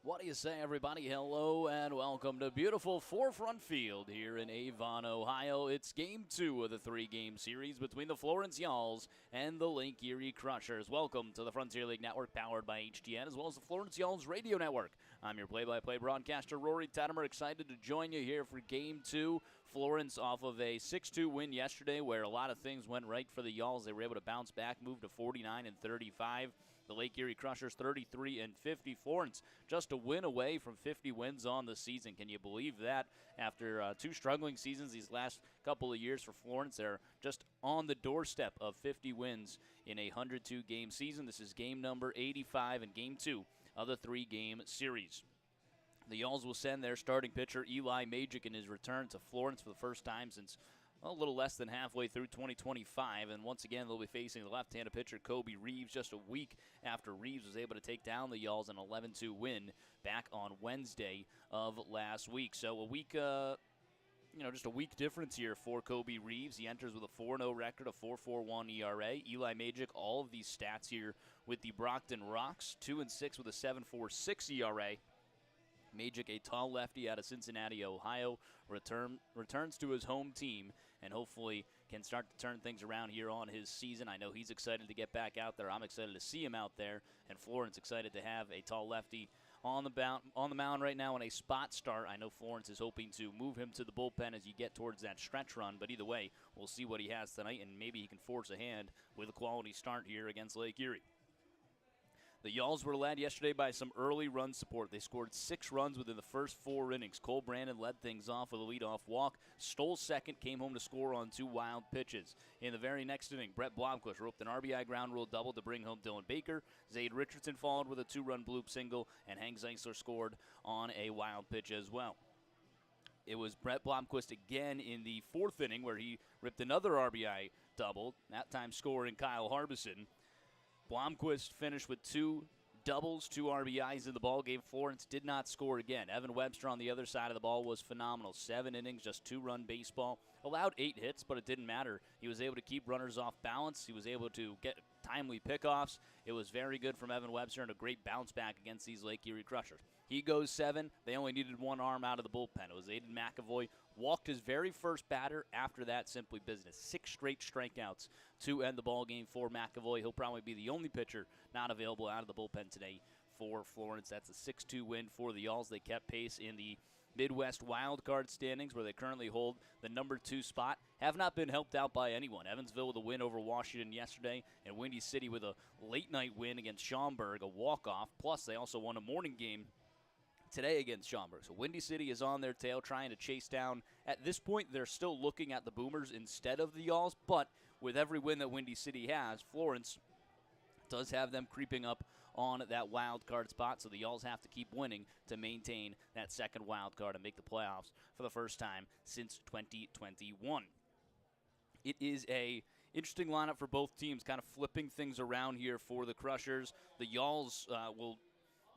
What do you say, everybody? Hello and welcome to beautiful Forefront Field here in Avon, Ohio. It's Game 2 of the three-game series between the Florence Yalls and the Lake Erie Crushers. Welcome to the Frontier League Network, powered by HTN, as well as the Florence Yalls Radio Network. I'm your play-by-play broadcaster, Rory Tettemer, excited to join you here for Game 2. Florence off of a 6-2 win yesterday, where a lot of things went right for the Yalls. They were able to bounce back, move to 49-35. The Lake Erie Crushers 33-50. Florence just a win away from 50 wins on the season. Can you believe that? After two struggling seasons these last couple of years for Florence, they're just on the doorstep of 50 wins in a 102-game season. This is game number 85 and game 2 of the three-game series. The Yalls will send their starting pitcher Eli Magic in his return to Florence for the first time since a little less than halfway through 2025, and once again they'll be facing the left-handed pitcher Kobe Reeves just a week after Reeves was able to take down the Yalls in an 11-2 win back on Wednesday of last week. So a week, just a week difference here for Kobe Reeves. He enters with a 4-0 record, a 4.41 ERA. Eli Magic, all of these stats here with the Brockton Rocks, 2-6 with a 7.46 ERA. Magic, a tall lefty out of Cincinnati, Ohio, returns to his home team and hopefully can start to turn things around here on his season. I know he's excited to get back out there. I'm excited to see him out there, and Florence excited to have a tall lefty on the mound right now in a spot start. I know Florence is hoping to move him to the bullpen as you get towards that stretch run, but either way, we'll see what he has tonight, and maybe he can force a hand with a quality start here against Lake Erie. The Yalls were led yesterday by some early run support. They scored 6 runs within the first 4 innings. Cole Brandon led things off with a leadoff walk, stole second, came home to score on 2 wild pitches. In the very next inning, Brett Blomquist roped an RBI ground rule double to bring home Dylan Baker. Zade Richardson followed with a 2-run bloop single, and Hank Zeisler scored on a wild pitch as well. It was Brett Blomquist again in the 4th inning where he ripped another RBI double, that time scoring Kyle Harbison. Blomquist finished with 2 doubles, 2 RBIs in the ball game. Florence did not score again. Evan Webster on the other side of the ball was phenomenal. 7 innings, just 2-run baseball. Allowed 8 hits, but it didn't matter. He was able to keep runners off balance. He was able to get timely pickoffs. It was very good from Evan Webster and a great bounce back against these Lake Erie Crushers. He goes 7. They only needed 1 arm out of the bullpen. It was Aiden McAvoy. Walked his very first batter. After that, simply business. 6 straight strikeouts to end the ball game for McAvoy. He'll probably be the only pitcher not available out of the bullpen today for Florence. That's a 6-2 win for the Yalls. They kept pace in the Midwest wildcard standings, where they currently hold the number 2 spot. Have not been helped out by anyone. Evansville with a win over Washington yesterday, and Windy City with a late-night win against Schaumburg, a walk-off. Plus, they also won a morning game today against Schaumburg. So Windy City is on their tail trying to chase down. At this point, they're still looking at the Boomers instead of the Yalls, but with every win that Windy City has, Florence does have them creeping up on that wild card spot, so the Yalls have to keep winning to maintain that second wild card and make the playoffs for the first time since 2021. It is a interesting lineup for both teams, kind of flipping things around here for the Crushers. The Yalls will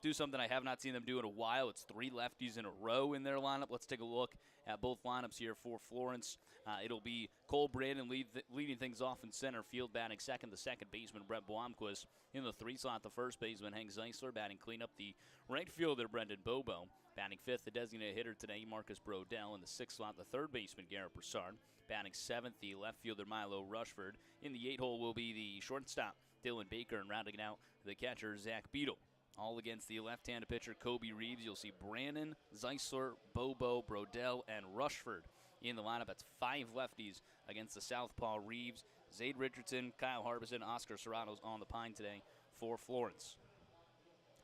do something I have not seen them do in a while. It's 3 lefties in a row in their lineup. Let's take a look at both lineups here for Florence. It'll be Cole Brandon leading things off in center field, batting second, the second baseman, Brett Blomquist. In the 3 slot, the first baseman, Hank Zeisler, batting cleanup, the right fielder, Brendan Bobo. Batting 5th, the designated hitter today, Marcus Brodell. In the 6th slot, the third baseman, Garrett Broussard. Batting 7th, the left fielder, Milo Rushford. In the 8 hole will be the shortstop, Dylan Baker, and rounding out the catcher, Zach Beadle. All against the left-handed pitcher, Kobe Reeves. You'll see Brandon, Zeisler, Bobo, Brodell, and Rushford in the lineup. That's 5 lefties against the southpaw Reeves. Zade Richardson, Kyle Harbison, Oscar Serrano's on the pine today for Florence.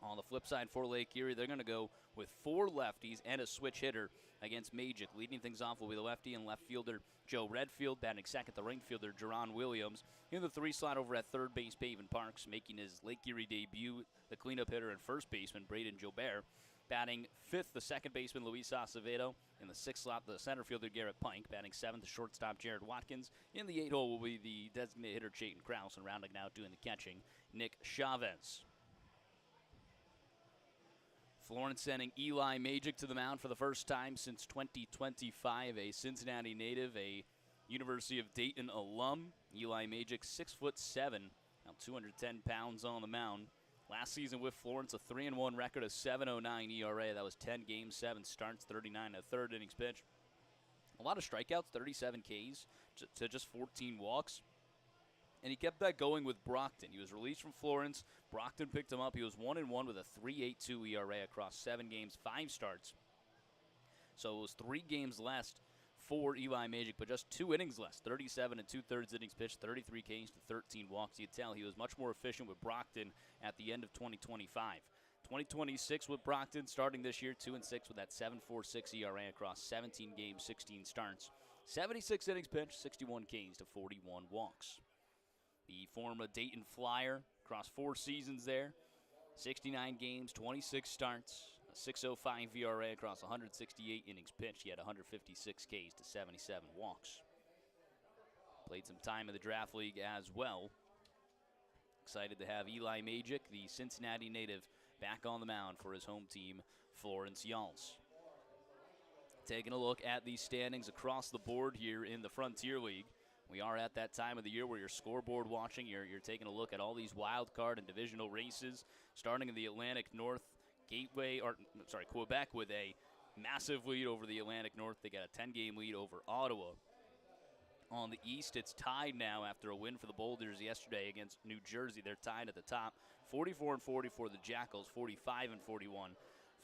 On the flip side for Lake Erie, they're going to go with 4 lefties and a switch hitter against Magic. Leading things off will be the lefty and left fielder Joe Redfield. Batting second, the right fielder Jerron Williams. In the 3 slot over at third base, Pavin Parks. Making his Lake Erie debut, the cleanup hitter and first baseman Braden Jobert. Batting 5th, the second baseman Luis Acevedo. In the 6th slot, the center fielder Garrett Pike. Batting 7th, the shortstop Jared Watkins. In the 8 hole will be the designated hitter Chayton Krause. And rounding out doing the catching, Nick Chavez. Florence sending Eli Magic to the mound for the first time since 2025. A Cincinnati native, a University of Dayton alum. Eli Magic, 6'7", now 210 pounds on the mound. Last season with Florence, a 3-1 record, a 7.09 ERA. That was 10 games, 7 starts, 39 third innings pitched. A lot of strikeouts, 37 Ks to just 14 walks. And he kept that going with Brockton. He was released from Florence. Brockton picked him up. He was 1-1 with a 3.82 ERA across 7 games, 5 starts. So it was 3 games less for Eli Magic, but just 2 innings less. 37 2/3 innings pitched, 33 Ks to 13 walks. You tell he was much more efficient with Brockton at the end of 2025. 2026 with Brockton starting this year, 2-6 with that 7.46 ERA across 17 games, 16 starts. 76 innings pitched, 61 Ks to 41 walks. The former Dayton Flyer across 4 seasons there, 69 games, 26 starts, a 6.05 ERA across 168 innings pitched. He had 156 Ks to 77 walks. Played some time in the draft league as well. Excited to have Eli Magic, the Cincinnati native, back on the mound for his home team, Florence Yalls. Taking a look at the standings across the board here in the Frontier League. We are at that time of the year where you're scoreboard watching. You're taking a look at all these wild card and divisional races. Starting in the Atlantic North, Quebec with a massive lead over the Atlantic North. They got a 10-game lead over Ottawa. On the East, it's tied now after a win for the Boulders yesterday against New Jersey. They're tied at the top, 44-40 for the Jackals, 45-41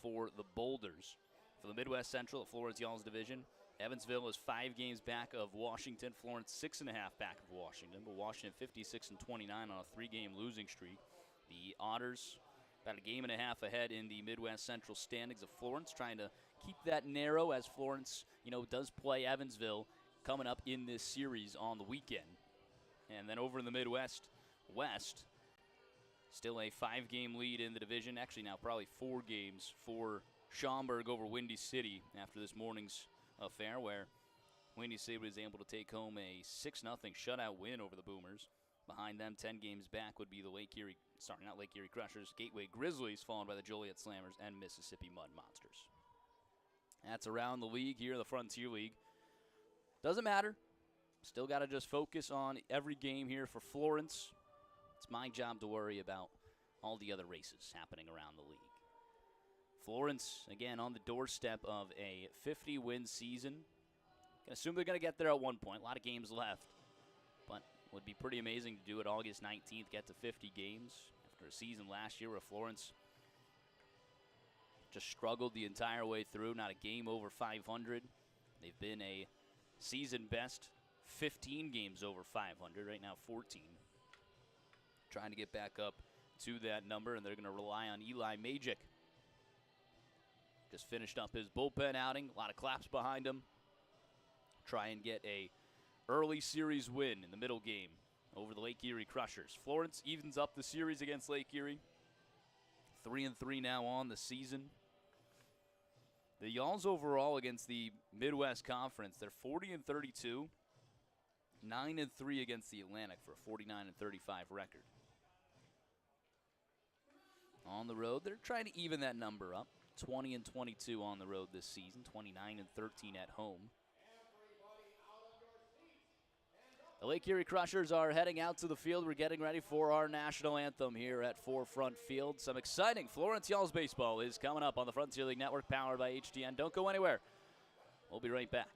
for the Boulders. For the Midwest Central, the Florence Yalls division, Evansville is 5 games back of Washington. Florence 6.5 back of Washington, but Washington 56-29 on a 3-game losing streak. The Otters about a game and a half ahead in the Midwest Central standings of Florence, trying to keep that narrow as Florence, does play Evansville coming up in this series on the weekend. And then over in the Midwest West, still a 5-game lead in the division. Actually now probably 4 games for Schaumburg over Windy City after this morning's affair where Windy City was able to take home a 6-0 shutout win over the Boomers. Behind them, 10 games back, would be the not Lake Erie Crushers, Gateway Grizzlies, followed by the Joliet Slammers and Mississippi Mud Monsters. That's around the league here, the Frontier League. Doesn't matter. Still got to just focus on every game here for Florence. It's my job to worry about all the other races happening around the league. Florence, again, on the doorstep of a 50-win season. Can assume they're going to get there at one point. A lot of games left. But would be pretty amazing to do it August 19th, get to 50 games. After a season last year where Florence just struggled the entire way through. Not a game over 500. They've been a season best 15 games over 500. Right now 14. Trying to get back up to that number, and they're going to rely on Eli Magic. Just finished up his bullpen outing. A lot of claps behind him. Try and get a early series win in the middle game over the Lake Erie Crushers. Florence evens up the series against Lake Erie. 3-3 now on the season. The Yalls overall against the Midwest Conference, they're 40-32, 9-3 against the Atlantic for a 49-35 record. On the road, they're trying to even that number up. 20-22 on the road this season, 29-13 at home. The Lake Erie Crushers are heading out to the field. We're getting ready for our national anthem here at Forefront Field. Some exciting Florence Yalls baseball is coming up on the Frontier League Network, powered by HDN. Don't go anywhere. We'll be right back.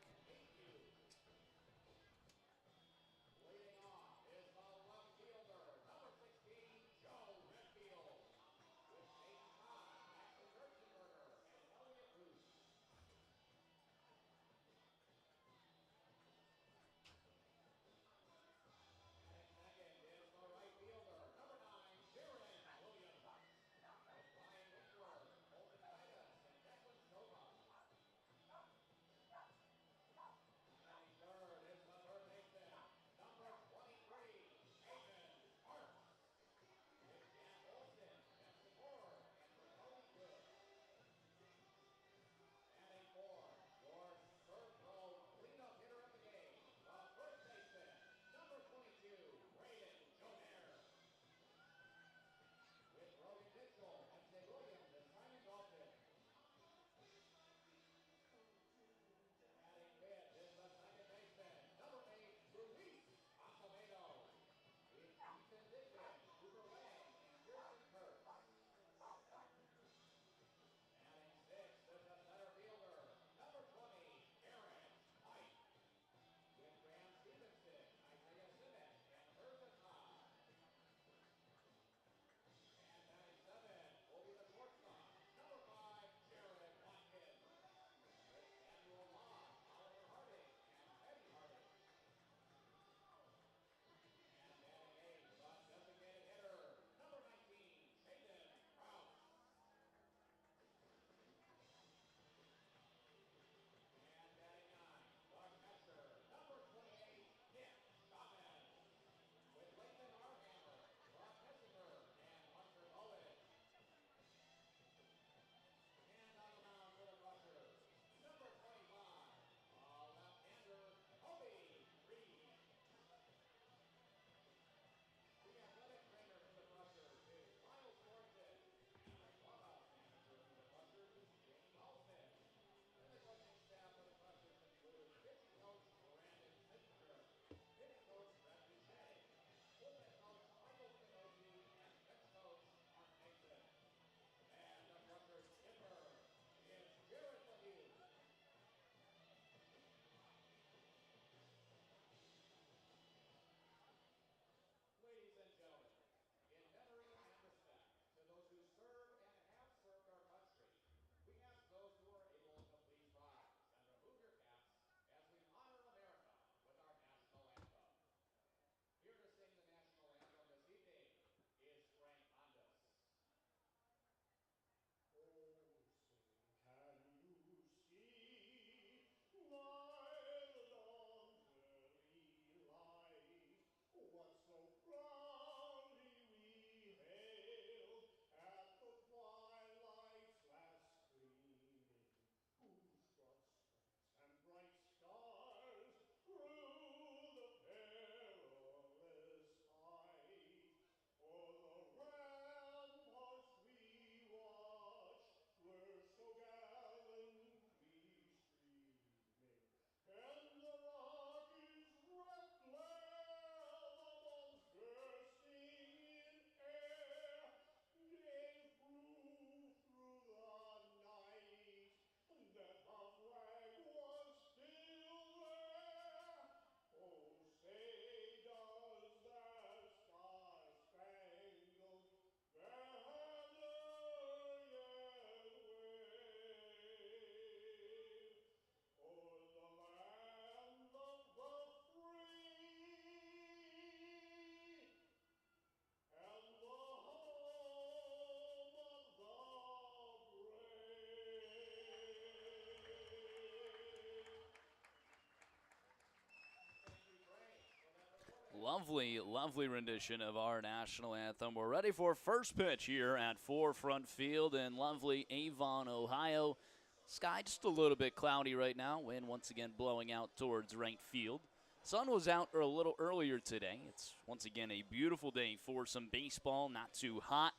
Lovely, lovely rendition of our national anthem. We're ready for first pitch here at Forefront Field in lovely Avon, Ohio. Sky just a little bit cloudy right now. Wind once again blowing out towards right field. Sun was out a little earlier today. It's once again a beautiful day for some baseball. Not too hot.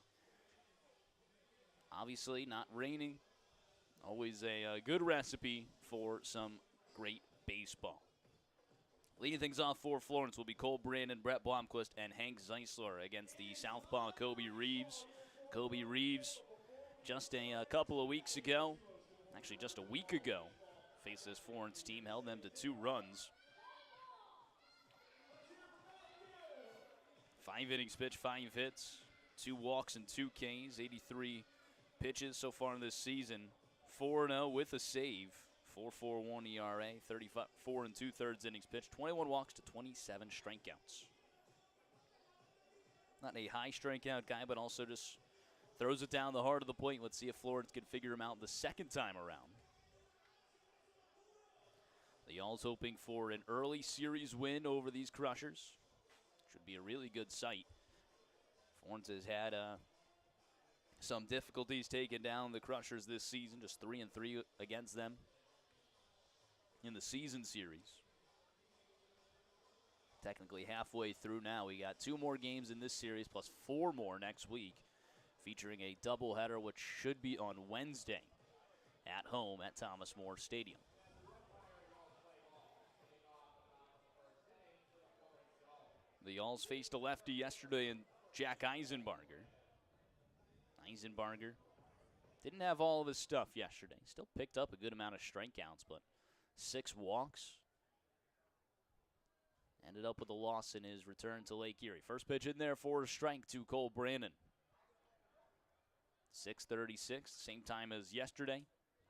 Obviously not raining. Always a good recipe for some great baseball. Leading things off for Florence will be Cole Brandon, Brett Blomquist, and Hank Zeisler against the southpaw Kobe Reeves. Kobe Reeves, just a couple of weeks ago, actually just a week ago, faced this Florence team, held them to 2 runs. 5 innings pitched, 5 hits, 2 walks and 2 Ks, 83 pitches so far in this season. 4-0 with a save. 4.41 ERA, 34 2/3 innings pitched, 21 walks to 27 strikeouts. Not a high strikeout guy, but also just throws it down the heart of the plate. Let's see if Florence can figure him out the second time around. The Y'alls hoping for an early series win over these Crushers. Should be a really good sight. Florence has had some difficulties taking down the Crushers this season, just 3-3 against them in the season series. Technically halfway through now. We got 2 more games in this series plus 4 more next week, featuring a doubleheader which should be on Wednesday at home at Thomas More Stadium. The Y'alls faced a lefty yesterday in Jack Eisenbarger. Eisenbarger didn't have all of his stuff yesterday. Still picked up a good amount of strikeouts, but 6 walks. Ended up with a loss in his return to Lake Erie. First pitch in there for a strike to Cole Brandon. 6:36, same time as yesterday.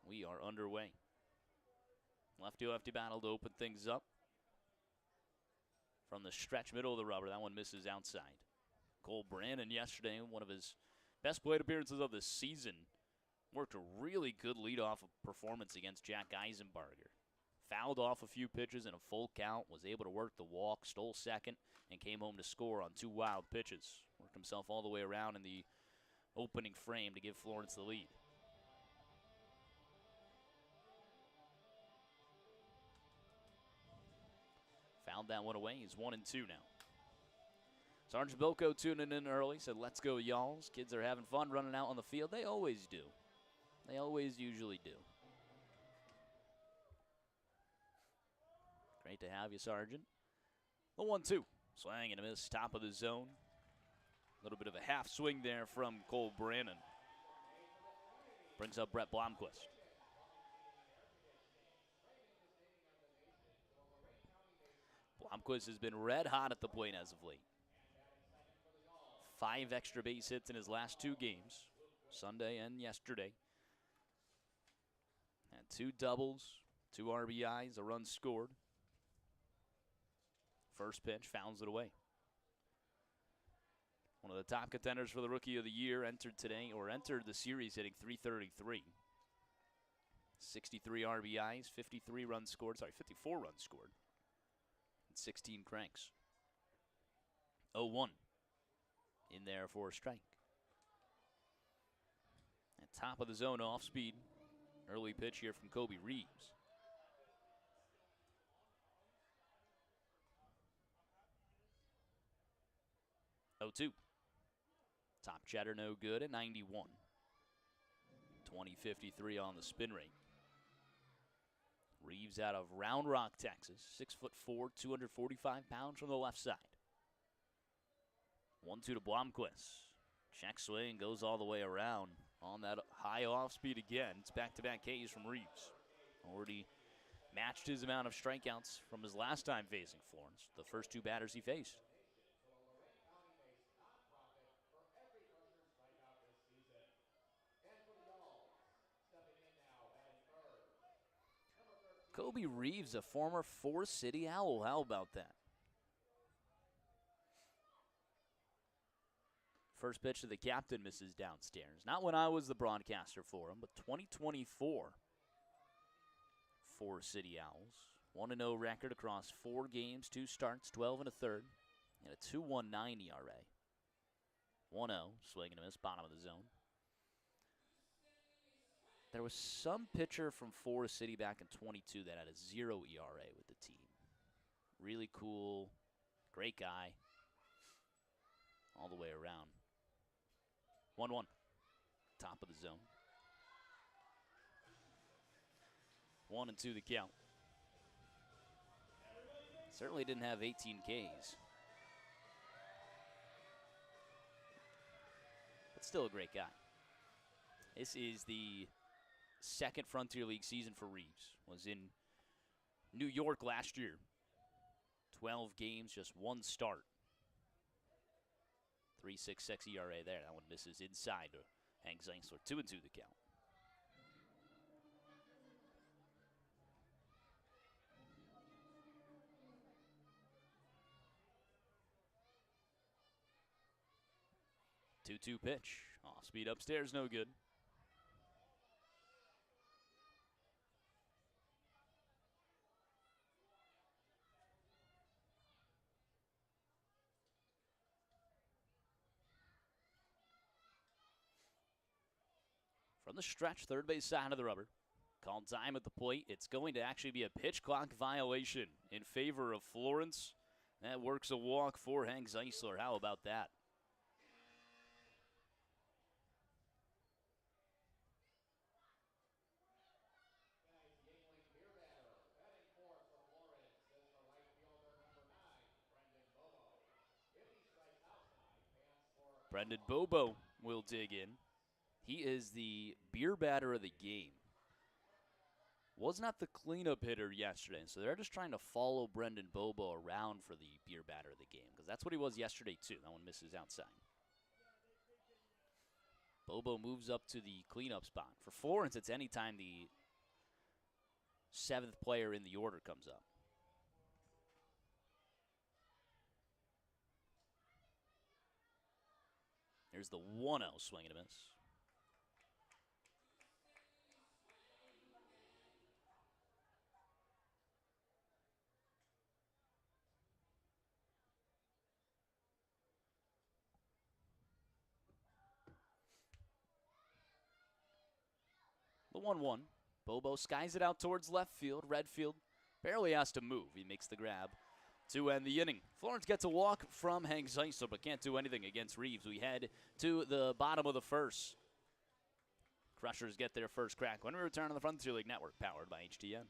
We are underway. Lefty-lefty battle to open things up. From the stretch middle of the rubber, that one misses outside. Cole Brandon yesterday, one of his best plate appearances of the season, worked a really good leadoff performance against Jack Eisenbarger. Fouled off a few pitches in a full count, was able to work the walk, stole second, and came home to score on 2 wild pitches. Worked himself all the way around in the opening frame to give Florence the lead. Fouled that one away. He's 1-2 now. Sergeant Bilko tuning in early, said, "Let's go, Y'alls." Kids are having fun running out on the field. They always do. They always usually do. Great to have you, Sergeant. The 1-2. Swing and a miss, top of the zone. A little bit of a half swing there from Cole Brandon. Brings up Brett Blomquist. Blomquist has been red hot at the plate as of late. 5 extra base hits in his last 2 games, Sunday and yesterday. And 2 doubles, 2 RBIs, a run scored. First pitch, fouls it away. One of the top contenders for the Rookie of the Year entered the series hitting .333. 63 RBIs, 54 runs scored, and 16 cranks. 0-1 in there for a strike. At top of the zone, off speed. Early pitch here from Kobe Reeves. 0-2. Top cheddar no good at 91. 20.53 on the spin rate. Reeves out of Round Rock, Texas. 6'4", 245 pounds from the left side. 1-2 to Blomquist. Check swing, goes all the way around on that high off speed again. It's back-to-back Ks from Reeves. Already matched his amount of strikeouts from his last time facing Florence, the first 2 batters he faced. Kobe Reeves, a former Forest City Owl. How about that? First pitch to the captain misses downstairs. Not when I was the broadcaster for him, but 2024 Forest City Owls. 1-0 record across 4 games, 2 starts, 12 1/3. and a 2.19 ERA. 1-0, swing and a miss, bottom of the zone. There was some pitcher from Forest City back in 22 that had a 0 ERA with the team. Really cool, great guy, all the way around. 1-1, top of the zone. 1-2 the count. Certainly didn't have 18 Ks. But still a great guy. This is the second Frontier League season for Reeves. Was in New York last year. 12 games, just one start. 3.66 ERA there. That one misses inside to Hank Zeisler. 2-2 the count. Two-two pitch. Off speed upstairs, no good. From the stretch, third base side of the rubber. Called time at the plate. It's going to actually be a pitch clock violation in favor of Florence. That works a walk for Hank Zeisler. How about that? Brendan Bobo will dig in. He is the beer batter of the game. Was not the cleanup hitter yesterday, so they're just trying to follow Brendan Bobo around for the beer batter of the game, because that's what he was yesterday too. That one misses outside. Bobo moves up to the cleanup spot. For Florence, it's anytime the seventh player in the order comes up. Here's the 1-0 swing and a miss. The 1-1. Bobo skies it out towards left field. Redfield barely has to move. He makes the grab to end the inning. Florence gets a walk from Hank Zeisler, but can't do anything against Reeves. We head to the bottom of the first. Crushers get their first crack when we return on the Frontier League Network, powered by HTN.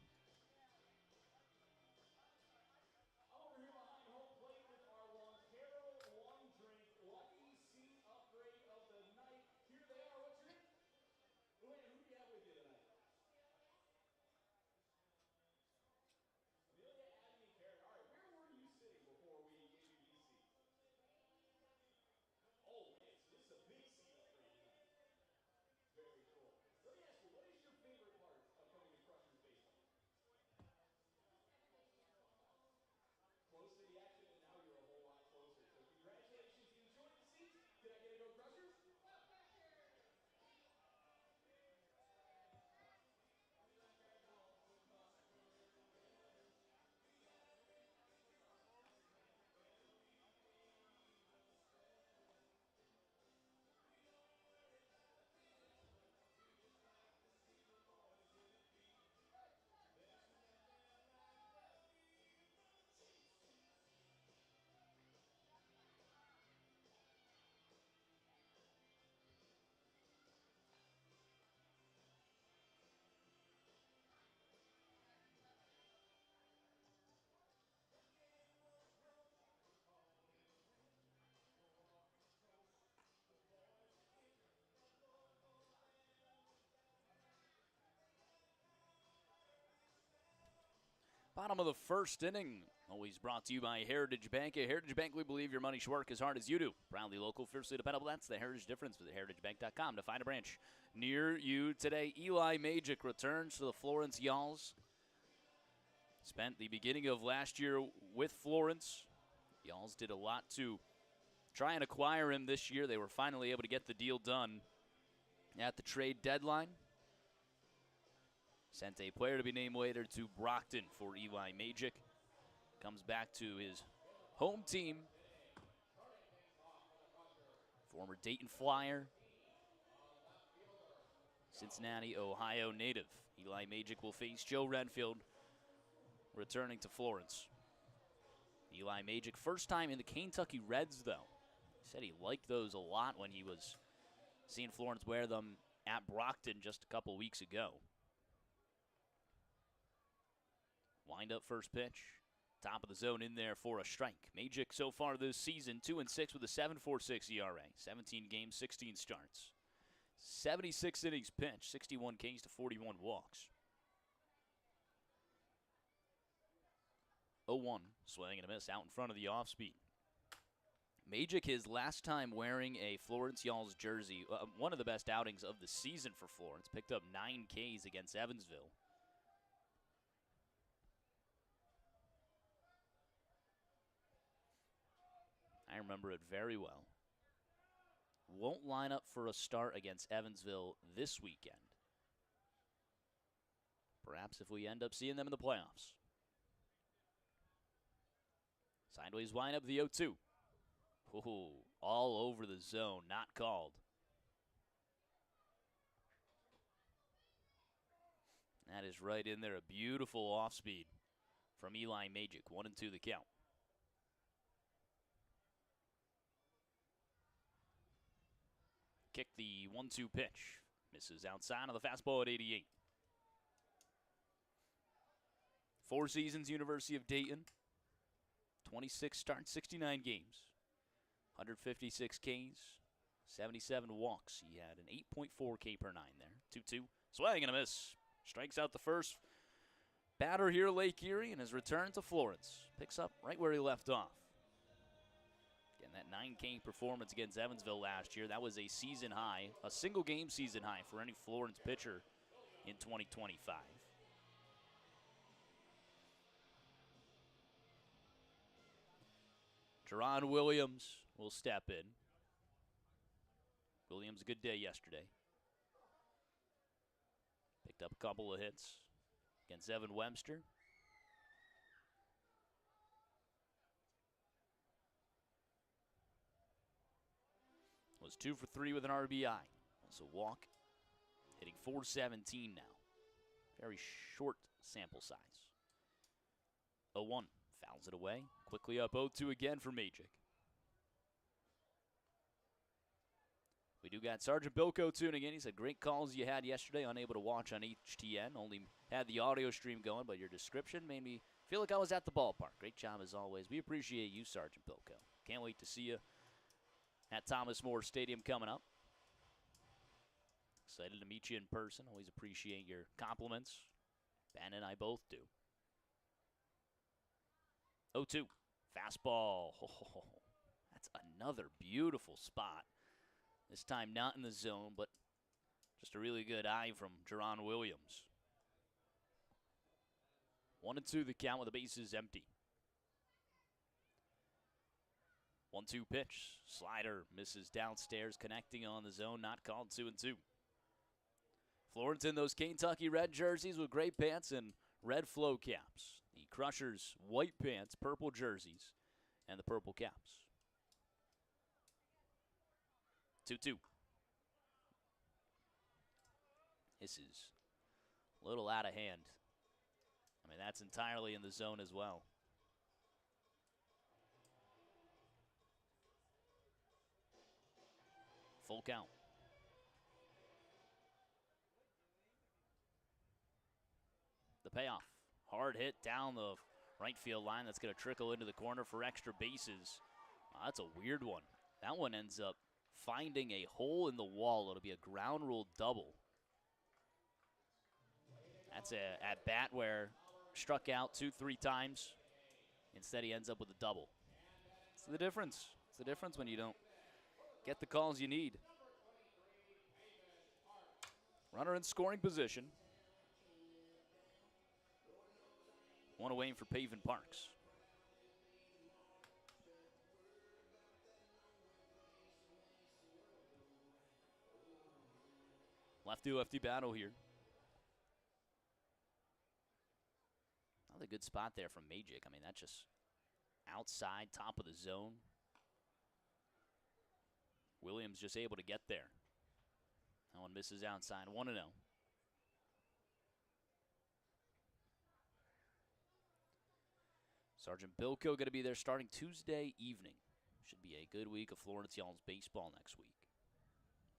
Bottom of the first inning, always brought to you by Heritage Bank. At Heritage Bank, we believe your money should work as hard as you do. Proudly local, fiercely dependable. That's the Heritage difference. Visit heritagebank.com to find a branch near you today. Eli Majic returns to the Florence Yalls. Spent the beginning of last year with Florence. Yalls did a lot to try and acquire him this year. They were finally able to get the deal done at the trade deadline. Sent a player to be named later to Brockton for Eli Majic. Comes back to his home team Former Dayton Flyer, Cincinnati, Ohio native. Eli Magic will face Joe Renfield, returning to Florence. Eli Magic, first time in the Kentucky Reds, though. He said he liked those a lot when he was seeing Florence wear them at Brockton just a couple weeks ago. Wind up first pitch. Top of the zone in there for a strike. Magic so far this season, 2-6 with a 7.46 ERA. 17 games, 16 starts. 76 innings pitched, 61 Ks to 41 walks. 0-1, swing and a miss out in front of the off speed. Magic, his last time wearing a Florence Y'alls jersey, one of the best outings of the season for Florence, picked up 9 Ks against Evansville. I remember it very well. Won't line up for a start against Evansville this weekend. Perhaps if we end up seeing them in the playoffs. Sideways windup, the 0-2. Ooh, all over the zone, not called. That is right in there, a beautiful off speed from Eli Magic. 1-2 the count. Kick the 1-2 pitch. Misses outside of the fastball at 88. 4 seasons, University of Dayton. 26 starts, 69 games. 156 Ks, 77 walks. He had an 8.4 K per 9 there. 2-2. Swing and a miss. Strikes out the first batter here, Lake Erie, and his return to Florence. Picks up right where he left off. Again, that 9K performance against Evansville last year, that was a season high, a single game season high for any Florence pitcher in 2025. Jerron Williams will step in. Williams, a good day yesterday. Picked up a couple of hits against Evan Webster. Was 2 for 3 with an RBI. Also walk, hitting .417 now. Very short sample size. 0-1, fouls it away. Quickly up 0-2 again for Magic. We do got Sergeant Bilko tuning in. He said, great calls you had yesterday. Unable to watch on HTN. Only had the audio stream going, but your description made me feel like I was at the ballpark. Great job as always. We appreciate you, Sergeant Bilko. Can't wait to see you at Thomas More Stadium coming up. Excited to meet you in person. Always appreciate your compliments. Ben and I both do. 0-2. Fastball. Oh, that's another beautiful spot. This time not in the zone, but just a really good eye from Jerron Williams. 1-2 the count with the bases empty. 1-2 pitch. Slider misses downstairs, connecting on the zone, not called. 2-2. Florence in those Kentucky Red jerseys with gray pants and red flow caps. The Crushers, white pants, purple jerseys, and the purple caps. 2-2. This is a little out of hand. I mean, that's entirely in the zone as well. Full count. The payoff. Hard hit down the right field line. That's going to trickle into the corner for extra bases. That's a weird one. That one ends up finding a hole in the wall. It'll be a ground rule double. That's a at bat where struck out 2-3 times. Instead, he ends up with a double. It's the difference. It's the difference when you don't get the calls you need. Runner in scoring position. One away for Pavin Parks. Lefty-lefty battle here. Another good spot there from Magic. I mean, that's just outside, top of the zone. Williams just able to get there. That one misses outside, 1-0. Sergeant Bilko going to be there starting Tuesday evening. Should be a good week of Florence Y'all's baseball next week.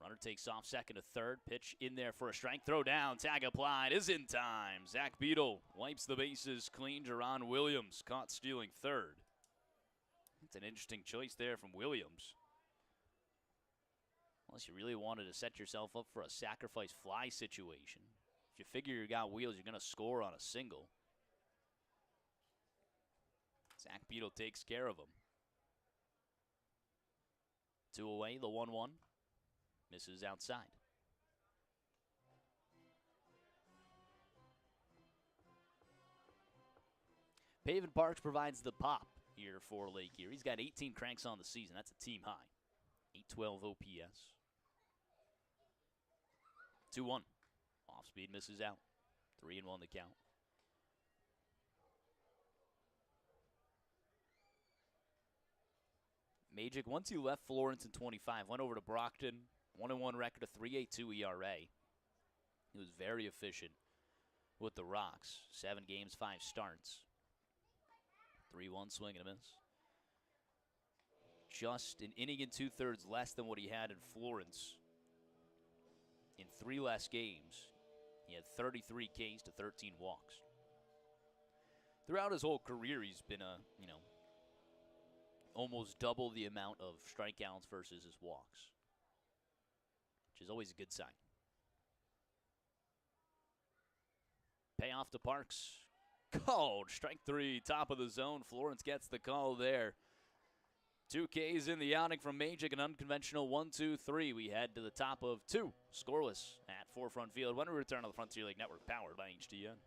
Runner takes off second to third. Pitch in there for a strike. Throw down. Tag applied. Is in time. Zach Beadle wipes the bases clean. Jerron Williams caught stealing third. It's an interesting choice there from Williams. Unless you really wanted to set yourself up for a sacrifice fly situation. If you figure you got wheels, you're going to score on a single. Zach Beadle takes care of him. 2 away, the 1-1. Misses outside. Pavin Parks provides the pop here for Lake Erie. He's got 18 cranks on the season. That's a team high. 812 OPS. 2-1. Off speed misses out. 3-1 the count. Magic, once he left Florence in 25, went over to Brockton, 1-1 record, a 3.82 ERA. He was very efficient with the Rocks. 7 games, 5 starts. 3-1 swing and a miss. Just an inning and 2/3 less than what he had in Florence. In 3 less games, he had 33 Ks to 13 walks. Throughout his whole career, he's been almost double the amount of strikeouts versus his walks, which is always a good sign. Payoff to Parks. Called. Strike 3, top of the zone. Florence gets the call there. 2 Ks in the outing from Magic, an unconventional 1-2-3. We head to the top of 2, scoreless at Forefront Field when we return on the Frontier League Network, powered by HTN.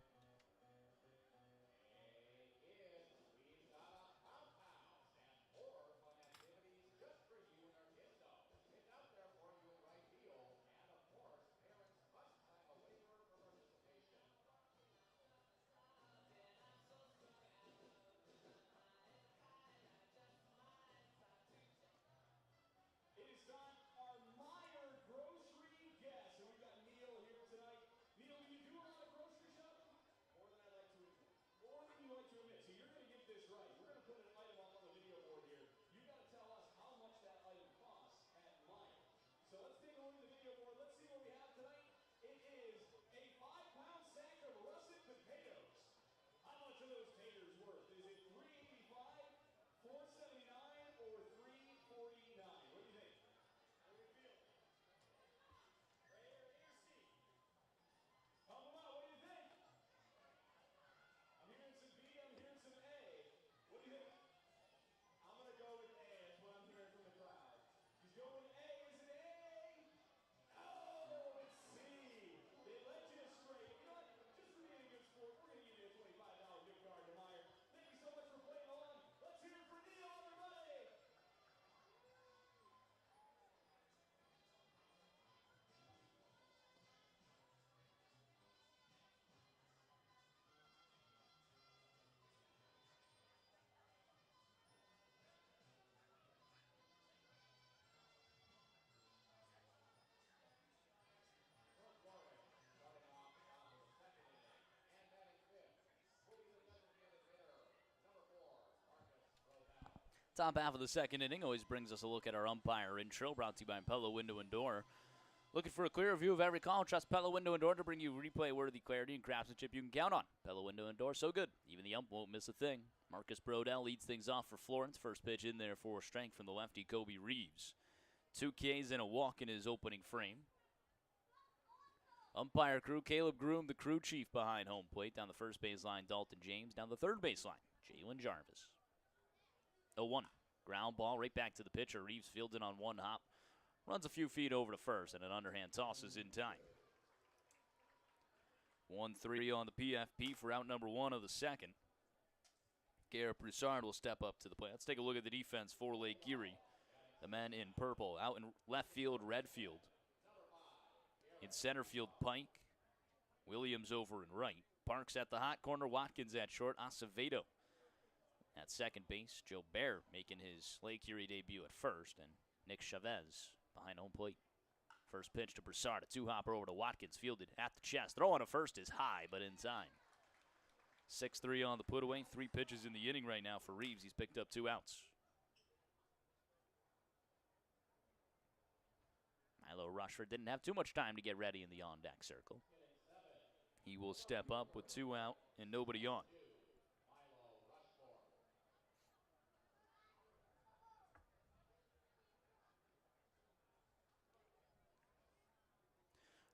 Top half of the second inning always brings us a look at our umpire intro, brought to you by Pella Window and Door. Looking for a clear view of every call? Trust Pella Window and Door to bring you replay-worthy clarity and craftsmanship you can count on. Pella Window and Door, so good, even the ump won't miss a thing. Marcus Brodell leads things off for Florence. First pitch in there for strength from the lefty, Kobe Reeves. 2 Ks and a walk in his opening frame. Umpire crew, Caleb Groom, the crew chief behind home plate. Down the first baseline, Dalton James. Down the third baseline, Jalen Jarvis. 0-1. Ground ball right back to the pitcher. Reeves fielded on one hop. Runs a few feet over to first, and an underhand toss is in time. 1-3 on the PFP for out number 1 of the second. Garrett Broussard will step up to the plate. Let's take a look at the defense for Lake Erie. The men in purple. Out in left field, Redfield. In center field, Pike. Williams over in right. Parks at the hot corner. Watkins at short. Acevedo at second base. Joe Bear making his Lake Erie debut at first. And Nick Chavez behind home plate. First pitch to Broussard, a two-hopper over to Watkins, fielded at the chest. Throw on to first is high, but in time. 6-3 on the put-away. 3 pitches in the inning right now for Reeves. He's picked up 2 outs. Milo Rushford didn't have too much time to get ready in the on-deck circle. He will step up with 2 out and nobody on.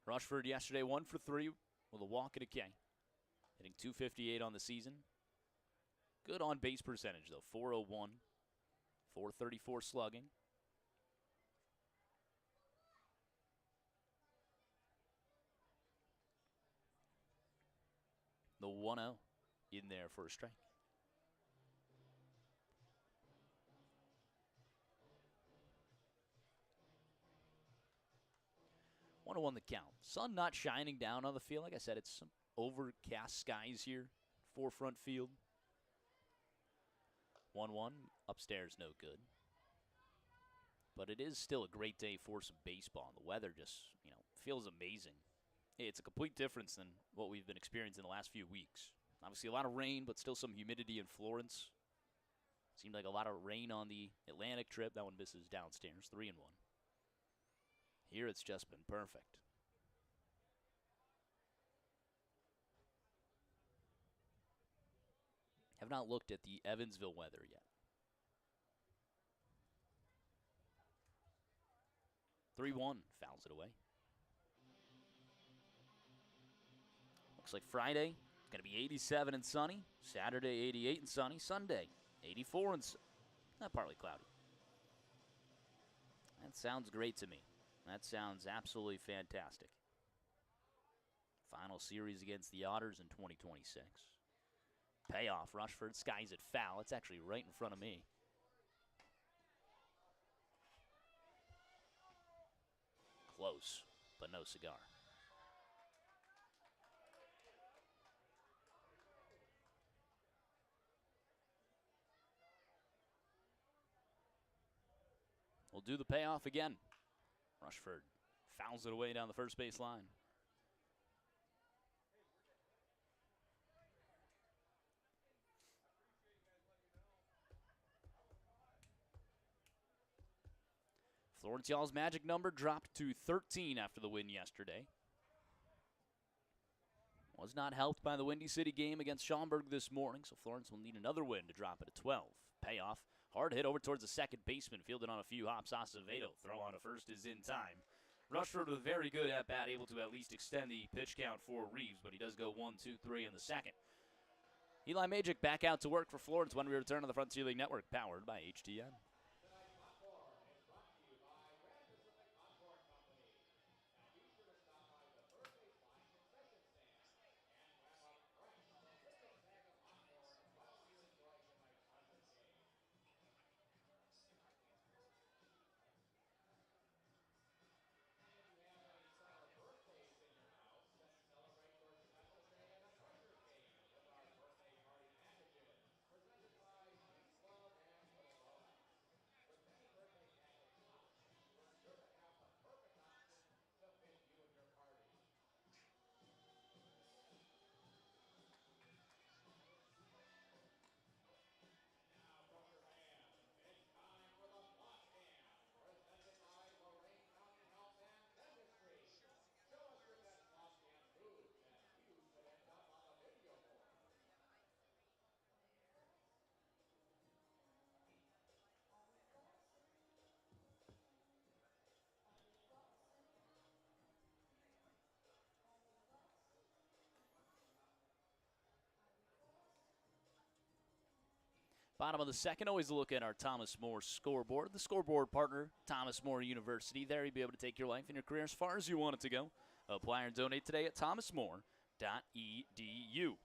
Rushford yesterday 1 for 3 with a walk and a K. Hitting .258 on the season. Good on base percentage though, .401, .434 slugging. The 1-0 in there for a strike. 1-1 the count. Sun not shining down on the field. Like I said, it's some overcast skies here. Forefront field. 1-1. Upstairs no good. But it is still a great day for some baseball. The weather just, feels amazing. It's a complete difference than what we've been experiencing the last few weeks. Obviously a lot of rain, but still some humidity in Florence. Seemed like a lot of rain on the Atlantic trip. That one misses downstairs, 3-1. Here it's just been perfect. Have not looked at the Evansville weather yet. 3-1, fouls it away. Looks like Friday, it's going to be 87 and sunny. Saturday, 88 and sunny. Sunday, 84 and partly cloudy. That sounds great to me. That sounds absolutely fantastic. Final series against the Otters in 2026. Payoff, Rushford skies it foul. It's actually right in front of me. Close, but no cigar. We'll do the payoff again. Rushford fouls it away down the first base line. Florence Y'all's magic number dropped to 13 after the win yesterday. Was not helped by the Windy City game against Schaumburg this morning, so Florence will need another win to drop it to 12. Payoff, hard hit over towards the second baseman, fielded on a few hops. Acevedo, throw on to first is in time. Rushford with a very good at-bat, able to at least extend the pitch count for Reeves, but he does go 1, 2, 3 in the second. Eli Magic back out to work for Florence when we return to the Frontier League Network, powered by HTN. Bottom of the second, always look at our Thomas More scoreboard. The scoreboard partner, Thomas More University. There you'll be able to take your life and your career as far as you want it to go. Apply and donate today at thomasmore.edu.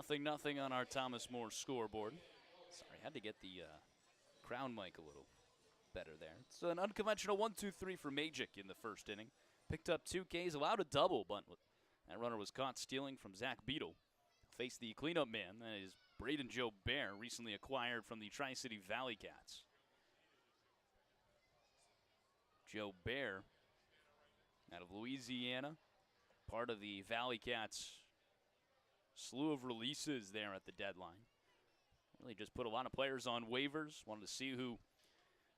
0-0 on our Thomas More scoreboard. Sorry, had to get the crown mic a little better there. It's an unconventional 1-2-3 for Magic in the first inning. Picked up 2 Ks, allowed a double, but that runner was caught stealing from Zach Beadle. Faced the cleanup man, that is Braden Joe Bear, recently acquired from the Tri-City Valley Cats. Joe Bear, out of Louisiana, part of the Valley Cats' slew of releases there at the deadline. Really just put a lot of players on waivers, wanted to see who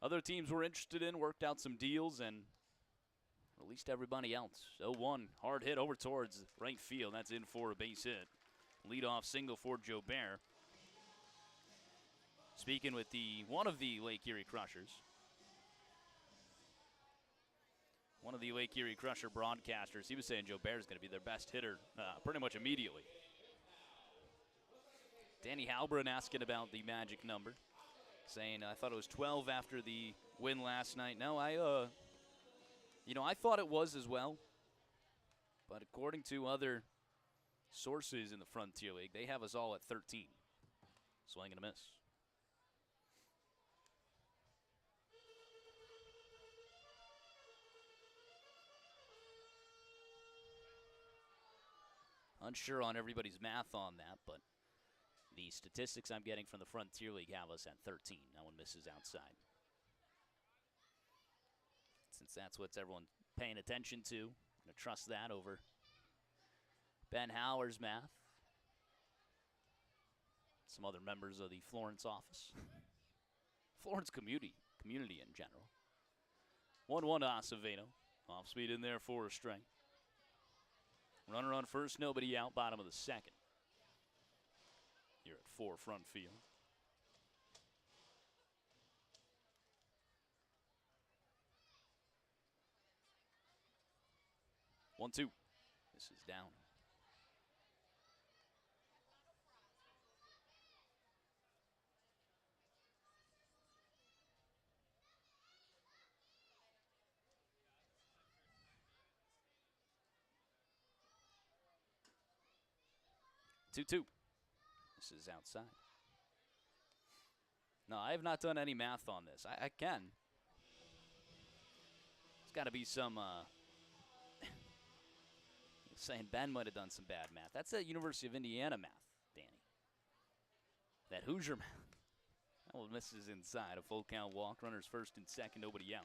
other teams were interested in, worked out some deals, and released everybody else. 0-1, hard hit over towards right field. That's in for a base hit. Leadoff single for Joe Bear. Speaking with one of the Lake Erie Crushers. One of the Lake Erie Crusher broadcasters, he was saying Joe Bear is going to be their best hitter pretty much immediately. Danny Halbrin asking about the magic number, saying I thought it was 12 after the win last night. No, I thought it was as well, but according to other sources in the Frontier League, they have us all at 13. Swing and a miss. Unsure on everybody's math on that, but the statistics I'm getting from the Frontier League have us at 13. That one misses outside. Since that's what everyone's paying attention to, I'm going to trust that over Ben Howler's math. Some other members of the Florence office. Florence community in general. 1-1 to Acevedo. Off speed in there for a strike. Runner on first, nobody out, bottom of the second. Here at 4 front field. One, two. This is down. Two. This is outside. No, I have not done any math on this. I can. There's got to be some, saying Ben might have done some bad math. That's that University of Indiana math, Danny. That Hoosier math. That one misses inside. A full count walk. Runners first and second, nobody out.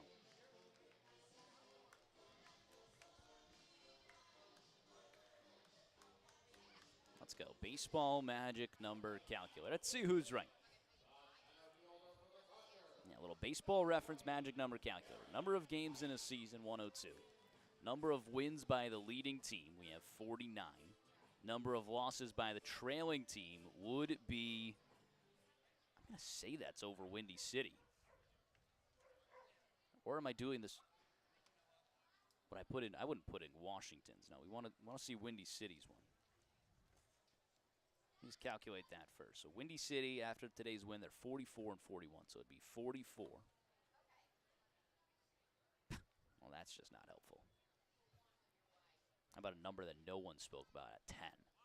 Let's go. Baseball magic number calculator. Let's see who's right. Yeah, a little baseball reference magic number calculator. Number of games in a season, 102. Number of wins by the leading team, we have 49. Number of losses by the trailing team would be, I'm going to say that's over Windy City. Or am I doing this? What I wouldn't put in Washington's. No, we want to see Windy City's one. Let's calculate that first. So Windy City, after today's win, they're 44 and 41. So it'd be 44. Well, that's just not helpful. How about a number that no one spoke about at 10?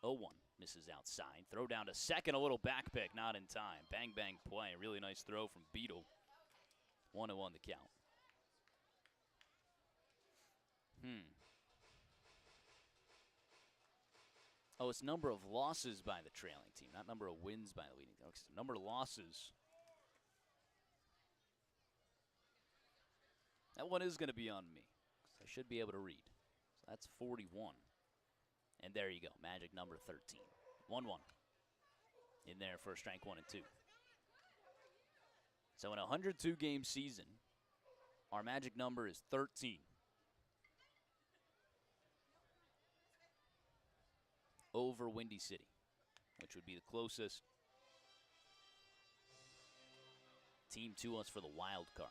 0-1 misses outside. Throw down to second, a little back pick, not in time. Bang, bang play. Really nice throw from Beadle. 1-1 the count. Oh, it's number of losses by the trailing team, not number of wins by the leading team. Okay, so number of losses. That one is going to be on me. I should be able to read. So that's 41. And there you go, magic number 13. 1-1. In there for strike 1 and 2. So in a 102-game season, our magic number is 13. Over Windy City, which would be the closest team to us for the wild card.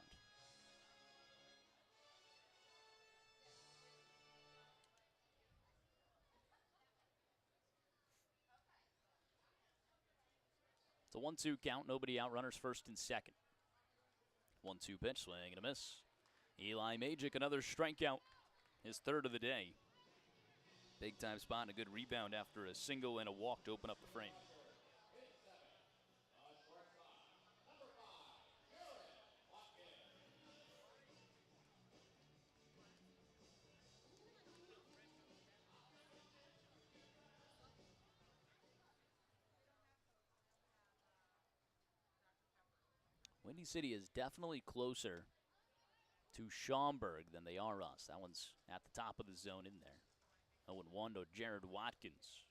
It's a 1-2 count, nobody out, runners first and second. 1-2 pitch, swing and a miss. Eli Magic, another strikeout, his third of the day. Big time spot and a good rebound after a single and a walk to open up the frame. Windy City is definitely closer to Schaumburg than they are us. That one's at the top of the zone in there. 0-1 to Jared Watkins.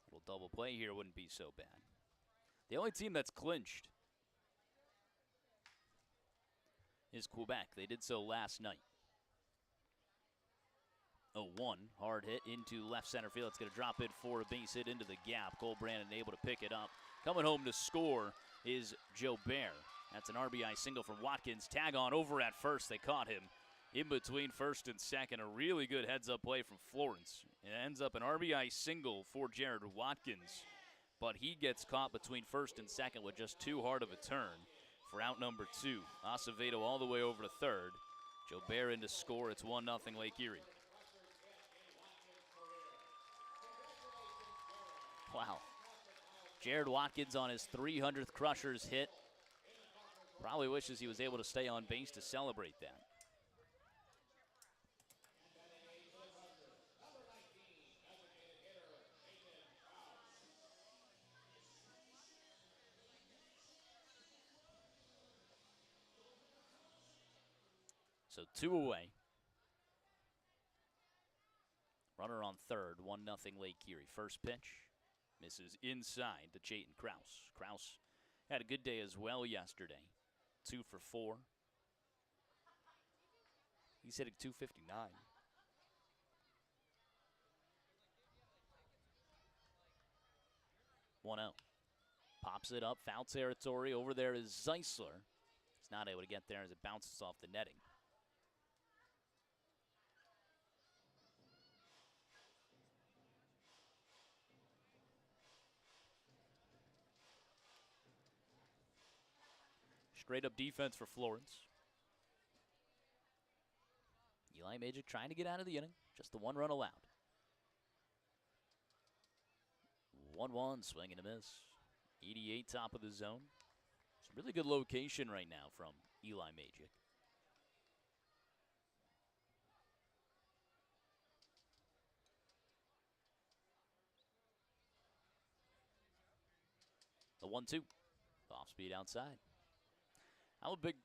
Little double play here wouldn't be so bad. The only team that's clinched is Quebec. They did so last night. 0-1, hard hit into left center field. It's going to drop it for a base hit into the gap. Cole Brandon able to pick it up. Coming home to score is Joe Bear. That's an RBI single from Watkins. Tag on over at first. They caught him in between first and second. A really good heads-up play from Florence. It ends up an RBI single for Jared Watkins, but he gets caught between first and second with just too hard of a turn for out number 2. Acevedo all the way over to third. Joe Bear in to score. It's 1-0 Lake Erie. Wow. Jared Watkins on his 300th Crushers hit. Probably wishes he was able to stay on base to celebrate that. So 2 away. Runner on third, 1-0 Lake Erie. First pitch misses inside to Chayton Krause. Krause had a good day as well yesterday. 2 for 4. He's hitting .259. 1-0. Pops it up, foul territory. Over there is Zeisler. He's not able to get there as it bounces off the netting. Straight up defense for Florence. Eli Magic trying to get out of the inning. Just the 1 run allowed. 1-1, swing and a miss. 88 top of the zone. It's a really good location right now from Eli Magic. The 1-2. Off speed outside. I'm a big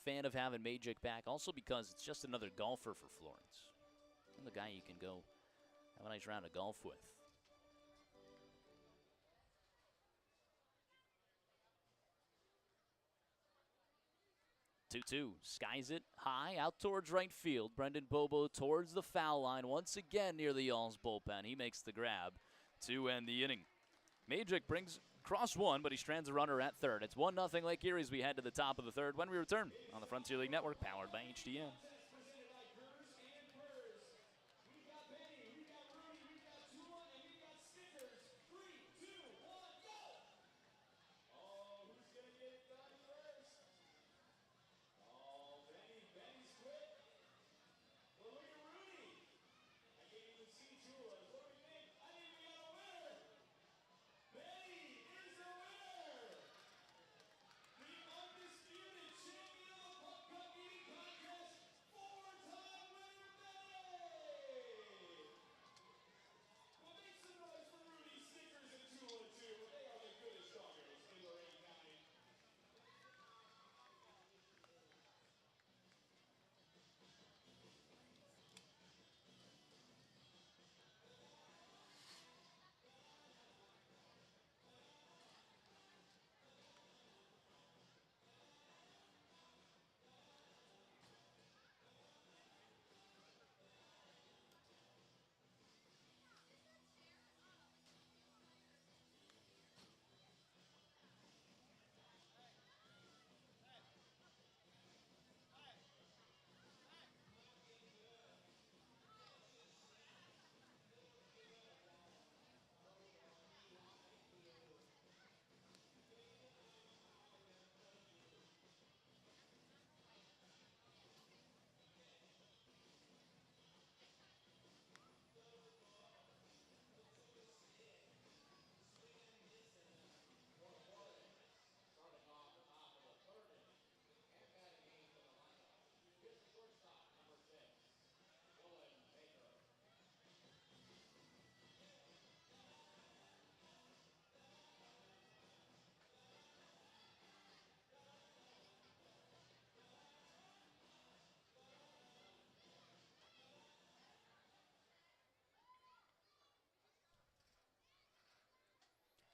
fan of having Magic back, also because it's just another golfer for Florence. And the guy you can go have a nice round of golf with. 2-2, skies it high out towards right field. Brendan Bobo towards the foul line once again near the Y'all's bullpen. He makes the grab to end the inning. Magic brings cross one, but he strands a runner at third. It's 1-0 Lake Erie as we head to the top of the third when we return on the Frontier League Network, powered by HDM.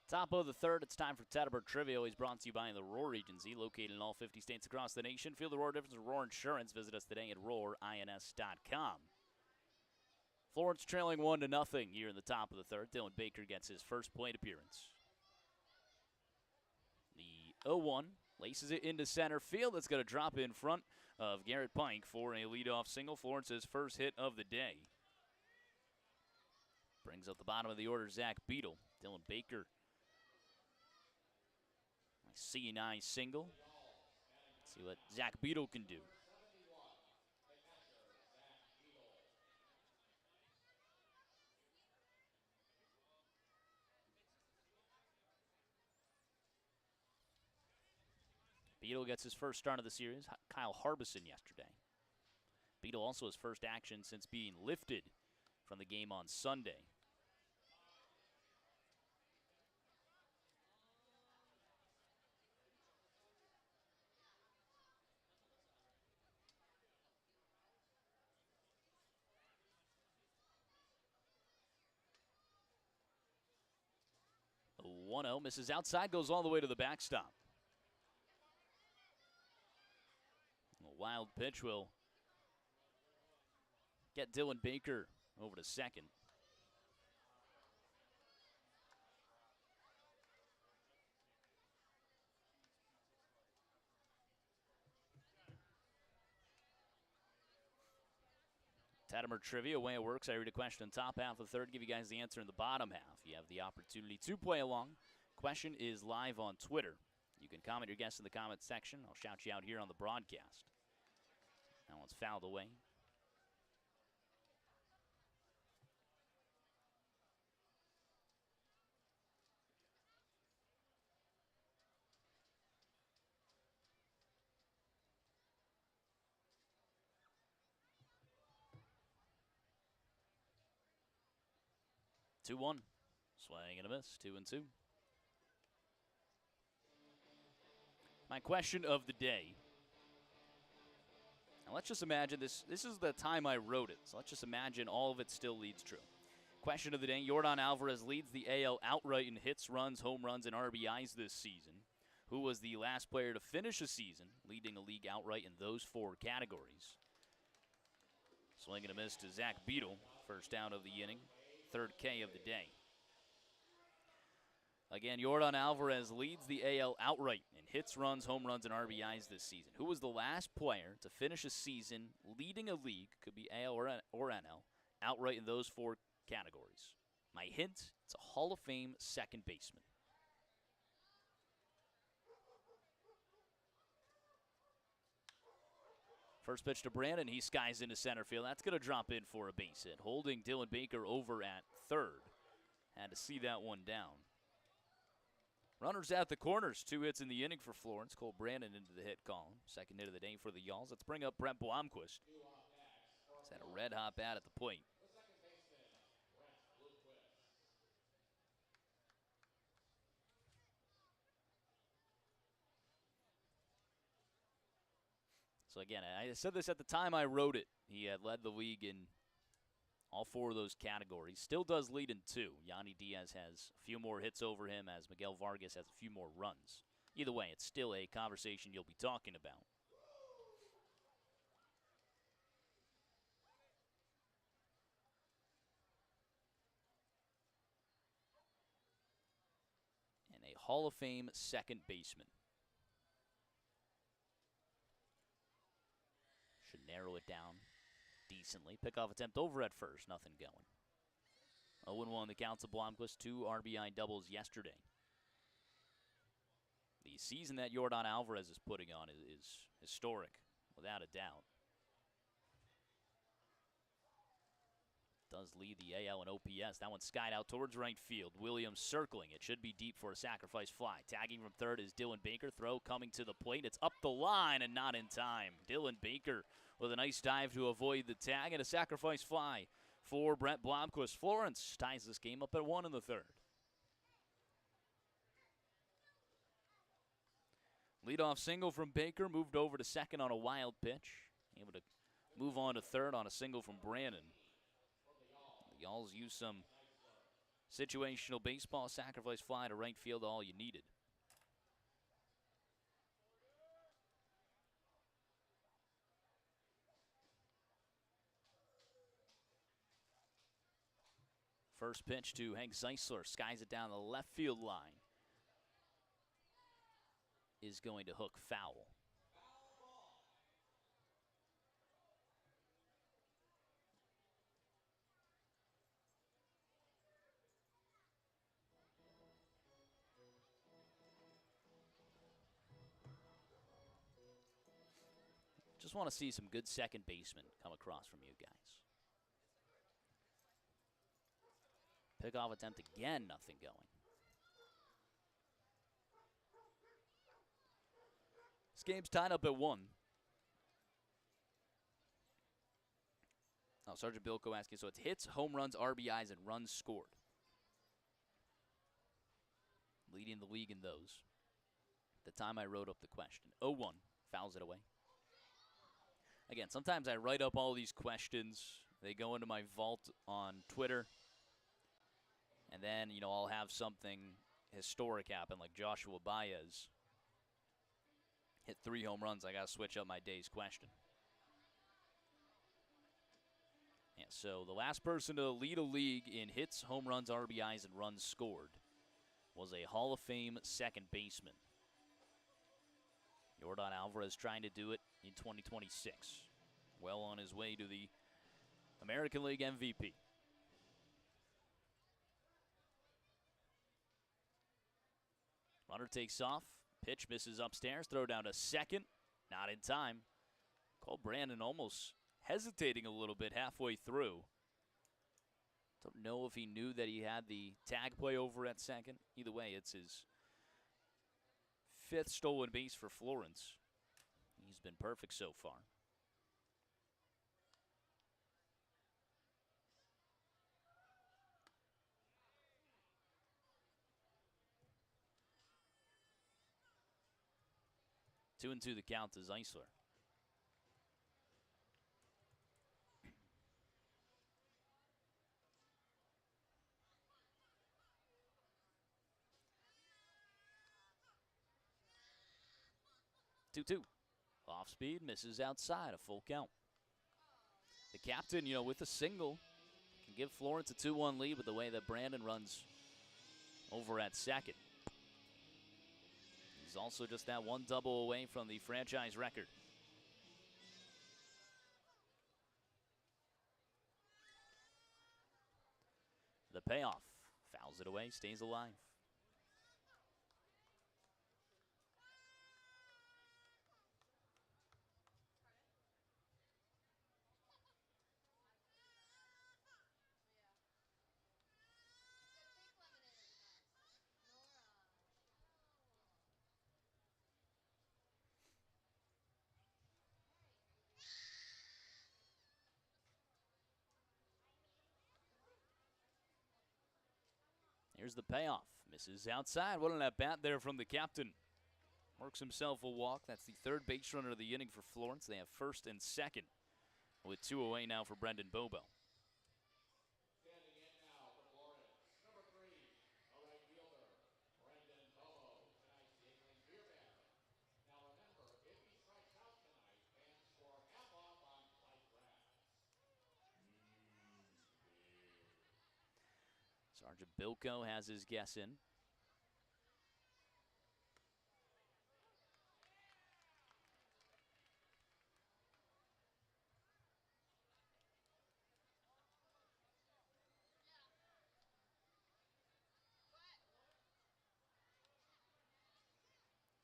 Top of the third, it's time for Tettemer Trivia. Always brought to you by the Roar Agency, located in all 50 states across the nation. Feel the Roar difference with Roar Insurance. Visit us today at roarins.com. Florence trailing 1-0 here in the top of the third. Dylan Baker gets his first plate appearance. The 0-1 laces it into center field. That's going to drop in front of Garrett Pike for a leadoff single. Florence's first hit of the day. Brings up the bottom of the order, Zach Beadle. Dylan Baker. C&I single. Let's see what Zach Beadle can do. Beadle gets his first start of the series. Kyle Harbison yesterday. Beadle also his first action since being lifted from the game on Sunday. The 1-0 misses outside, goes all the way to the backstop. A wild pitch will get Dylan Baker over to second. Tettemer Trivia, way it works. I read a question in the top half of the third, give you guys the answer in the bottom half. You have the opportunity to play along. Question is live on Twitter. You can comment your guess in the comment section. I'll shout you out here on the broadcast. That one's fouled away. Two one, swing and a miss, 2-2. My question of the day. Now let's just imagine this is the time I wrote it, so let's just imagine all of it still leads true. Question of the day, Yordan Alvarez leads the AL outright in hits, runs, home runs, and RBIs this season. Who was the last player to finish a season leading the league outright in those four categories? Swing and a miss to Zach Beadle, first down of the inning, third K of the day. Again, Yordan Alvarez leads the AL outright in hits, runs, home runs, and RBIs this season. Who was the last player to finish a season leading a league, could be AL or NL, outright in those four categories? My hint, it's a Hall of Fame second baseman. First pitch to Brandon, he skies into center field. That's going to drop in for a base hit. Holding Dylan Baker over at third. Had to see that one down. Runners at the corners, 2 hits in the inning for Florence. Cole Brandon into the hit column. Second hit of the day for the Yalls. Let's bring up Brent Blomquist. He's had a red-hot bat at the plate. So again, I said this at the time I wrote it. He had led the league in all four of those categories. Still does lead in 2. Yandy Diaz has a few more hits over him, as Miguel Vargas has a few more runs. Either way, it's still a conversation you'll be talking about. And a Hall of Fame second baseman. Should narrow it down decently. Pickoff attempt over at first. Nothing going. 0-1 the count to Blomquist. 2 RBI doubles yesterday. The season that Yordan Alvarez is putting on is historic, without a doubt. Does lead the AL in OPS. That one skied out towards right field. Williams circling. It should be deep for a sacrifice fly. Tagging from third is Dylan Baker. Throw coming to the plate. It's up the line and not in time. Dylan Baker with a nice dive to avoid the tag, and a sacrifice fly for Brent Blomquist. Florence ties this game up at 1 in the third. Leadoff single from Baker, moved over to second on a wild pitch. Able to move on to third on a single from Brandon. The Yalls use some Situational baseball, sacrifice fly to right field, all you needed. First pitch to Hank Zeisler, skies it down the left field line. Is going to hook foul. Just want to see some good second basemen come across from you guys. Pickoff attempt again, nothing going. This game's tied up at 1. Oh, Sergeant Bilko asking, so it's hits, home runs, RBIs, and runs scored. Leading the league in those. The time I wrote up the question. 0-1, fouls it away. Again, sometimes I write up all these questions. They go into my vault on Twitter. And then, I'll have something historic happen, like Joshua Baez hit 3 home runs. I got to switch up my day's question. Yeah, so the last person to lead a league in hits, home runs, RBIs, and runs scored was a Hall of Fame second baseman. Yordan Alvarez trying to do it in 2026. Well on his way to the American League MVP. Runner takes off. Pitch misses upstairs. Throw down to second. Not in time. Cole Brandon almost hesitating a little bit halfway through. Don't know if he knew that he had the tag play over at second. Either way, it's his 5th stolen base for Florence. He's been perfect so far. Two and two the count to Zeisler. Two. Off speed, misses outside, a full count. The captain, with a single, can give Florence a 2-1 lead with the way that Brandon runs over at second. He's also just that one double away from the franchise record. The payoff. Fouls it away, stays alive. Here's the payoff. Misses outside. What an at-bat there from the captain. Works himself a walk. That's the 3rd base runner of the inning for Florence. They have 1st and 2nd with 2 away now for Brendan Bobo. Standing in now for Florence, number 3, the right fielder, Brendan Bobo, tonight's Yuengling beer banner. Now remember, if he strikes out tonight, fans score half off on white grass. Sergeant Bilko has his guess in.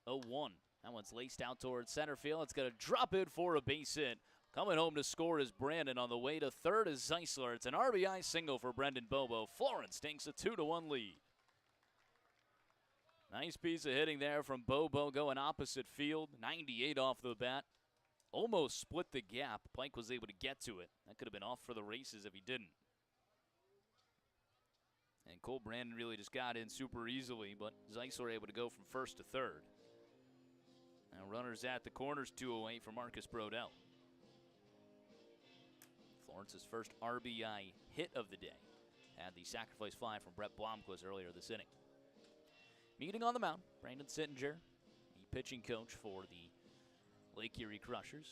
Oh, 1. That one's laced out towards center field. It's going to drop in for a base hit. Coming home to score is Brandon. On the way to third is Zeisler. It's an RBI single for Brendan Bobo. Florence takes a 2-1 lead. Nice piece of hitting there from Bobo going opposite field. 98 off the bat. Almost split the gap. Pike was able to get to it. That could have been off for the races if he didn't. And Cole Brandon really just got in super easily, but Zeisler able to go from first to third. Now runners at the corners, 2 away for Marcus Brodell. Florence's first RBI hit of the day. Had the sacrifice fly from Brett Blomquist earlier this inning. Meeting on the mound, Brandon Sittinger, the pitching coach for the Lake Erie Crushers.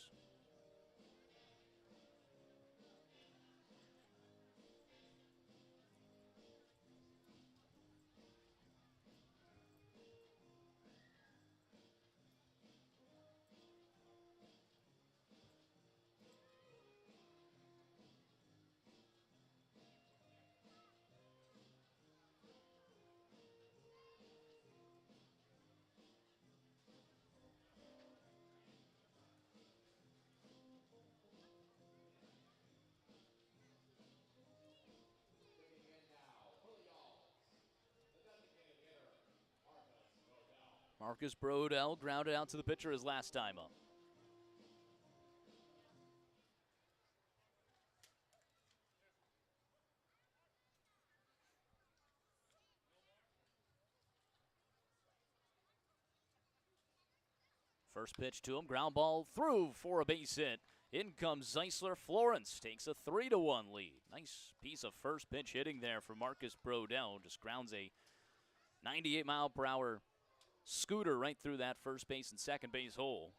Marcus Brodell grounded out to the pitcher his last time up. First pitch to him, ground ball through for a base hit. In comes Zeisler. Florence takes a 3-1 lead. Nice piece of first pitch hitting there for Marcus Brodell. Just grounds a 98-mile-per-hour scooter right through that first base and second base hole.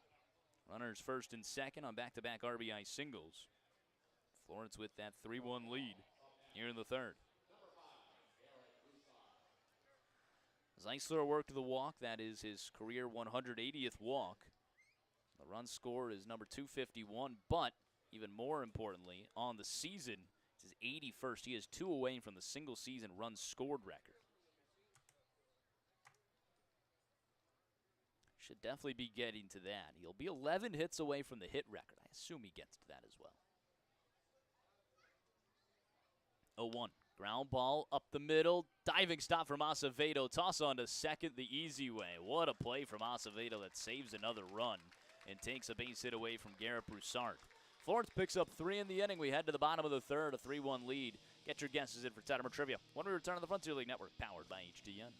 Runners first and second on back-to-back RBI singles. Florence with that 3-1 lead here in the third. Zeisler worked the walk. That is his career 180th walk. The run score is number 251, but even more importantly, on the season, it's his 81st. He is 2 away from the single-season runs scored record. Should definitely be getting to that. He'll be 11 hits away from the hit record. I assume he gets to that as well. 0-1. Ground ball up the middle. Diving stop from Acevedo. Toss on to second the easy way. What a play from Acevedo that saves another run and takes a base hit away from Garrett Broussard. Florence picks up 3 in the inning. We head to the bottom of the third, a 3-1 lead. Get your guesses in for Tettemer Trivia when we return to the Frontier League Network, powered by HDN.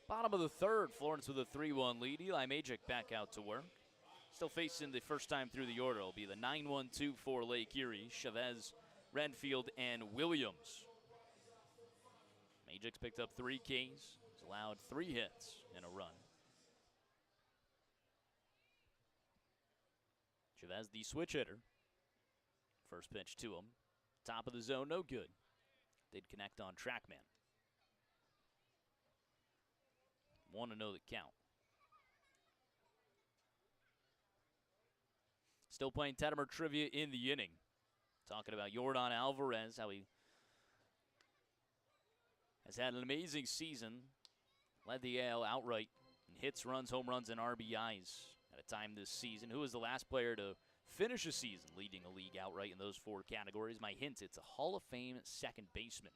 Bottom of the third, Florence with a 3-1 lead. Eli Majik back out to work. Still facing the first time through the order. It'll be the 9-1-2 for Lake Erie. Chavez, Renfield, and Williams. Majik's picked up 3 Ks. He's allowed 3 hits in a run. Chavez, the switch hitter. First pitch to him. Top of the zone, no good. Did connect on TrackMan. 1-0 the count. Still playing Tettemer Trivia in the inning. Talking about Yordan Alvarez, how he has had an amazing season. Led the AL outright in hits, runs, home runs, and RBIs at a time this season. Who was the last player to finish a season leading a league outright in those 4 categories? My hint, it's a Hall of Fame second baseman.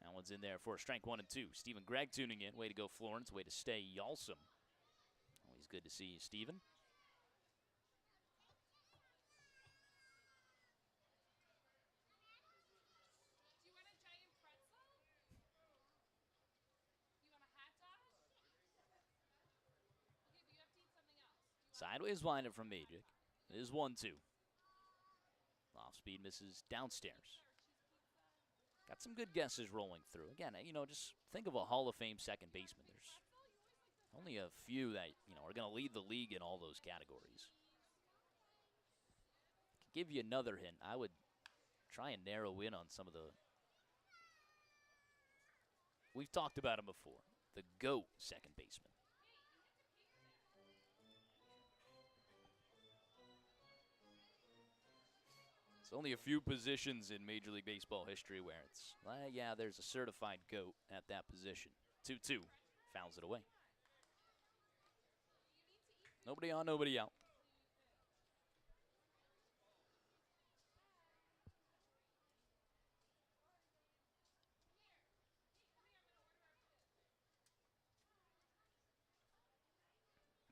That one's in there for strike 1 and 2. Stephen Gregg tuning in. Way to go, Florence. Way to stay, Yalsum. Always good to see you, Stephen. Sideways windup from Magic. It is 1-2. Off speed misses downstairs. Got some good guesses rolling through. Again, just think of a Hall of Fame second baseman. There's only a few that, are going to lead the league in all those categories. To give you another hint, I would try and narrow in on some of the... We've talked about him before. The GOAT second baseman. It's only a few positions in Major League Baseball history where it's, yeah, there's a certified GOAT at that position. 2-2, fouls it away. Nobody on, nobody out.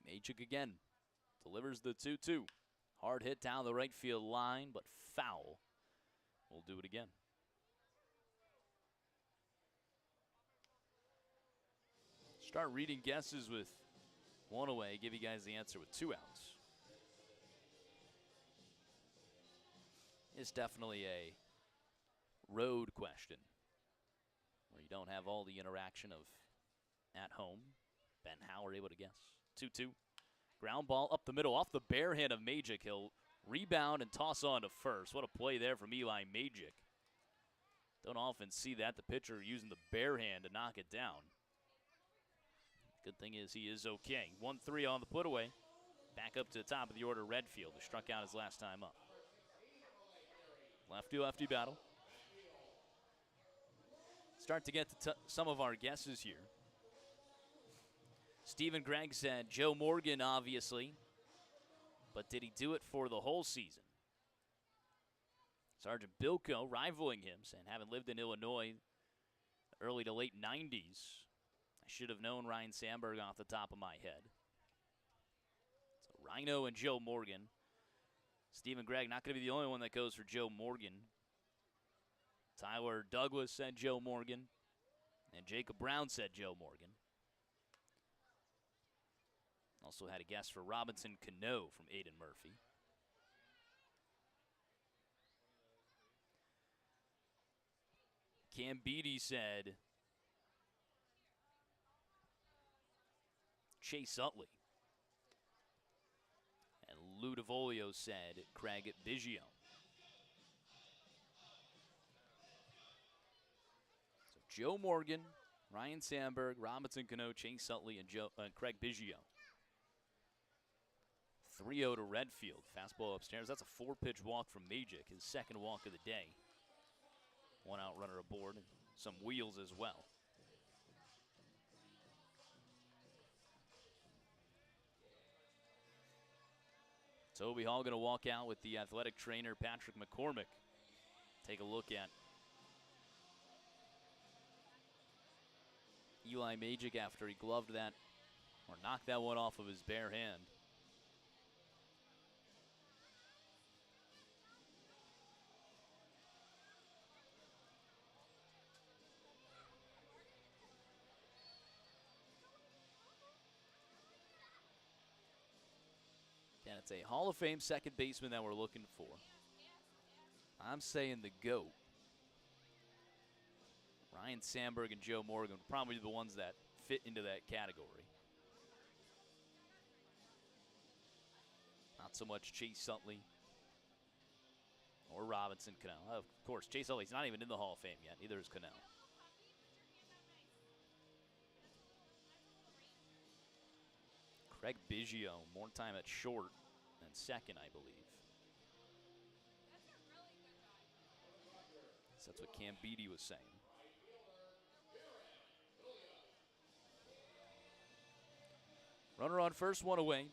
Magic again, delivers the 2-2. Hard hit down the right field line, but foul. We'll do it again. Start reading guesses with one away. Give you guys the answer with 2 outs. It's definitely a road question where you don't have all the interaction of at home. Ben Howard able to guess. 2-2. Ground ball up the middle off the bare hand of Magic. He'll rebound and toss on to first. What a play there from Eli Magic. Don't often see that. The pitcher using the bare hand to knock it down. Good thing is he is okay. 1-3 on the put away. Back up to the top of the order, Redfield, who struck out his last time up. Lefty-lefty battle. Start to get to some of our guesses here. Stephen Gregg said Joe Morgan, obviously. But did he do it for the whole season? Sergeant Bilko rivaling him, saying, having lived in Illinois early to late 90s, I should have known Ryan Sandberg off the top of my head. So Rhino and Joe Morgan. Stephen Gregg not going to be the only one that goes for Joe Morgan. Tyler Douglas said Joe Morgan. And Jacob Brown said Joe Morgan. Also had a guess for Robinson Cano from Aiden Murphy. Cam Beatty said Chase Utley. And Lou DeVolio said Craig Biggio. So Joe Morgan, Ryan Sandberg, Robinson Cano, Chase Utley, and Craig Biggio. 3-0 to Redfield. Fastball upstairs. That's a 4-pitch walk from Magic, his second walk of the day. 1 out runner aboard, and some wheels as well. Toby Hall going to walk out with the athletic trainer Patrick McCormick. Take a look at Eli Magic after he gloved that, or knocked that one off of his bare hand. And it's a Hall of Fame second baseman that we're looking for. I'm saying the GOAT. Ryan Sandberg and Joe Morgan are probably the ones that fit into that category. Not so much Chase Utley or Robinson Cano. Of course, Chase Utley's not even in the Hall of Fame yet. Neither is Cano. Craig Biggio, more time at short than second, I believe. So that's what Cam Beatty was saying. Runner on first, 1 away.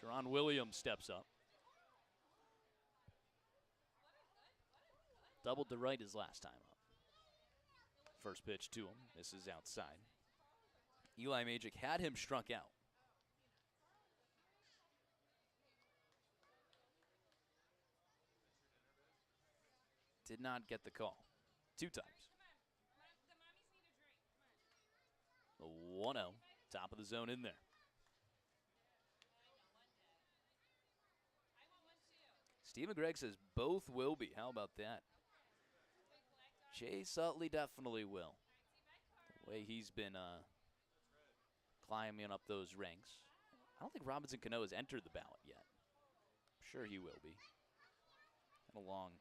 Jerron Williams steps up. Doubled to right his last time up. First pitch to him. This is outside. Eli Magic had him struck out. Did not get the call. 2 times. A 1-0. Top of the zone in there. Steve McGregor says both will be. How about that? Chase Utley definitely will. The way he's been climbing up those ranks. I don't think Robinson Cano has entered the ballot yet. I'm sure he will be. Had a long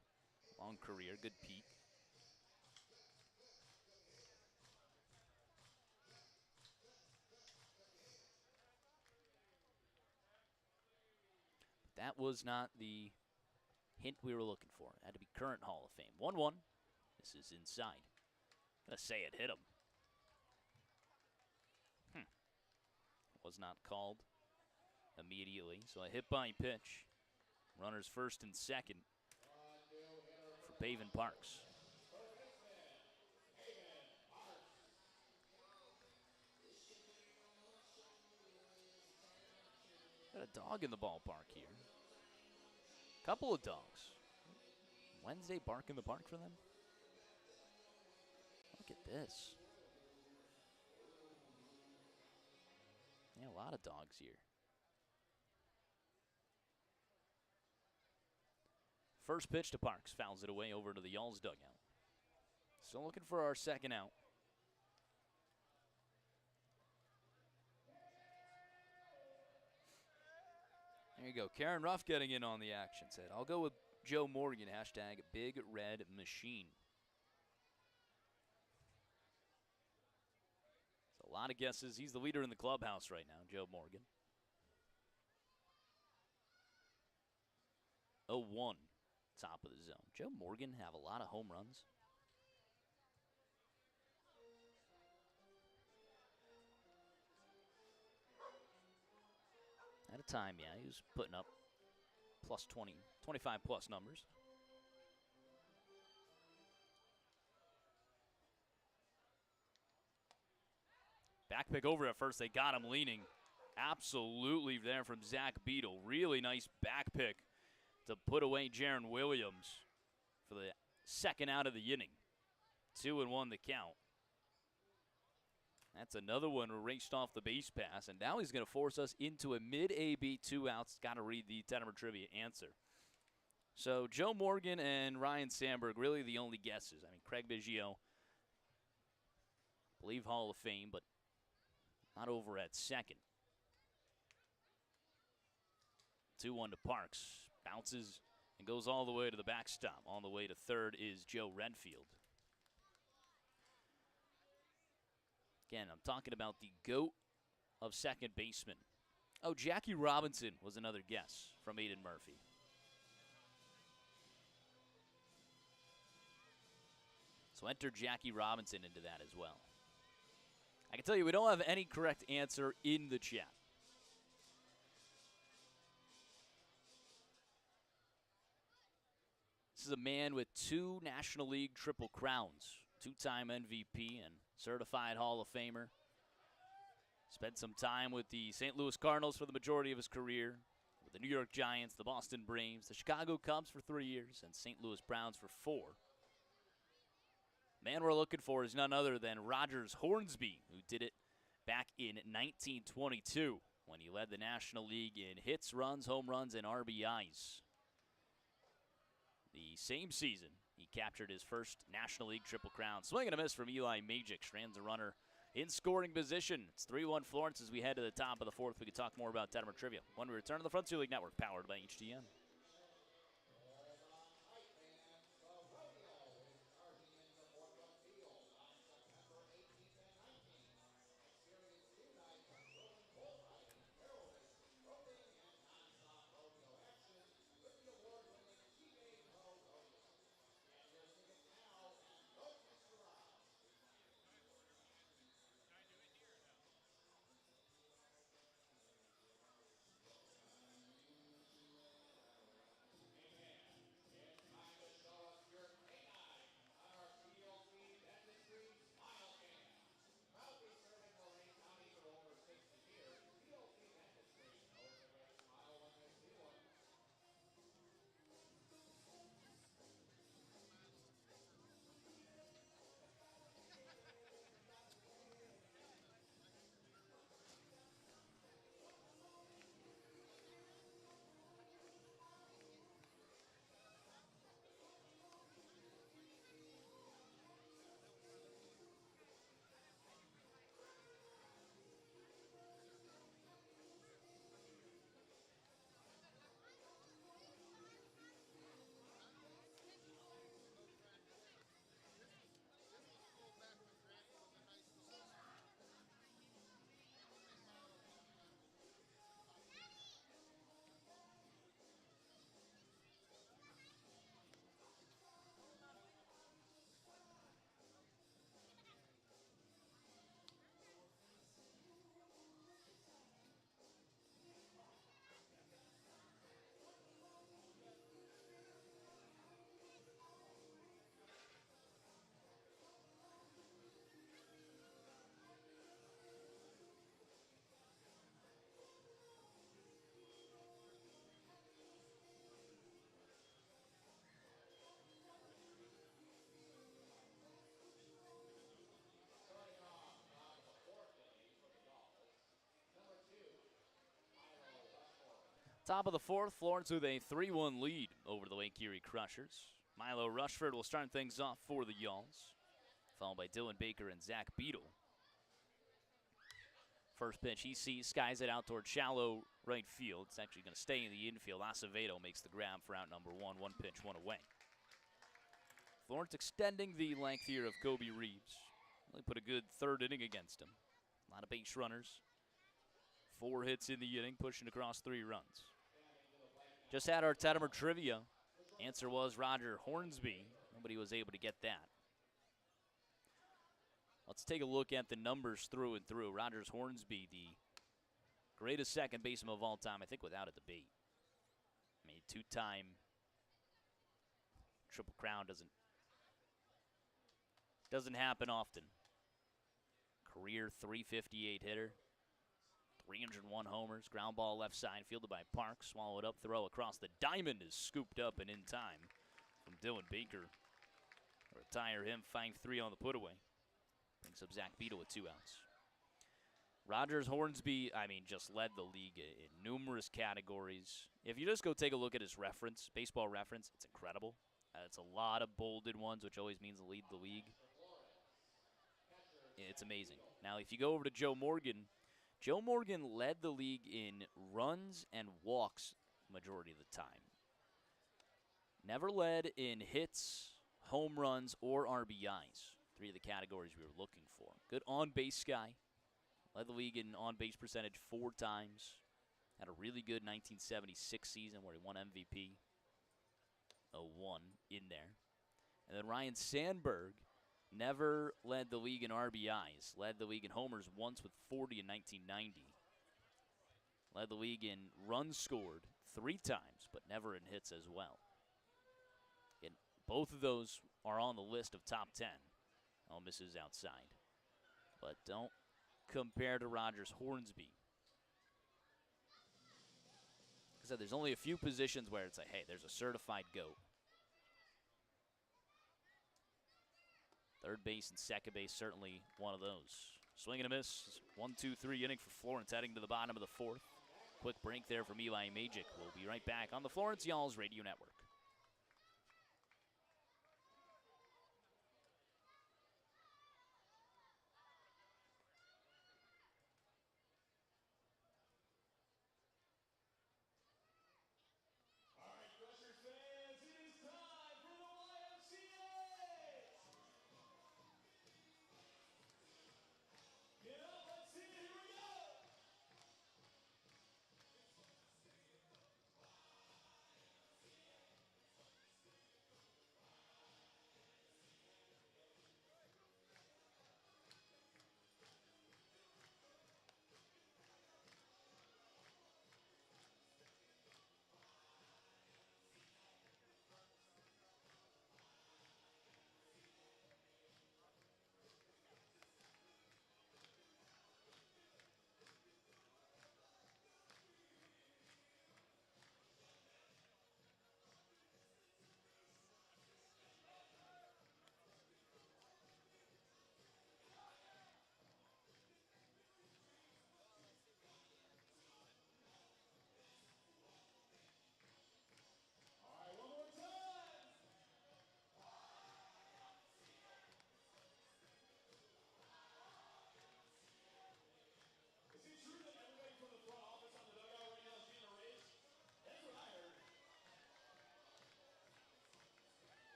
career, good peak. That was not the hint we were looking for. It had to be current Hall of Fame. 1-1. This is inside. Gonna say it hit him. Was not called immediately. So a hit by pitch. Runners first and second for Pavin Parks. Got a dog in the ballpark here. Couple of dogs. Wednesday bark in the park for them? Look at this. Yeah, a lot of dogs here. First pitch to Parks. Fouls it away over to the Y'alls dugout. Still looking for our second out. There you go. Karen Ruff getting in on the action. Said, I'll go with Joe Morgan. Hashtag Big Red Machine. So a lot of guesses. He's the leader in the clubhouse right now, Joe Morgan. 0-1. Top of the zone. Joe Morgan have a lot of home runs. At a time, yeah, he was putting up plus 20, 25 plus numbers. Back pick over at first. They got him leaning. Absolutely there from Zach Beadle. Really nice back pick to put away Jaron Williams for the second out of the inning. 2-1 the count. That's another one raced off the base pass, and now he's going to force us into a mid-AB 2 outs. Got to read the Tettemer trivia answer. So Joe Morgan and Ryan Sandberg, really the only guesses. I mean, Craig Biggio, I believe Hall of Fame, but not over at second. 2-1 to Parks. Bounces and goes all the way to the backstop. On the way to third is Joe Redfield. Again, I'm talking about the GOAT of second baseman. Oh, Jackie Robinson was another guess from Aiden Murphy. So enter Jackie Robinson into that as well. I can tell you we don't have any correct answer in the chat. This is a man with 2 National League Triple Crowns, 2-time MVP and certified Hall of Famer. Spent some time with the St. Louis Cardinals for the majority of his career, with the New York Giants, the Boston Braves, the Chicago Cubs for 3 years, and St. Louis Browns for 4. Man we're looking for is none other than Rogers Hornsby, who did it back in 1922 when he led the National League in hits, runs, home runs, and RBIs. The same season, he captured his first National League Triple Crown. Swing and a miss from Eli Magic. Strands a runner in scoring position. It's 3-1 Florence as we head to the top of the fourth. We can talk more about Tettemer trivia when we return to the Frontier League Network, powered by HTN. Top of the fourth, Florence with a 3-1 lead over the Lake Erie Crushers. Milo Rushford will start things off for the Yalls, followed by Dylan Baker and Zach Beadle. First pitch he sees, skies it out toward shallow right field. It's actually going to stay in the infield. Acevedo makes the grab for out number one. One pitch, one away. Florence extending the length here of Kobe Reeves. Really put a good third inning against him. A lot of base runners. 4 hits in the inning, pushing across 3 runs. Just had our Tettemer trivia. Answer was Roger Hornsby. Nobody was able to get that. Let's take a look at the numbers through and through. Rogers Hornsby, the greatest second baseman of all time, I think without a debate. I mean, 2-time Triple Crown doesn't happen often. Career .358 hitter. 301 homers, ground ball left side, fielded by Parks, swallowed up, throw across the diamond is scooped up and in time from Dylan Baker. Retire him, 5-3 on the put away. Brings up Zach Beadle with 2 outs. Rogers Hornsby, just led the league in numerous categories. If you just go take a look at his reference, baseball reference, it's incredible. It's a lot of bolded ones, which always means lead the league. It's amazing. Now, if you go over to Joe Morgan led the league in runs and walks majority of the time. Never led in hits, home runs, or RBIs. 3 of the categories we were looking for. Good on-base guy. Led the league in on-base percentage 4 times. Had a really good 1976 season where he won MVP. 01 in there. And then Ryan Sandberg never led the league in RBIs. Led the league in homers once with 40 in 1990. Led the league in runs scored 3 times, but never in hits as well. And both of those are on the list of top 10. All misses outside. But don't compare to Rogers Hornsby. Like I said, there's only a few positions where it's like, hey, there's a certified GOAT. Third base and second base, certainly one of those. Swing and a miss. 1-2-3 inning for Florence, heading to the bottom of the fourth. Quick break there from Eli Majic. We'll be right back on the Florence Yalls Radio Network.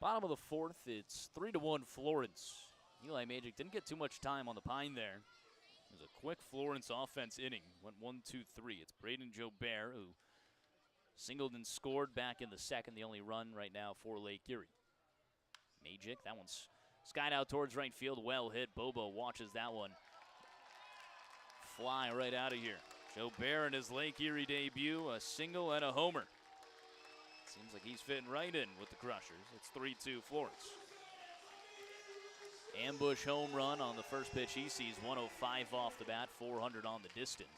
Bottom of the fourth, it's 3-1 Florence. Eli Majic didn't get too much time on the pine there. It was a quick Florence offense inning. Went 1-2-3. It's Braden Jobert who singled and scored back in the second. The only run right now for Lake Erie. Majic, that one's skied out towards right field. Well hit. Bobo watches that one fly right out of here. Jobert in his Lake Erie debut, a single and a homer. Seems like he's fitting right in with the Crushers. It's 3-2 Florence. Ambush home run on the first pitch he sees, 105 off the bat, 400 on the distance.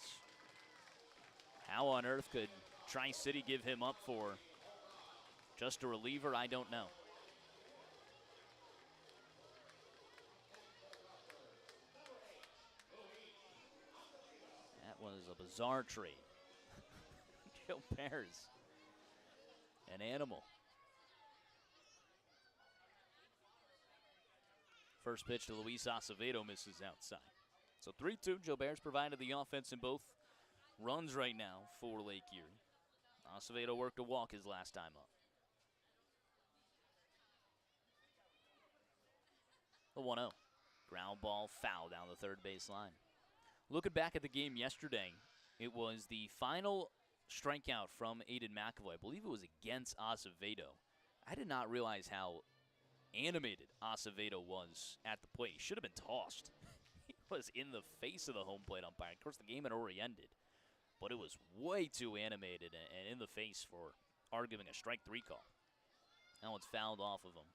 How on earth could Tri-City give him up for just a reliever? I don't know. That was a bizarre trade. Joe Bear's an animal. First pitch to Luis Acevedo misses outside. So 3-2, Joe Bear's provided the offense in both runs right now for Lake Erie. Acevedo worked a walk his last time up. The 1-0. Ground ball foul down the third base line. Looking back at the game yesterday, it was the final strikeout from Aiden McAvoy. I believe it was against Acevedo. I did not realize how animated Acevedo was at the plate. He should have been tossed. He was in the face of the home plate umpire. Of course, the game had already ended, but it was way too animated and in the face for arguing a strike 3 call. That one's fouled off of him.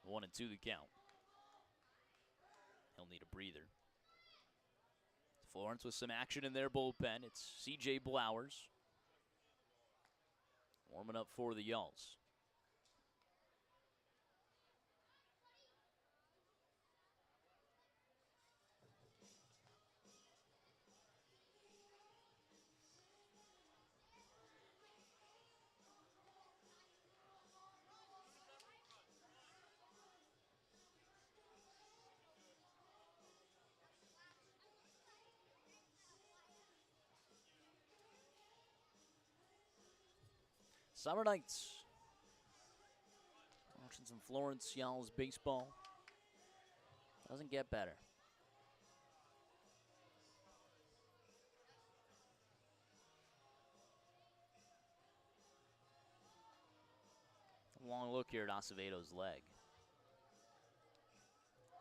1-2 the count. He'll need a breather. Florence with some action in their bullpen. It's C.J. Blowers warming up for the Yalls. Summer nights. Watching some Florence Yalls baseball. Doesn't get better. A long look here at Acevedo's leg.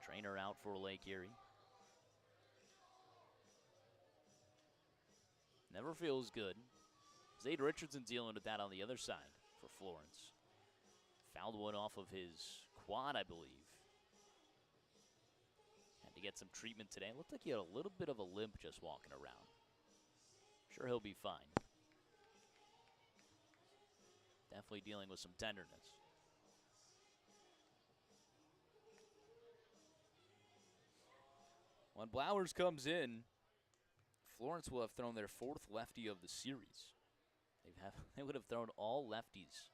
Trainer out for Lake Erie. Never feels good. Zade Richardson dealing with that on the other side for Florence. Fouled one off of his quad, I believe. Had to get some treatment today. Looked like he had a little bit of a limp just walking around. Sure, he'll be fine. Definitely dealing with some tenderness. When Blowers comes in, Florence will have thrown their 4th lefty of the series. They would have thrown all lefties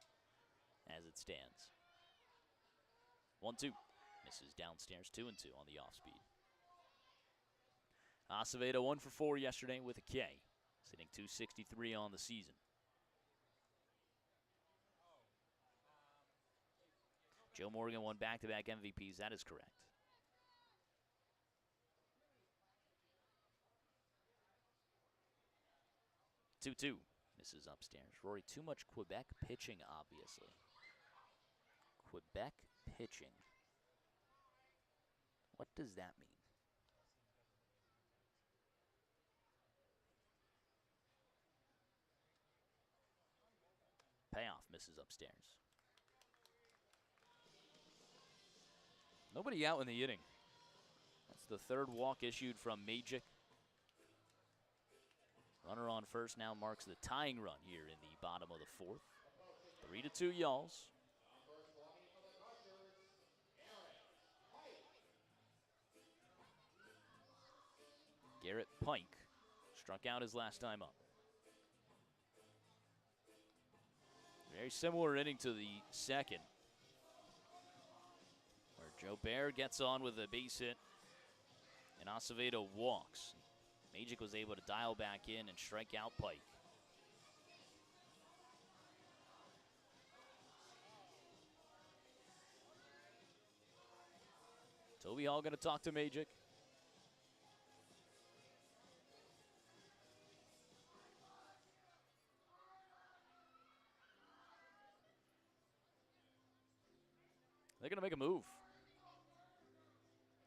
as it stands. 1-2. Misses downstairs. 2-2 on the off speed. Acevedo 1 for 4 yesterday with a K. Sitting 263 on the season. Joe Morgan won back-to-back MVPs. That is correct. Two. Misses upstairs. Rory, too much Quebec pitching, obviously. Quebec pitching. What does that mean? Payoff misses upstairs. Nobody out in the inning. That's the 3rd walk issued from Magic. Runner on first now marks the tying run here in the bottom of the 4th. 3-2 Yalls. Garrett Pike struck out his last time up. Very similar inning to the second, where Joe Bear gets on with a base hit and Acevedo walks. Magic was able to dial back in and strike out Pike. Toby Hall going to talk to Magic. They're going to make a move.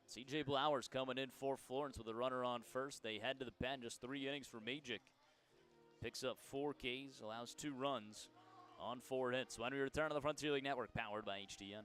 C.J. Blowers coming in for Florence with a runner on first. They head to the pen, just 3 innings for Magic. Picks up 4 Ks, allows 2 runs on 4 hits. When we return on the Frontier League Network, powered by HDN.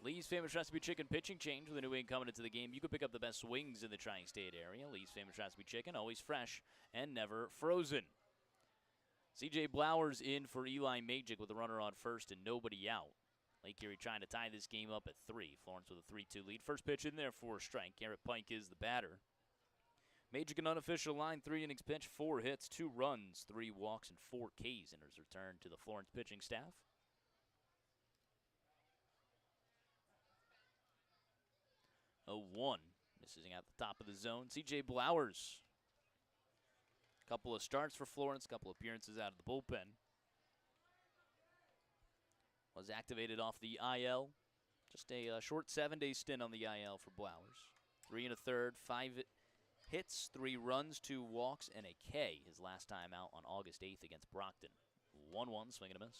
Lee's Famous Recipe Chicken pitching change with a new wing coming into the game. You can pick up the best wings in the tri-state area. Lee's Famous Recipe Chicken, always fresh and never frozen. C.J. Blowers in for Eli Magic with a runner on first and nobody out. Lake Erie trying to tie this game up at 3. Florence with a 3-2 lead. First pitch in there for a strike. Garrett Pike is the batter. Magic an unofficial line, 3 innings pitch, 4 hits, 2 runs, 3 walks, and 4 Ks in his return to the Florence pitching staff. 0-1. This is at the top of the zone. C.J. Blowers. Couple of starts for Florence, couple appearances out of the bullpen. Was activated off the IL. Just a short 7-day stint on the IL for Blowers. 3 1/3, 5 hits, 3 runs, 2 walks, and a K his last time out on August 8th against Brockton. 1-1, swing and a miss.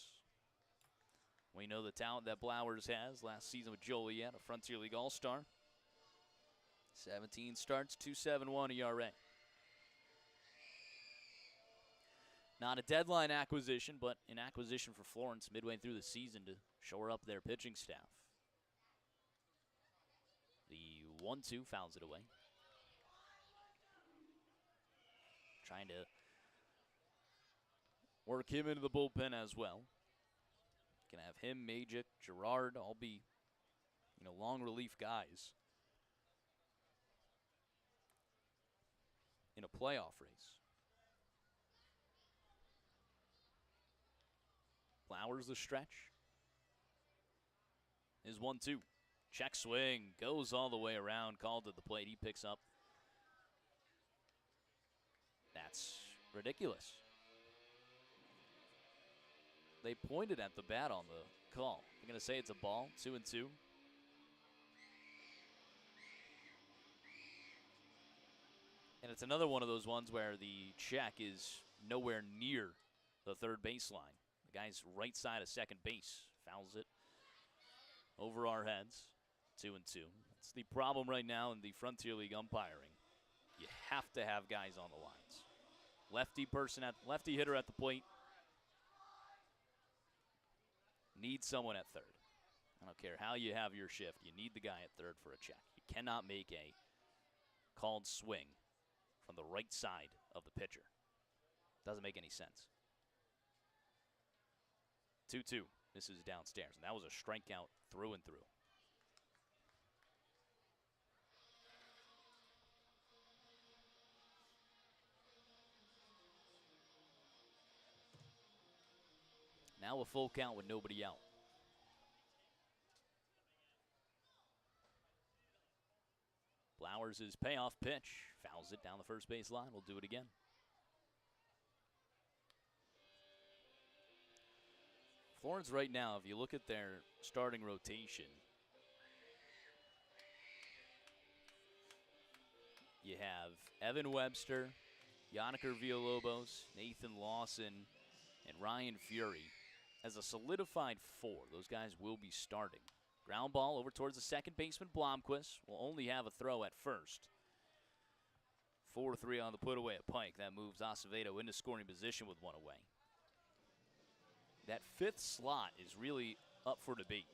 We know the talent that Blowers has. Last season with Joliet, a Frontier League All-Star. 17 starts, 2.71 ERA. Not a deadline acquisition, but an acquisition for Florence midway through the season to shore up their pitching staff. The 1-2 fouls it away. Trying to work him into the bullpen as well. Gonna have him, Magic, Gerard, all be, long relief guys in a playoff race. Flowers the stretch. Is 1-2. Check swing. Goes all the way around. Called at the plate. He picks up. That's ridiculous. They pointed at the bat on the call. I'm going to say it's a ball. 2-2. And it's another one of those ones where the check is nowhere near the third baseline. The guy's right side of second base. Fouls it over our heads. 2-2. That's the problem right now in the Frontier League umpiring. You have to have guys on the lines. Lefty hitter at the plate. Need someone at third. I don't care how you have your shift. You need the guy at third for a check. You cannot make a called swing from the right side of the pitcher. Doesn't make any sense. 2-2. This is downstairs, and that was a strikeout through and through. Now a full count with nobody out. Flowers' payoff pitch. Fouls it down the first base line. We'll do it again. Florence right now, if you look at their starting rotation, you have Evan Webster, Yannicker Villalobos, Nathan Lawson, and Ryan Fury. As a solidified 4, those guys will be starting. Ground ball over towards the second baseman, Blomquist. Will only have a throw at first. 4-3 on the put away at Pike. That moves Acevedo into scoring position with 1 away. That 5th slot is really up for debate.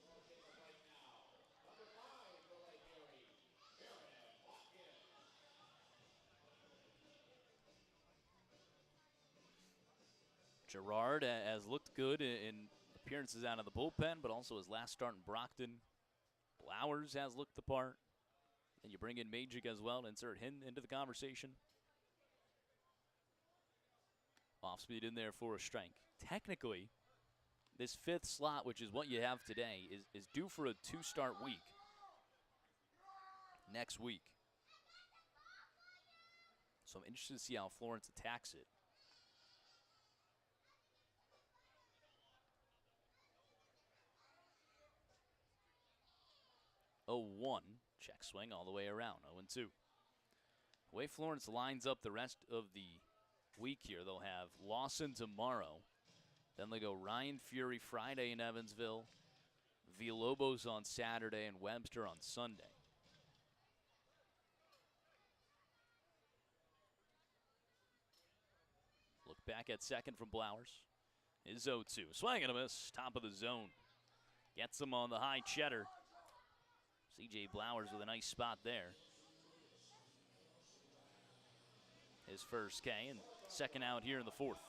Gerard has looked good in appearances out of the bullpen, but also his last start in Brockton. Blowers has looked the part. And you bring in Magic as well to insert him into the conversation. Off speed in there for a strike. Technically, this 5th slot, which is what you have today, is due for a 2-start week next week. So I'm interested to see how Florence attacks it. 0-1. Check swing all the way around. 0-2. The way Florence lines up the rest of the week here, they'll have Lawson tomorrow. Then they go Ryan Fury Friday in Evansville, Villalobos on Saturday, and Webster on Sunday. Look back at second from Blowers. Is 0-2. Swing and a miss. Top of the zone. Gets him on the high cheddar. C.J. Blowers with a nice spot there. His first K and second out here in the fourth.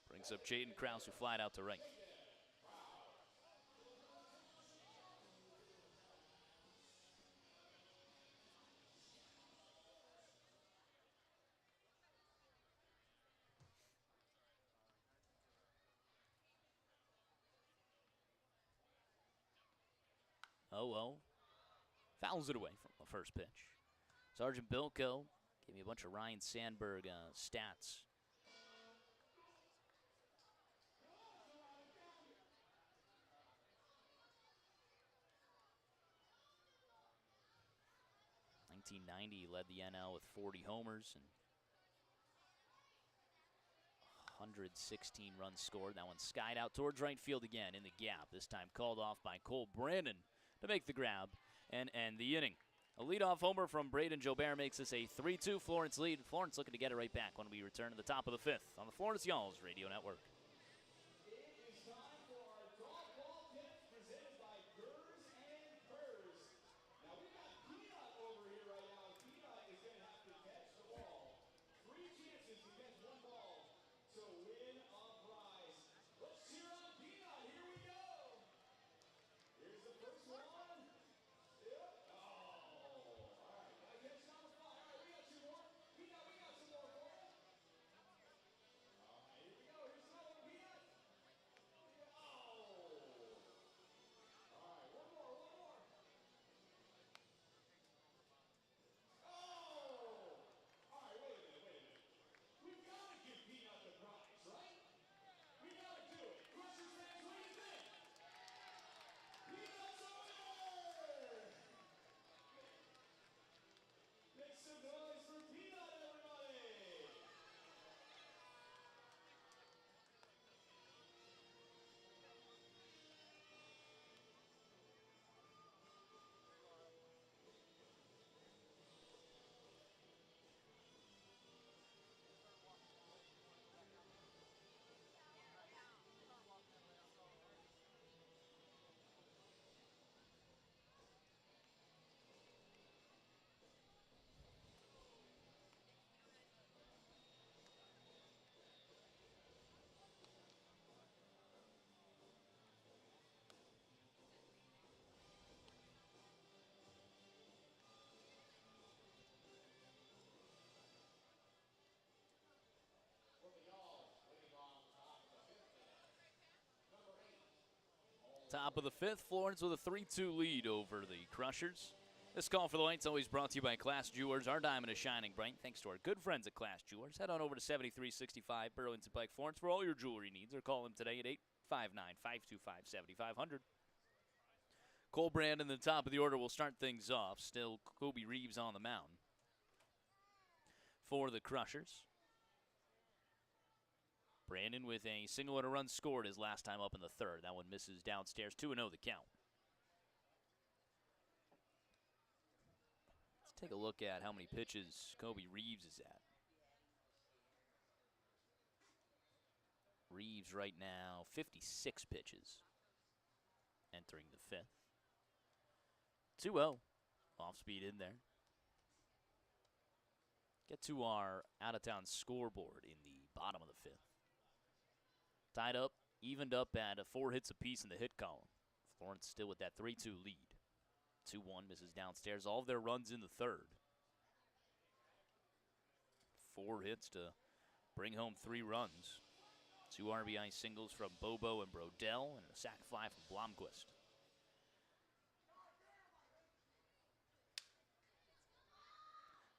Brings up Jaden Krause, who flied out to right. Oh, fouls it away from the first pitch. Sergeant Bilko gave me a bunch of Ryan Sandberg stats. In 1990, he led the NL with 40 homers and 116 runs scored. That one skied out towards right field again in the gap. This time called off by Cole Brandon to make the grab and end the inning. A leadoff homer from Braden Jobert makes this a 3-2 Florence lead. Florence looking to get it right back when we return to the top of the fifth on the Florence Y'alls Radio Network. It is time for our golf ball tips presented by Gers and Pers. Now we got Peanut over here right now. Peanut is going to have to catch the ball. 3 chances to catch one ball to win a prize. Let's cheer on Peanut. Here we go. Here's the first one. Yep. Oh, all right. Gotta catch it on the fly. All right, we got 2 more. Peanut, we got some more for you. All right, here we go. Here's another one, Peanut. Oh. All right, one more. Oh. All right, wait a minute. We've got to give Peanut the prize, right? We got to do it. Crushers fans, what do you think? Peanut's a winner! Make some noise for Peanut, everybody! For the Y'alls, leading off top of the 5th inning, number 8. Top of the fifth, Florence with a 3-2 lead over the Crushers. This call for the Lights always brought to you by Class Jewelers. Our diamond is shining bright thanks to our good friends at Class Jewelers. Head on over to 7365 Burlington Pike, Florence for all your jewelry needs, or call them today at 859-525-7500. Cole Brandon, the top of the order, will start things off. Still Kobe Reeves on the mound for the Crushers. Brandon with a single and a run scored his last time up in the third. That one misses downstairs, 2-0 the count. Let's take a look at how many pitches Kobe Reeves is at. Reeves right now, 56 pitches entering the fifth. 2-0, off speed in there. Get to our out-of-town scoreboard in the bottom of the fifth. Tied up, evened up at 4 hits apiece in the hit column. Florence still with that 3-2 lead. 2-1 misses downstairs. All of their runs in the third. 4 hits to bring home 3 runs. 2 RBI singles from Bobo and Brodell, and a sac fly from Blomquist.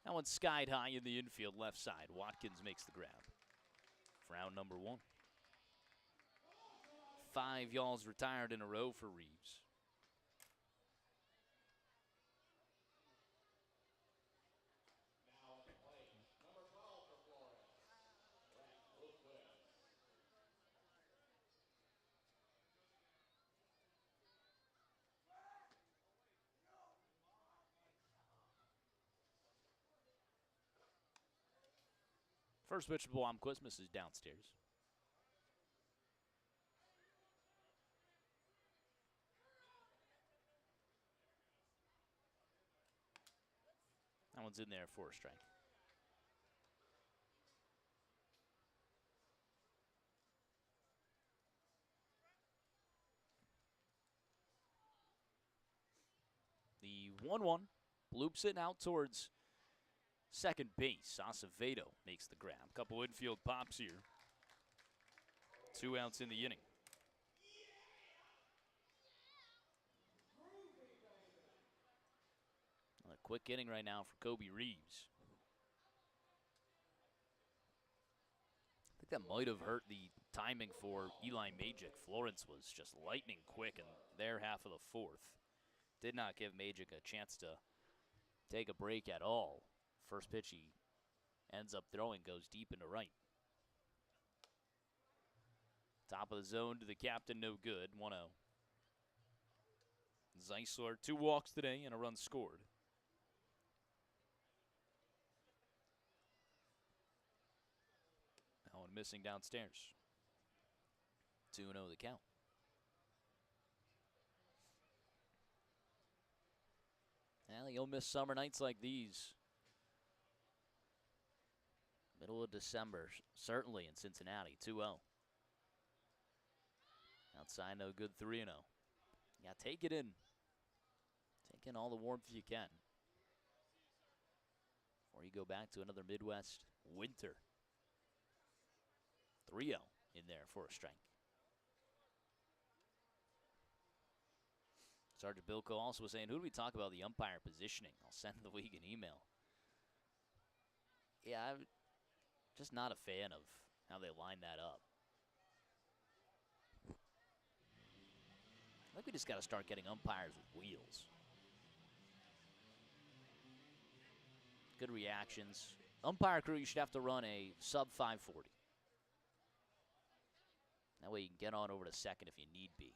That one skied high in the infield left side. Watkins makes the grab for out number 1. 5 Y'alls retired in a row for Reeves. Now at the plate, number 12 for Florence, Brett Lundquist. First pitch to Blomquist misses downstairs. one's in there for a strike. The 1-1 loops it out towards second base. Acevedo makes the grab. Couple infield pops here. 2 outs in the inning. A quick inning right now for Kobe Reeves. I think that might have hurt the timing for Eli Magic. Florence was just lightning quick in their half of the fourth. Did not give Magic a chance to take a break at all. First pitch he ends up throwing goes deep into right. Top of the zone to the captain, no good. 1-0. Zeisler, 2 walks today and a run scored. That one missing downstairs. 2-0 the count. Well, you'll miss summer nights like these. Middle of December, certainly in Cincinnati, 2-0. Outside, no good, 3-0. Yeah, take it in. Take in all the warmth you can before you go back to another Midwest winter. 3-0 in there for a strike. Sergeant Bilko also was saying, who do we talk about the umpire positioning? I'll send the league an email. Yeah, I'm just not a fan of how they line that up. I think we just got to start getting umpires with wheels. Good reactions. Umpire crew, you should have to run a sub 540. That way you can get on over to second if you need be.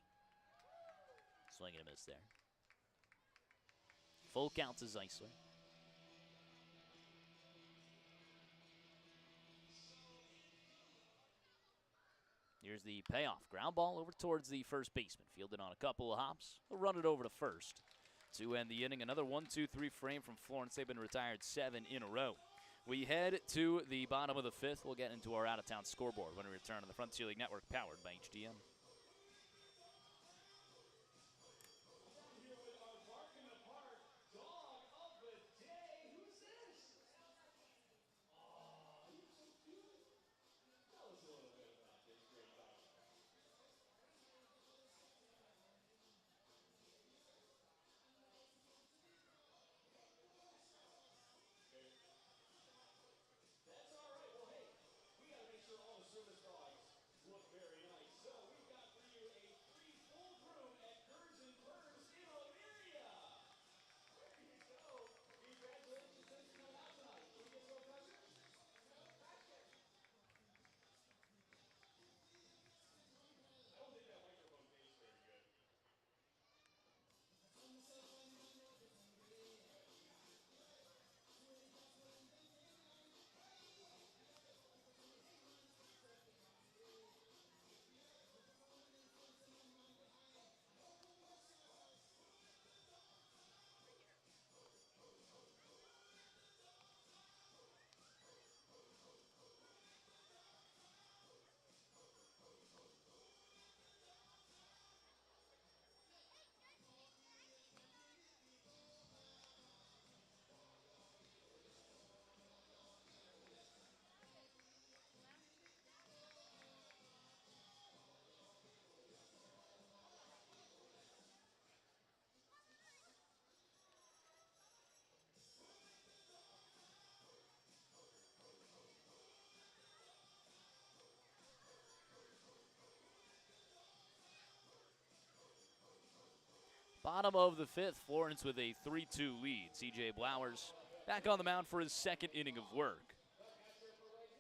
Swing and a miss there. Full count to Zeisler. Here's the payoff. Ground ball over towards the first baseman. Fielded on a couple of hops. They'll run it over to first to end the inning. Another 1-2-3 frame from Florence. They've been retired 7 in a row. We head to the bottom of the 5th. We'll get into our out-of-town scoreboard when we return on the Frontier League Network, powered by HDM. Bottom of the 5th, Florence with a 3-2 lead. C.J. Blowers back on the mound for his second inning of work.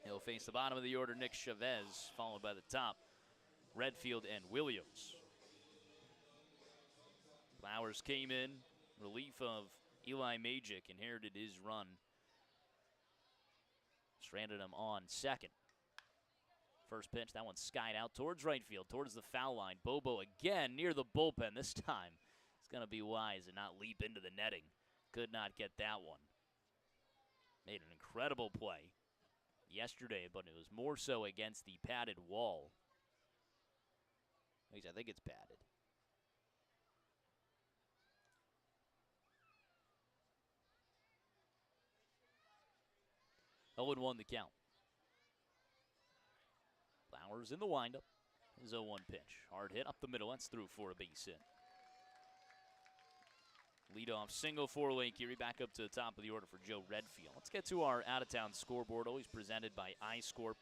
He'll face the bottom of the order, Nick Chavez, followed by the top, Redfield and Williams. Blowers came in, relief of Eli Magic, inherited his run. Stranded him on second. First pitch, that one skied out towards right field, towards the foul line. Bobo again near the bullpen. This time, he's going to be wise and not leap into the netting. Could not get that one. made an incredible play yesterday, but it was more so against the padded wall. At least I think it's padded. 0-1 the count. Flowers in the windup. His 0-1 pitch. Hard hit up the middle. That's through for a base hit. Leadoff single for Lake Erie. Back up to the top of the order for Joe Redfield. Let's get to our out-of-town scoreboard. Always presented by iScore.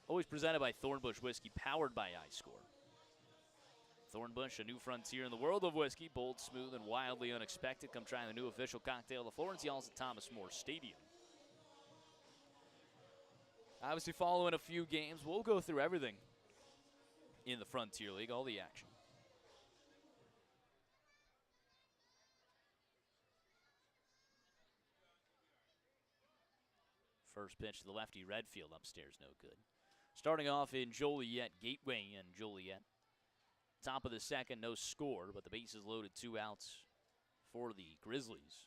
Always presented by Thornbush Whiskey, powered by iScore. Thornbush, a new frontier in the world of whiskey. Bold, smooth, and wildly unexpected. Come try the new official cocktail, the Florence Yalls at Thomas More Stadium. Obviously, following a few games, we'll go through everything in the Frontier League, all the action. First pitch to the lefty, Redfield upstairs, no good. Starting off in Joliet, Gateway and Joliet. Top of the second, no score, but the bases loaded, 2 outs for the Grizzlies.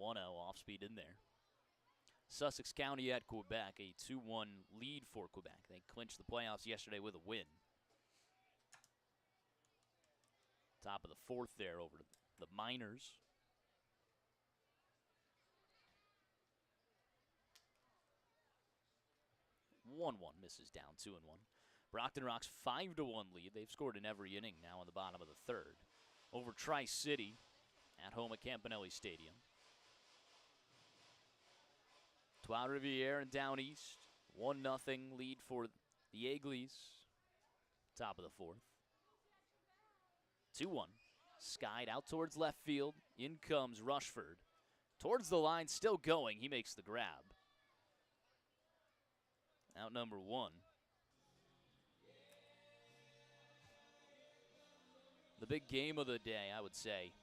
1-0 off speed in there. Sussex County at Quebec, a 2-1 lead for Quebec. They clinched the playoffs yesterday with a win. Top of the fourth there over to the Miners. One misses down, 2-1. Brockton Rock's 5-1 lead. They've scored in every inning now in the bottom of the third. Over Tri-City at home at Campanelli Stadium. Trois Riviere and down east. 1-0 lead for the Eagles. Top of the fourth. 2-1. Skied out towards left field. In comes Rushford. Towards the line, still going. He makes the grab. Out number 1. The big game of the day, I would say.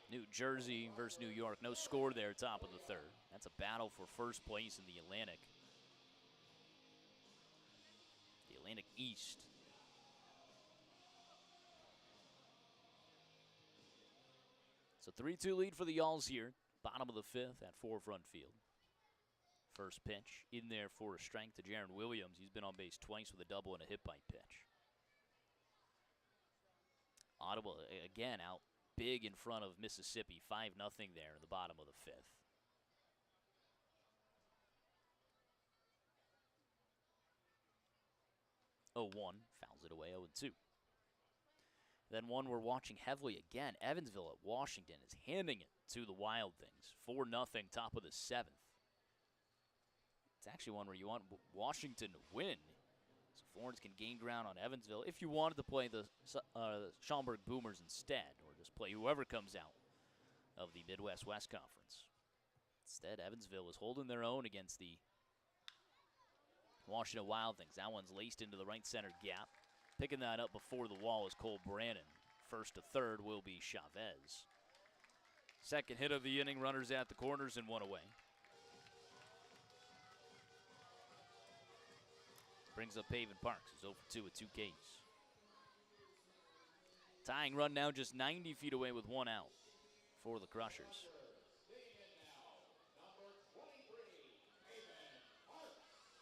New Jersey versus New York. No score there, top of the third. That's a battle for first place in the Atlantic. The Atlantic East. So 3-2 lead for the Yalls here. Bottom of the fifth at Forefront Field. First pitch in there for a strike to Jaron Williams. He's been on base twice with a double and a hit by pitch. Ottawa, again, out big in front of Mississippi. 5-0 there in the bottom of the fifth. Oh, 1 fouls it away, 0-2. Then one we're watching heavily again. Evansville at Washington is handing it to the Wild Things. 4-0, top of the seventh. It's actually one where you want Washington to win, so Florence can gain ground on Evansville. If you wanted to play the Schaumburg Boomers instead, or just play whoever comes out of the Midwest West Conference. Instead, Evansville is holding their own against the Washington Wild Things. That one's laced into the right center gap. Picking that up before the wall is Cole Brannon. First to third will be Chavez. Second hit of the inning, runners at the corners and one away. Brings up Pavin Parks, who's 0-2 with 2 Ks. Tying run now just 90 feet away with 1 out for the Crushers.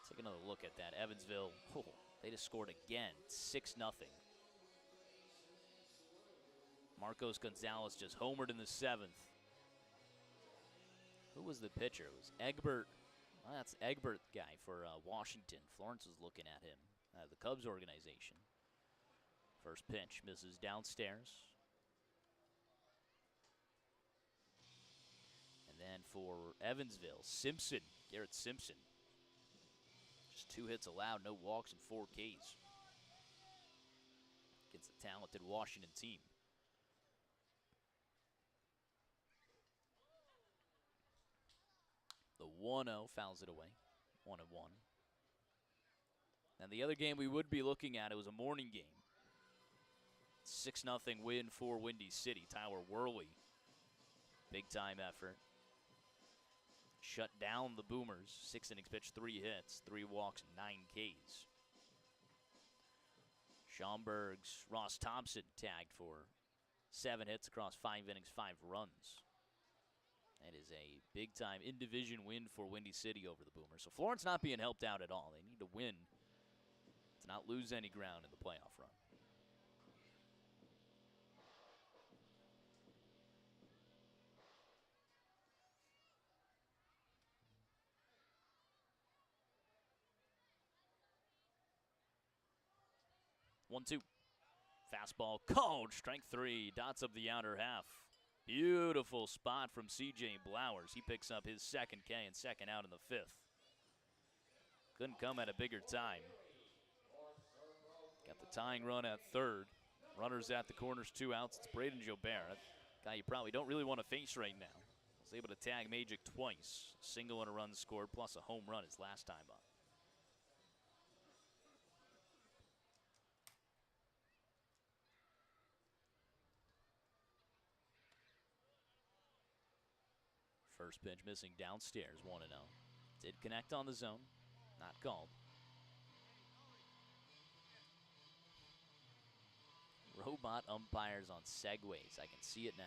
Take another look at that. Evansville, they just scored again, 6-0. Marcos Gonzalez just homered in the 7th. Who was the pitcher? It was Egbert. Well, that's Egbert guy for Washington. Florence was looking at him, the Cubs organization. First pitch misses downstairs. And then for Evansville, Simpson, Garrett Simpson. Just 2 hits allowed, no walks, and 4 Ks. Against the talented Washington team. The 1-0 fouls it away, 1-1. And the other game we would be looking at, it was a morning game. 6-0 win for Windy City. Tyler Worley, big time effort. Shut down the Boomers. 6 innings pitched, 3 hits, 3 walks, 9 Ks. Schaumburg's Ross Thompson tagged for 7 hits across 5 innings, 5 runs. That is a big-time in-division win for Windy City over the Boomers. So Florence not being helped out at all. They need to win to not lose any ground in the playoff run. One, two. Fastball called, strike 3, dots up the outer half. Beautiful spot from C.J. Blowers. He picks up his second K and second out in the 5th. Couldn't come at a bigger time. Got the tying run at third. Runners at the corners, 2 outs. It's Braden Jobert, a guy you probably don't really want to face right now. Was able to tag Magic twice. A single and a run scored, plus a home run his last time up. First pitch missing downstairs, 1-0. Did connect on the zone, not called. Robot umpires on segways. I can see it now.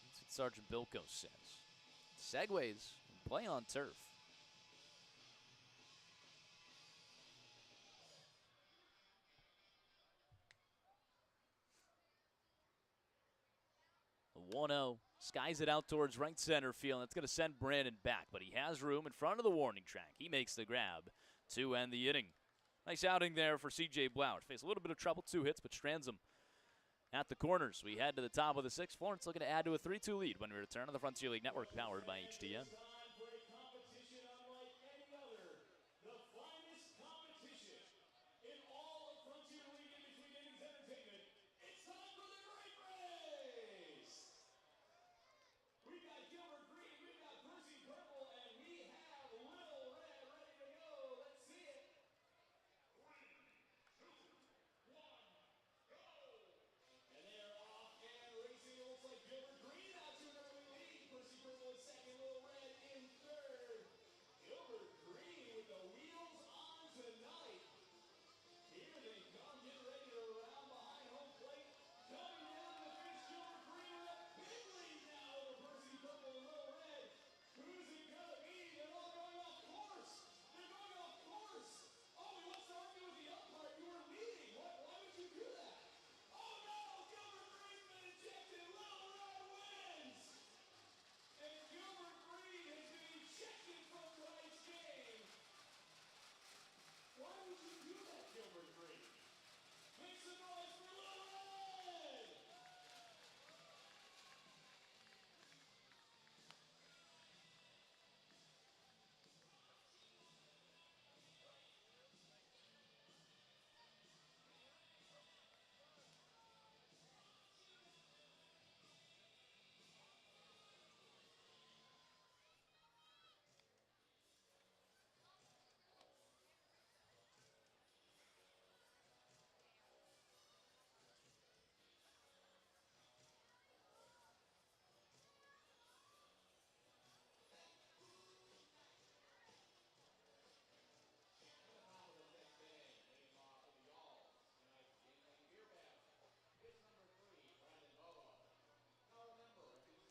That's what Sergeant Bilko says. Segways, play on turf. The 1-0 skies it out towards right center field. That's going to send Brandon back, but he has room in front of the warning track. He makes the grab to end the inning. Nice outing there for C.J. Blowers. Faced a little bit of trouble, 2 hits, but strands him at the corners. We head to the top of the 6th. Florence looking to add to a 3-2 lead when we return on the Frontier League Network, powered by HTM.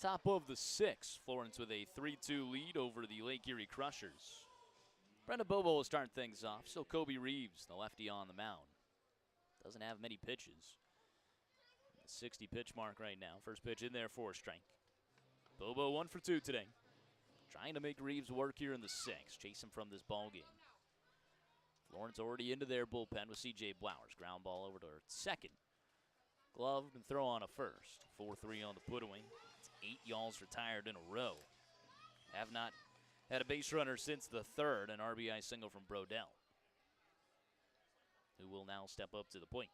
Top of the 6th, Florence with a 3-2 lead over the Lake Erie Crushers. Brendan Bobo will start things off. Still Kobe Reeves, the lefty on the mound. Doesn't have many pitches. The 60 pitch mark right now. First pitch in there for a strike. Bobo 1 for 2 today. Trying to make Reeves work here in the 6th. Chase him from this ball game. Florence already into their bullpen with C.J. Blowers. Ground ball over to second. Gloved and throw on a first. 4-3 on the put away. 8 Yalls retired in a row. Have not had a base runner since the 3rd, an RBI single from Brodell, who will now step up to the plate.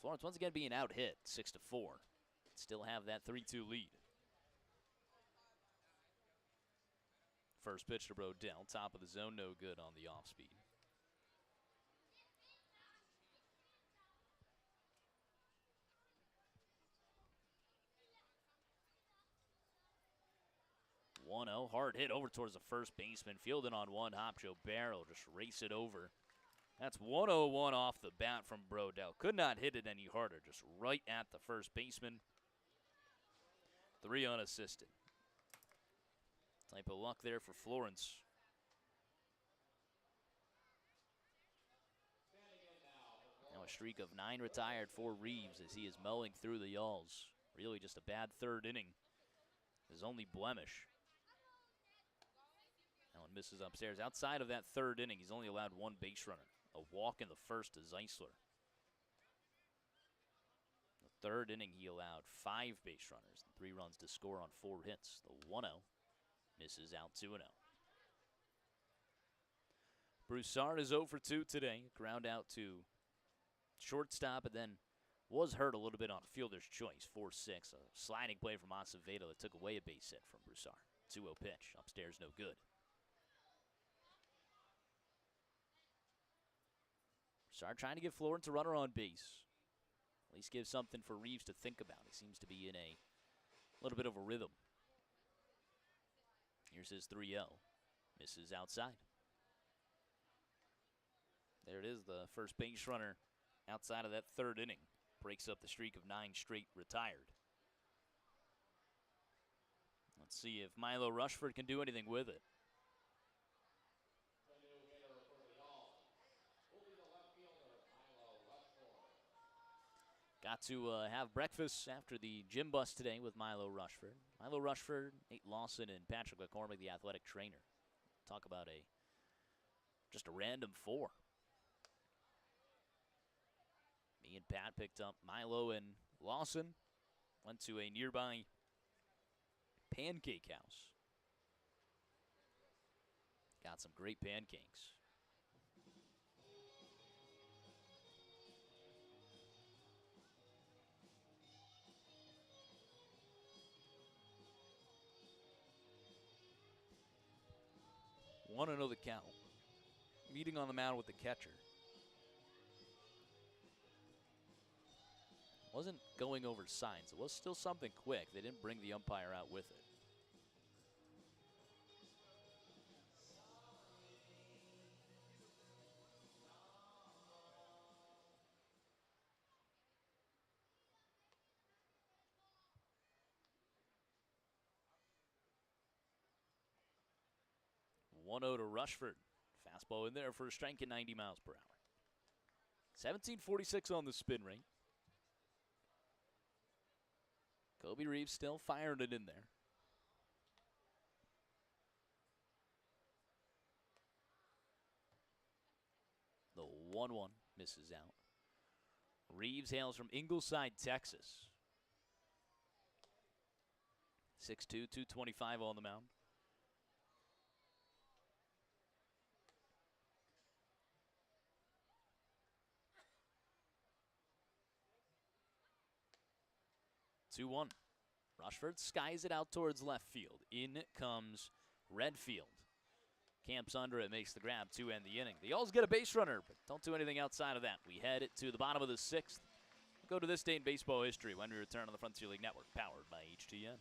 Florence once again being out hit, 6-4. Still have that 3-2 lead. First pitch to Brodell, top of the zone, no good on the off speed. 1-0. Hard hit over towards the first baseman. Fielding on one hop. Joe Barrow just race it over. That's 1-0-1 off the bat from Brodell. Could not hit it any harder. Just right at the first baseman. 3 unassisted. Type of luck there for Florence. Now a streak of 9 retired for Reeves as he is mowing through the Yalls. Really just a bad third inning. His only blemish. Allen misses upstairs. Outside of that third inning, he's only allowed 1 base runner. A walk in the first to Zeisler. The third inning, he allowed 5 base runners, 3 runs to score on 4 hits. The 1-0 misses out 2-0. Broussard is 0 for 2 today. Ground out to shortstop, and then was hurt a little bit on a fielder's choice. 4-6, a sliding play from Acevedo that took away a base hit from Broussard. 2-0 pitch, upstairs, no good. Broussard trying to get Florence a runner on base. At least give something for Reeves to think about. He seems to be in a little bit of a rhythm. Here's his 3-0. Misses outside. There it is, the first base runner outside of that third inning. Breaks up the streak of 9 straight retired. Let's see if Milo Rushford can do anything with it. The new hitter for the Yalls will be the left fielder, Milo Rushford. Got to have breakfast after the gym bus today with Milo Rushford. Milo Rushford, Nate Lawson, and Patrick McCormick, the athletic trainer. Talk about just a random 4. Me and Pat picked up Milo and Lawson. Went to a nearby pancake house. Got some great pancakes. Want to know the count. Meeting on the mound with the catcher. Wasn't going over signs. It was still something quick. They didn't bring the umpire out with it. One-0 to Rushford. Fastball in there for a strike at 90 miles per hour. 17:46 on the spin rate. Kobe Reeves still firing it in there. The 1-1 misses out. Reeves hails from Ingleside, Texas. 6'2", 225 on the mound. Two-one. Rushford skies it out towards left field. In comes Redfield. Camps under it, makes the grab to end the inning. The Yalls get a base runner, but don't do anything outside of that. We head to the bottom of the 6th. We'll go to this day in baseball history when we return on the Frontier League Network, powered by HTN.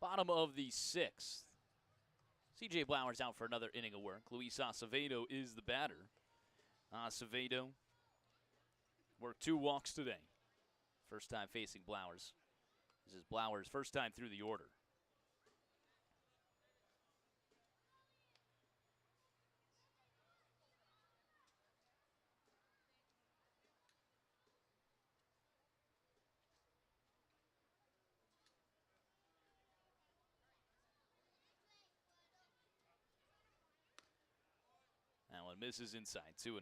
Bottom of the 6th. C.J. Blowers out for another inning of work. Luis Acevedo is the batter. Acevedo worked 2 walks today. First time facing Blowers. This is Blowers' first time through the order. That one misses inside, 2-0.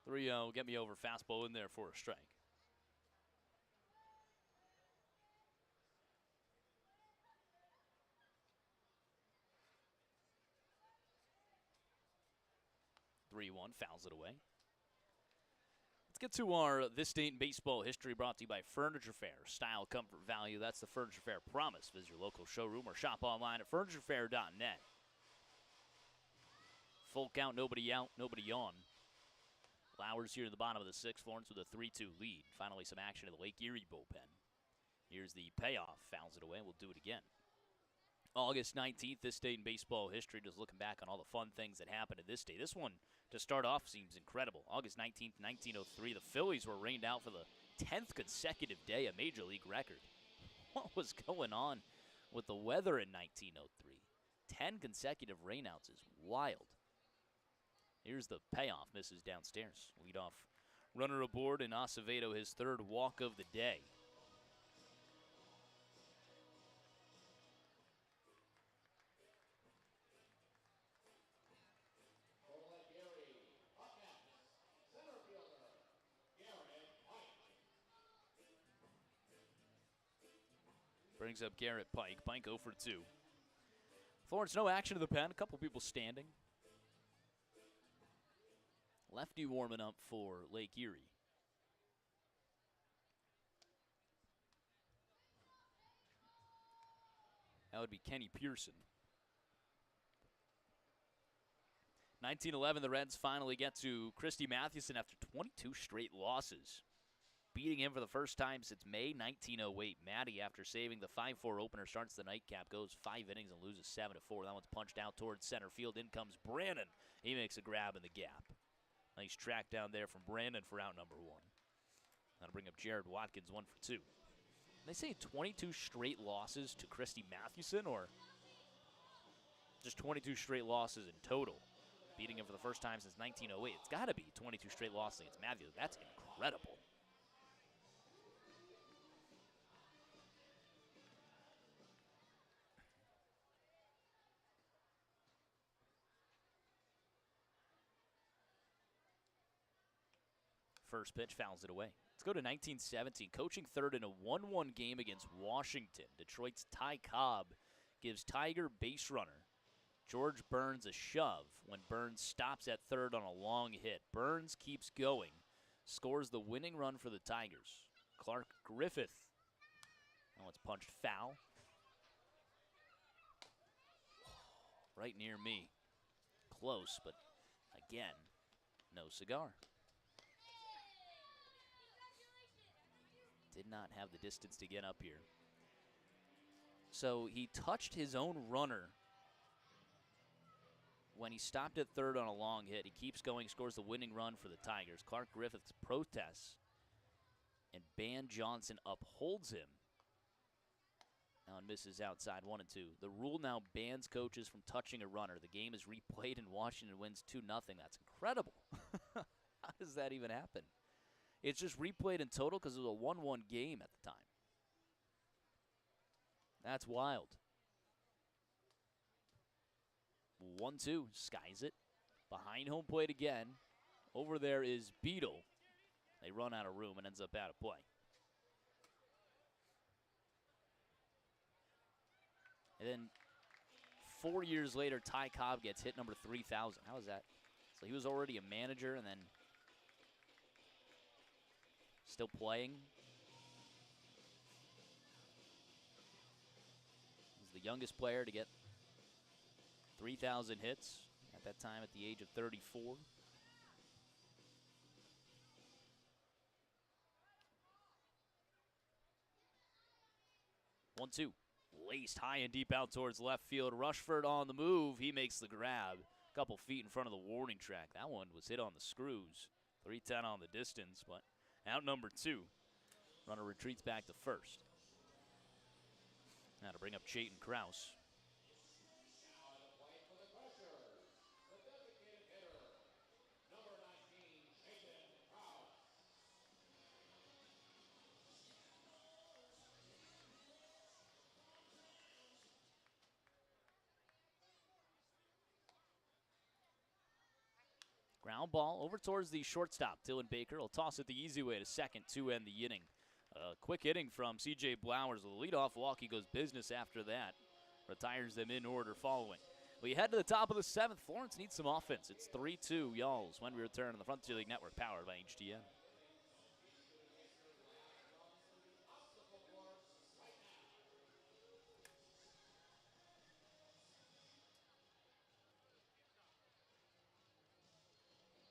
Three-0, get me over, fastball in there for a strike. Three-one, fouls it away. Let's get to our This Date in Baseball history, brought to you by Furniture Fair. Style, comfort, value, that's the Furniture Fair promise. Visit your local showroom or shop online at FurnitureFair.net. Full count, nobody out, nobody on. Flowers here in the bottom of the 6th, Florence with a 3-2 lead. Finally some action in the Lake Erie bullpen. Here's the payoff, fouls it away, we'll do it again. August 19th, This Date in Baseball history, just looking back on all the fun things that happened in this day. This one, to start off, seems incredible. August 19th, 1903, the Phillies were rained out for the 10th consecutive day, a Major League record. What was going on with the weather in 1903? 10 consecutive rainouts is wild. Here's the payoff, misses downstairs. Leadoff runner aboard, and Acevedo his 3rd walk of the day. Brings up Garrett Pike. Pike 0 for 2. Florence, no action to the pen. A couple people standing. Lefty warming up for Lake Erie. That would be Kenny Pearson. 1911, the Reds finally get to Christy Mathewson after 22 straight losses. Beating him for the first time since May 1908. Matty, after saving the 5-4 opener, starts the nightcap, goes 5 innings and loses 7-4. That one's punched out towards center field. In comes Brannon. He makes a grab in the gap. Nice track down there from Brandon for out number 1. That'll bring up Jared Watkins, 1 for 2. They say 22 straight losses to Christy Mathewson, or just 22 straight losses in total, beating him for the first time since 1908. It's got to be 22 straight losses against Mathewson. That's incredible. First pitch, fouls it away. Let's go to 1917. Coaching third in a 1-1 game against Washington. Detroit's Ty Cobb gives Tiger base runner George Burns a shove when Burns stops at third on a long hit. Burns keeps going, scores the winning run for the Tigers. Clark Griffith. Now it's punched foul. Right near me. Close, but again, no cigar. Did not have the distance to get up here. So he touched his own runner when he stopped at third on a long hit. He keeps going, scores the winning run for the Tigers. Clark Griffiths protests, and Ban Johnson upholds him. Now it misses outside 1-2. The rule now bans coaches from touching a runner. The game is replayed and Washington wins 2-0. That's incredible. How does that even happen? It's just replayed in total because it was a 1-1 game at the time. That's wild. 1-2, skies it. Behind home plate again. Over there is Beetle. They run out of room and ends up out of play. And then 4 years later, Ty Cobb gets hit number 3,000. How is that? So he was already a manager and then still playing. the youngest player to get 3,000 hits at that time at the age of 34. One, two. Laced high and deep out towards left field. Rushford on the move. He makes the grab. A couple feet in front of the warning track. That one was hit on the screws. 310 on the distance, but out number 2. Runner retreats back to first. Now to bring up Chayton Krause. Now at the plate for the Crushers, the designated hitter, number 19, Chayton Krause. Ground ball over towards the shortstop. Dylan Baker will toss it the easy way to second to end the inning. Quick hitting from C.J. Blowers with a leadoff walk. He goes business after that. Retires them in order following. We head to the top of the 7th. Florence needs some offense. It's 3-2 Y'alls when we return on the Frontier League Network, powered by HTN.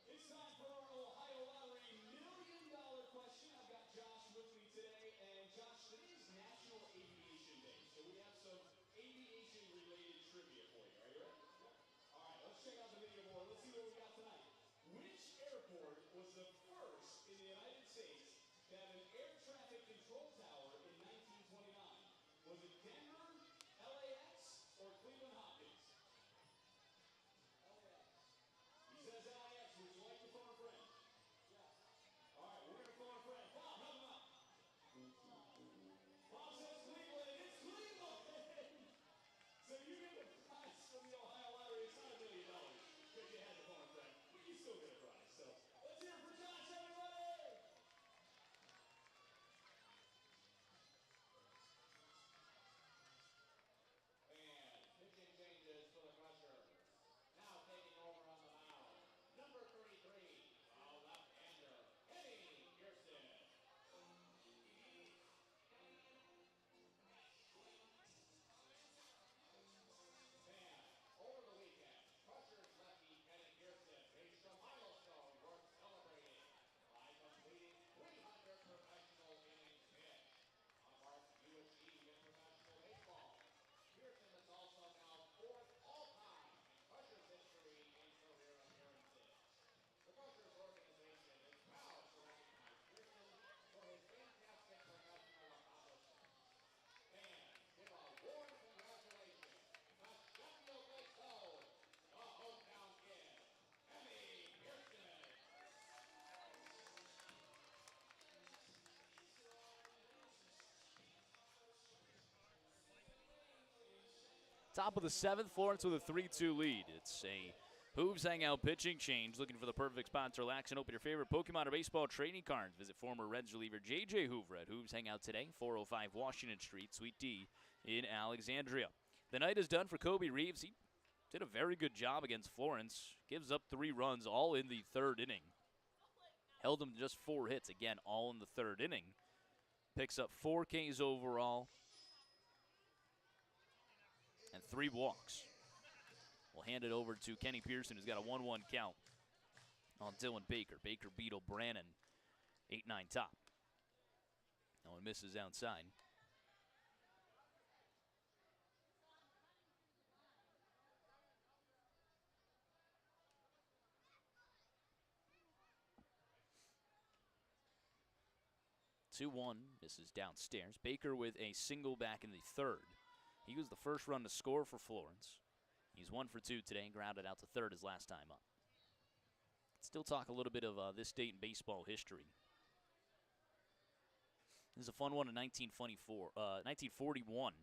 It's time for our Ohio Lottery $1 million question. I've got Josh with me today. And Josh, today is National Aviation Day. So we have some aviation-related trivia for you. Are you ready? All right, let's check out the video board. Let's see what we got tonight. Which airport was the first in the United States to have an air traffic control tower in 1929? Was it Denver, LAX, or Cleveland Hopkins? He says LAX. Would you like to phone a friend? Yes. All right, we're going to phone a friend. Bob, help him out. Bob says Cleveland. It's Cleveland. So you get the prize from the Ohio Lottery. It's not $1 million because you had to phone a friend, but you still get a prize. So let's hear it for Josh, everybody. And pitching changes for the Crushers. Now taking over on the mound, number 33, a left-hander, Eddie Kirsten. And over the weekend, Crushers lefty Eddie Kirsten reached a milestone worth celebrating by completing 300 professional innings pitched, a mark few achieve in professional baseball. Kirsten is also now 4th all-time in Crushers history in career appearances. The Crushers organization is proud to recognize Kirsten for his fantastic professional accomplishments. And give a warm congratulations to Sheffield Lake Gold, the hometown kid, Eddie Kirsten. Top of the 7th, Florence with a 3-2 lead. It's a Hooves Hangout pitching change. Looking for the perfect spot to relax and open your favorite Pokemon or baseball trading cards. Visit former Reds reliever J.J. Hoover at Hooves Hangout today, 405 Washington Street, Suite D in Alexandria. The night is done for Kobe Reeves. He did a very good job against Florence. Gives up 3 runs, all in the 3rd inning. Held him to just 4 hits, again, all in the 3rd inning. Picks up 4 Ks overall and 3 walks. We'll hand it over to Kenny Pearson, who's got a 1-1 count on Dylan Baker. Baker beat O'Brien, 8-9 top. No one misses outside. Two-1, misses downstairs. Baker with a single back in the 3rd. He was the first run to score for Florence. He's 1 for 2 today, grounded out to 3rd his last time up. Still talk a little bit of this date in baseball history. This is a fun one in 1941.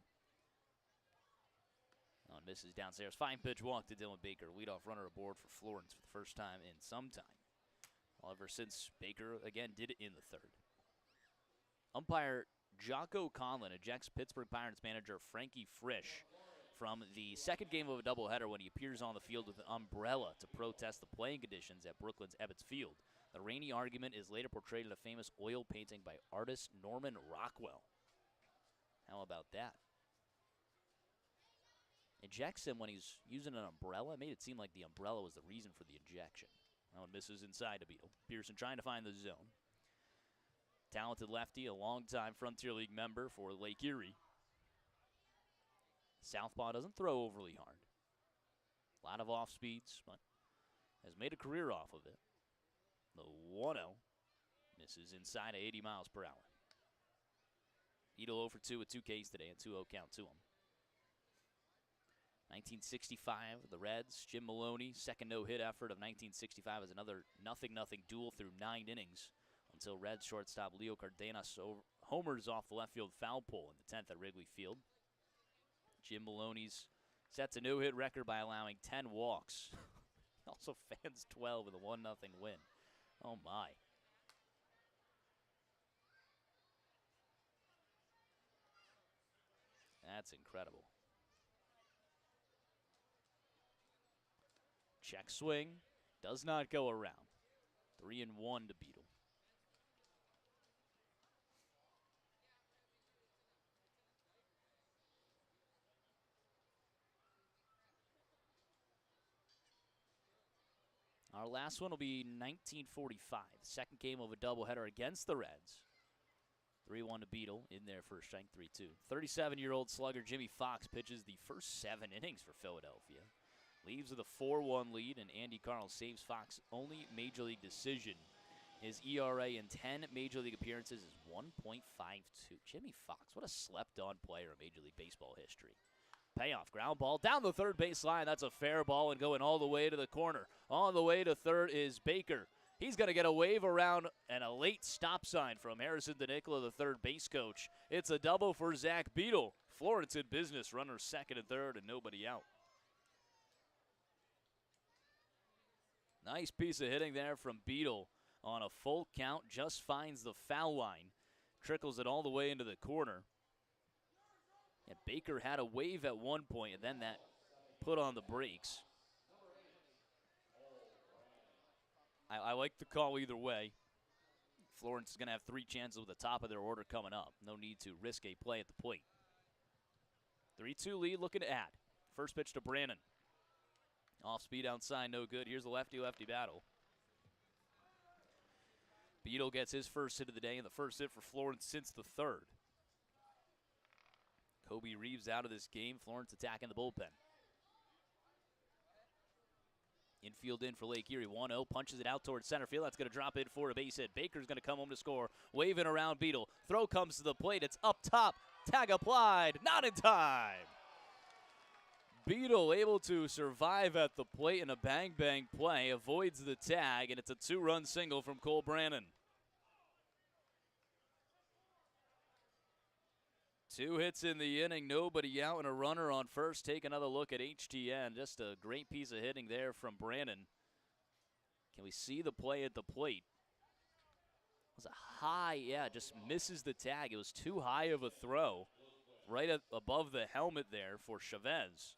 Oh, and misses downstairs. Fine pitch walk to Dylan Baker. Leadoff runner aboard for Florence for the first time in some time. However, since Baker, again, did it in the 3rd. Umpire Jocko Conlon ejects Pittsburgh Pirates manager Frankie Frisch from the 2nd game of a doubleheader when he appears on the field with an umbrella to protest the playing conditions at Brooklyn's Ebbets Field. The rainy argument is later portrayed in a famous oil painting by artist Norman Rockwell. How about that? ejects him when he's using an umbrella. It made it seem like the umbrella was the reason for the ejection. Now it misses inside to Beetle. Pearson trying to find the zone. Talented lefty, a longtime Frontier League member for Lake Erie. Southpaw doesn't throw overly hard. A lot of off speeds, but has made a career off of it. The 1-0 misses inside at 80 miles per hour. Beetle 0 for 2 with 2 Ks today, and 2-0 count to him. 1965, the Reds, Jim Maloney, second no-hit effort of 1965 as another 0-0 duel through 9 innings until Reds shortstop Leo Cardenas homers off the left field foul pole in the 10th at Wrigley Field. Jim Maloney's sets a no-hit record by allowing 10 walks. Also fans 12 with a 1-0 win. Oh my. That's incredible. Check swing. Does not go around. 3-1 to Beetle. Our last one will be 1945. Second game of a doubleheader against the Reds. 3-1 to Beetle in there for a strike 3-2. 37-year-old slugger Jimmy Fox pitches the first 7 innings for Philadelphia. Leaves with a 4-1 lead, and Andy Carl saves Fox only Major League decision. His ERA in 10 Major League appearances is 1.52. Jimmy Fox, what a slept-on player in Major League Baseball history. Payoff, ground ball down the third base line. That's a fair ball and going all the way to the corner. On the way to third is Baker. He's going to get a wave around and a late stop sign from Harrison DeNicola, the third base coach. It's a double for Zach Beetle. Florence in business, runners second and third and nobody out. Nice piece of hitting there from Beetle on a full count. Just finds the foul line. Trickles it all the way into the corner. And Baker had a wave at one point, and then that put on the brakes. I like the call either way. Florence is going to have 3 chances with the top of their order coming up. No need to risk a play at the plate. 3-2 lead looking to add. First pitch to Brannon. Off speed outside, no good. Here's the lefty-lefty battle. Beetle gets his first hit of the day, and the first hit for Florence since the third. Kobe Reeves out of this game. Florence attacking the bullpen. Infield in for Lake Erie. 1-0, punches it out towards center field. That's going to drop in for a base hit. Baker's going to come home to score. Waving around Beetle. Throw comes to the plate. It's up top. Tag applied. Not in time. Beetle able to survive at the plate in a bang-bang play. Avoids the tag, and it's a 2-run single from Cole Brannon. 2 hits in the inning, nobody out, and a runner on first. Take another look at HTN. Just a great piece of hitting there from Brannon. Can we see the play at the plate? It was a high, just misses the tag. It was too high of a throw. Right above the helmet there for Chavez.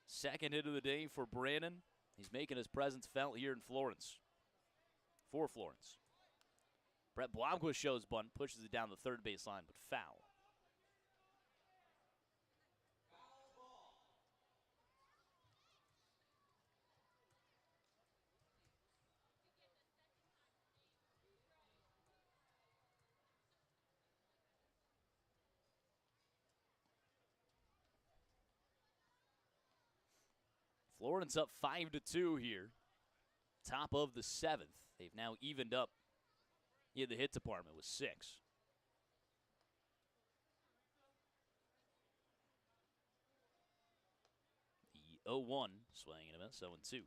Second hit of the day for Brannon. He's making his presence felt here in Florence. For Florence. Brett Blomquist shows bunt, pushes it down the third base line, but foul. Florence up 5-2 here. Top of the 7th. They've now evened up in the hit department with 6. The 0-1 swinging and a miss, 0-2.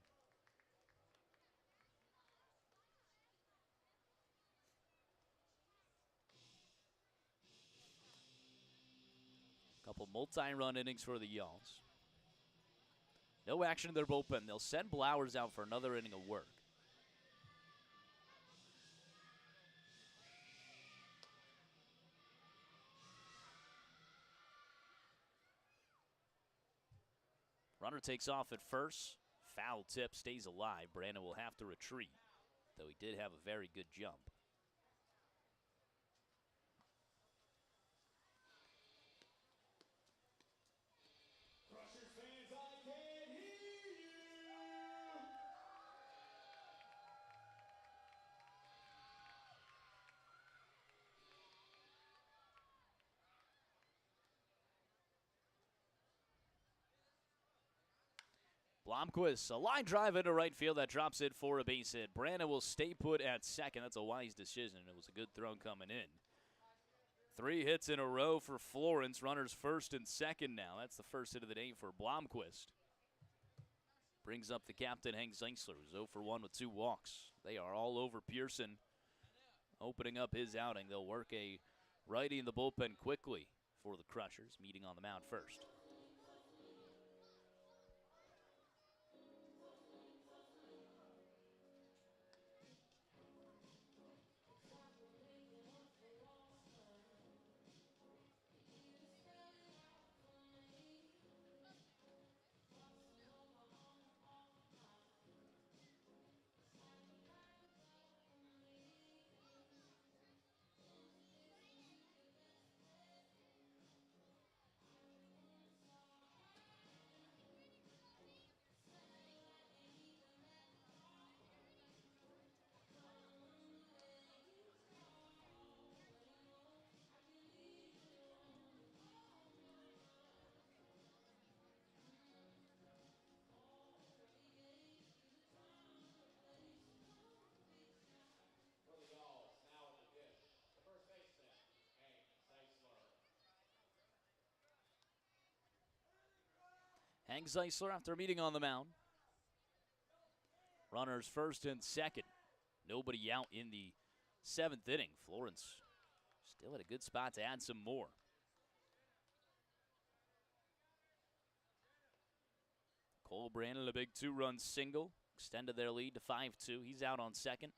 Couple multi-run innings for the Yalls. No action in their bullpen. They'll send Blowers out for another inning of work. Runner takes off at first. Foul tip, stays alive. Brandon will have to retreat, though he did have a very good jump. Blomquist, a line drive into right field that drops it for a base hit. Brandon will stay put at second. That's a wise decision. It was a good throw coming in. 3 hits in a row for Florence. Runners first and second now. That's the first hit of the day for Blomquist. Brings up the captain, Hank Zeisler, who's 0 for 1 with 2 walks. They are all over Pearson, opening up his outing. They'll work a righty in the bullpen quickly for the Crushers, meeting on the mound first. For the Gulls, now at the dish, the first baseman, Hank Zeisler. Hank Zeisler after meeting on the mound. Runners first and second. Nobody out in the 7th inning. Florence still at a good spot to add some more. Cole Brandon, a big 2-run single, extended their lead to 5-2. He's out on second.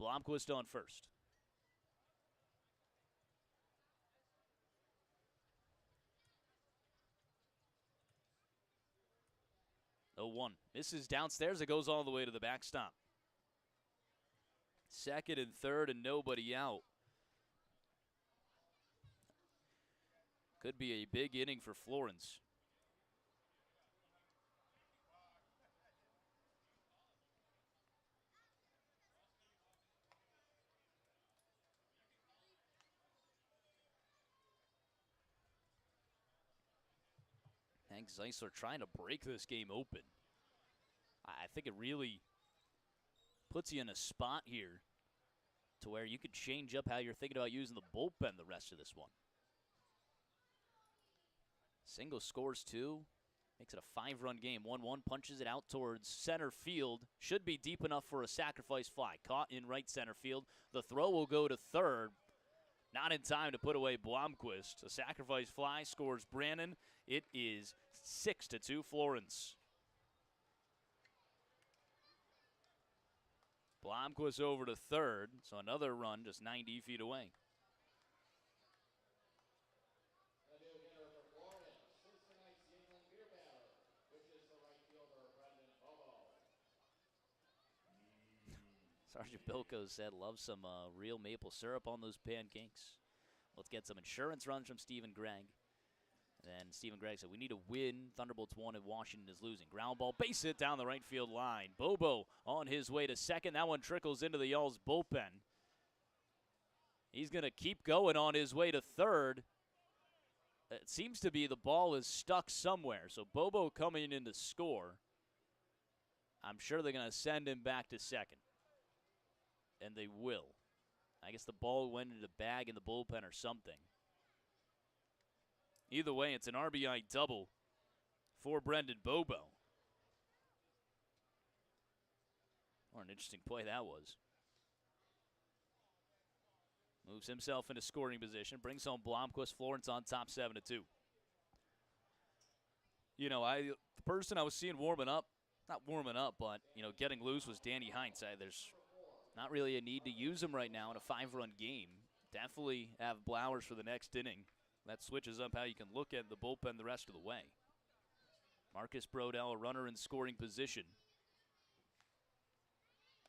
Blomquist on first. 0-1. Misses downstairs. It goes all the way to the backstop. Second and third and nobody out. Could be a big inning for Florence. Hank Zeisler trying to break this game open. I think it really puts you in a spot here to where you could change up how you're thinking about using the bullpen the rest of this one. Single scores 2. Makes it a 5-run game. 1-1, punches it out towards center field. Should be deep enough for a sacrifice fly. Caught in right center field. The throw will go to third. Not in time to put away Blomquist. A sacrifice fly scores Brandon. It is 6-2 Florence. Blomquist over to third, so another run just 90 feet away. The new hitter for Florence is tonight's Yingling beer batter, which is the right fielder, Brendan Bobo. Sergeant Bilko said, love some real maple syrup on those pancakes. Let's get some insurance runs from Stephen Gregg. And Stephen Gregg said, we need to win. Thunderbolts won and Washington is losing. Ground ball, base hit down the right field line. Bobo on his way to second. That one trickles into the Y'all's bullpen. He's going to keep going on his way to third. It seems to be the ball is stuck somewhere. So Bobo coming in to score. I'm sure they're going to send him back to second. And they will. I guess the ball went into the bag in the bullpen or something. Either way, it's an RBI double for Brendan Bobo. What an interesting play that was. Moves himself into scoring position, brings home Blomquist. Florence on top 7-2. You know, the person I was seeing warming up, not warming up, but, you know, getting loose was Danny Hines. There's not really a need to use him right now in a 5-run game. Definitely have Blowers for the next inning. That switches up how you can look at the bullpen the rest of the way. Marcus Brodell, a runner in scoring position.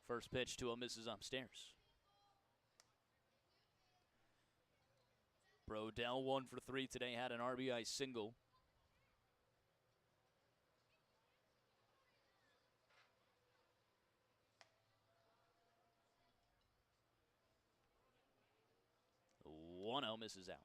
First pitch to him, misses upstairs. Brodell 1 for 3 today, had an RBI single. The 1-0 misses out.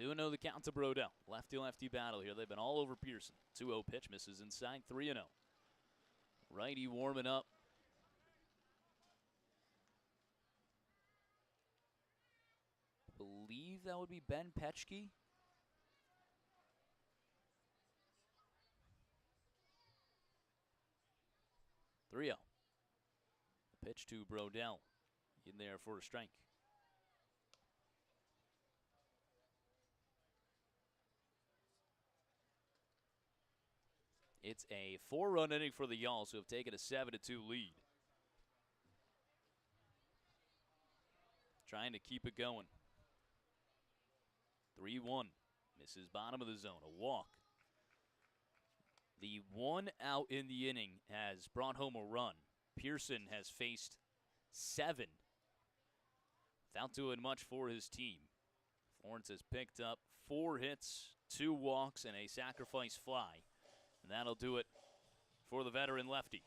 2-0 the count to Brodell. Lefty-lefty battle here. They've been all over Pearson. 2-0 pitch misses inside. 3-0. Righty warming up. Believe that would be Ben Pxp. The pitch to Brodell. In there for a strike. It's a 4-run inning for the Y'alls, who have taken a 7-2 lead. Trying to keep it going. 3-1. Misses bottom of the zone. A walk. The 1 out in the inning has brought home a run. Pearson has faced 7 without doing much for his team. Florence has picked up 4 hits, 2 walks, and a sacrifice fly. And that'll do it for the veteran lefty.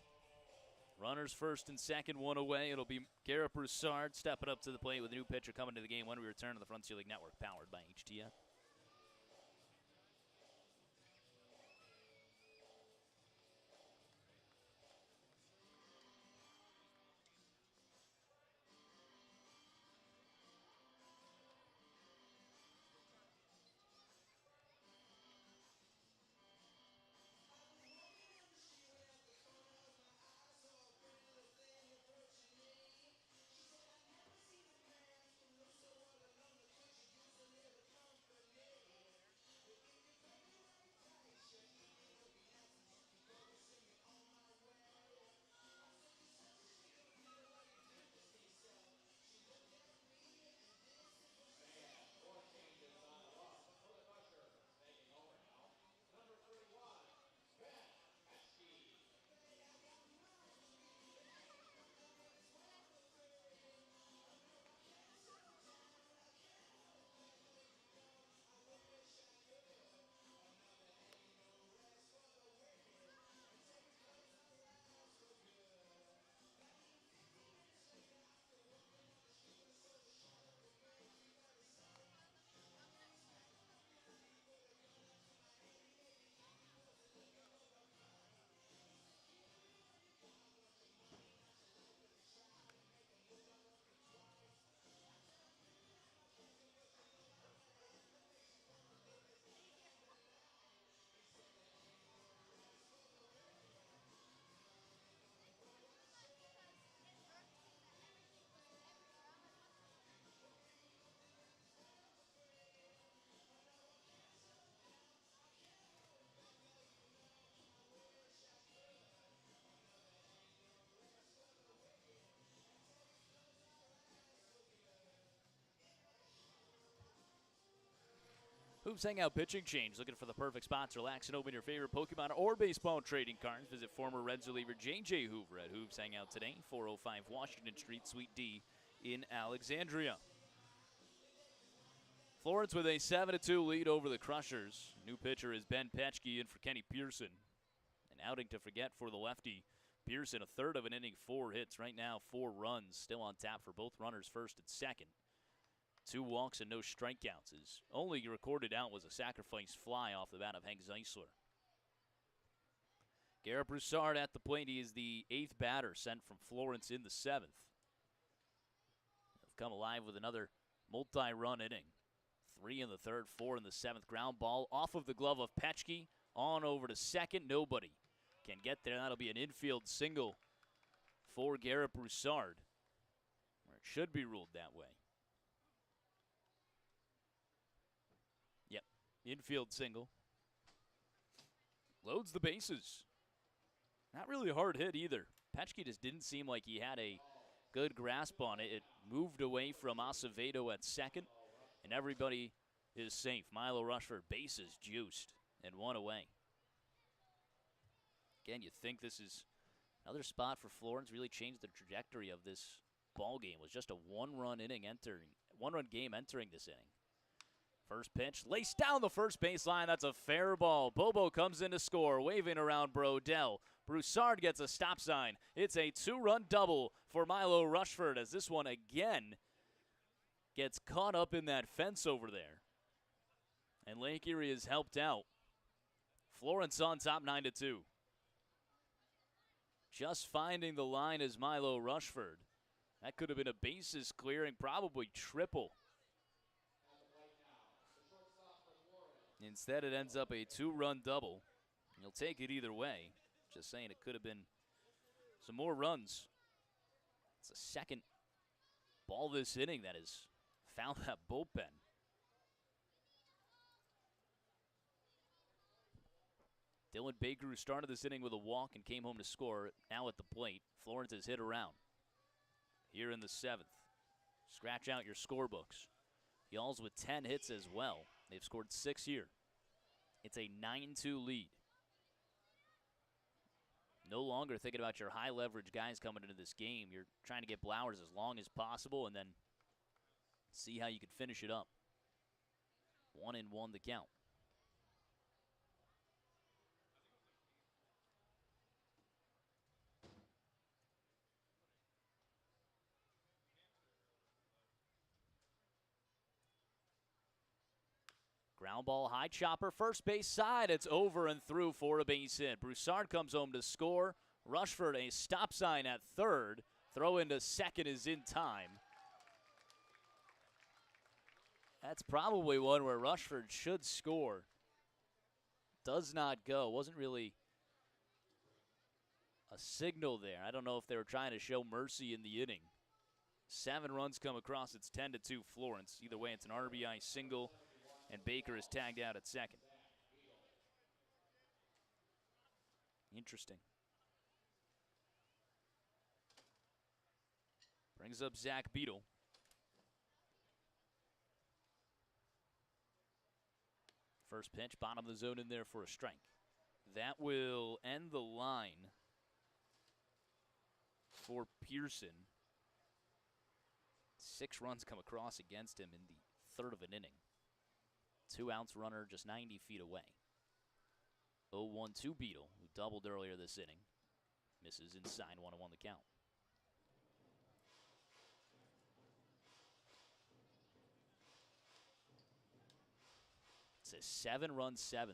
Runners first and second, 1 away. It'll be Garrett Broussard stepping up to the plate with a new pitcher coming to the game when we return to the Frontier League Network, powered by HTF. Hoops Hangout pitching change. Looking for the perfect spot to relax and open your favorite Pokemon or baseball trading cards. Visit former Reds reliever J.J. Hoover at Hoops Hangout today, 405 Washington Street, Suite D in Alexandria. Florence with a 7-2 lead over the Crushers. New pitcher is Ben Pxp in for Kenny Pearson. An outing to forget for the lefty. Pearson, a third of an inning, 4 hits. Right now, 4 runs. Still on tap for both runners, first and second. 2 walks and no strikeouts. His only recorded out was a sacrifice fly off the bat of Hank Zeisler. Garrett Broussard at the plate. He is the 8th batter sent from Florence in the 7th. They've come alive with another multi-run inning. 3 in the 3rd, 4 in the 7th. Ground ball off of the glove of Pxp. On over to second. Nobody can get there. That'll be an infield single for Garrett Broussard, or it should be ruled that way. Yep, infield single. Loads the bases. Not really a hard hit either. Pxp just didn't seem like he had a good grasp on it. It moved away from Acevedo at second, and everybody is safe. Milo Rushford, bases juiced, and 1 away. Again, you think this is another spot for Florence, really changed the trajectory of this ball game. It was just a 1-run game entering this inning. First pitch, laced down the first baseline. That's a fair ball. Bobo comes in to score, waving around Brodell. Broussard gets a stop sign. It's a 2-run double for Milo Rushford, as this one again gets caught up in that fence over there. And Lake Erie is helped out. Florence on top 9-2. Just finding the line is Milo Rushford. That could have been a bases clearing, probably triple. Instead, it ends up a 2-run double. You'll take it either way. Just saying, it could have been some more runs. It's the second ball this inning that has found that bullpen. Dylan Baker, who started this inning with a walk and came home to score, now at the plate. Florence has hit around here in the 7th. Scratch out your scorebooks. Y'all's with 10 hits as well. They've scored 6 here. It's a 9-2 lead. No longer thinking about your high leverage guys coming into this game. You're trying to get Blowers as long as possible and then see how you can finish it up. 1-1 the count. Ground ball, high chopper, first base side. It's over and through for a base hit. Broussard comes home to score. Rushford, a stop sign at third. Throw into second is in time. That's probably one where Rushford should score. Does not go. Wasn't really a signal there. I don't know if they were trying to show mercy in the inning. 7 runs come across. It's 10-2 Florence. Either way, it's an RBI single, and Baker is tagged out at second. Interesting. Brings up Zach Beadle. First pitch, bottom of the zone in there for a strike. That will end the line for Pearson. 6 runs come across against him in the third of an inning. 2-outs runner just 90 feet away. 0-1-2 Beadle, who doubled earlier this inning. Misses inside, 1-1 the count. It's a 7-run 7th.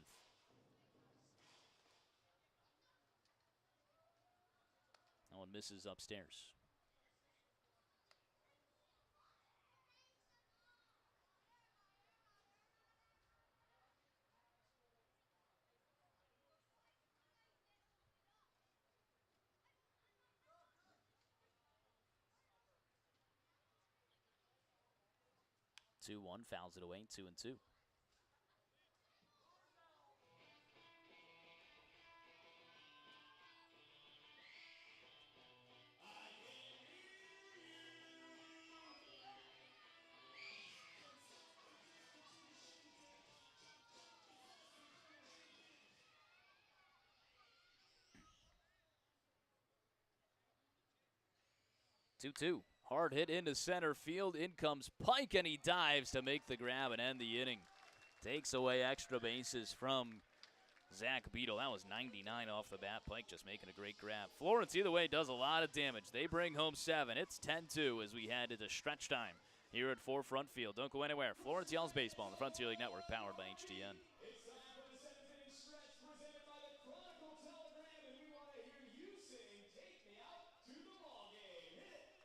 That one misses upstairs. Two one, fouls it away, 2-2. Two. Hard hit into center field. In comes Pike, and he dives to make the grab and end the inning. Takes away extra bases from Zach Beadle. That was 99 off the bat. Pike just making a great grab. Florence, either way, does a lot of damage. They bring home 7. It's 10-2 as we head into stretch time here at 4 Front Field. Don't go anywhere. Florence Yells Baseball on the Frontier League Network, powered by HTN. It's time for the 7th inning stretch presented by the Chronicle Telegram, and we want to hear you sing "Take Me Out to the Ball Game." Hit it.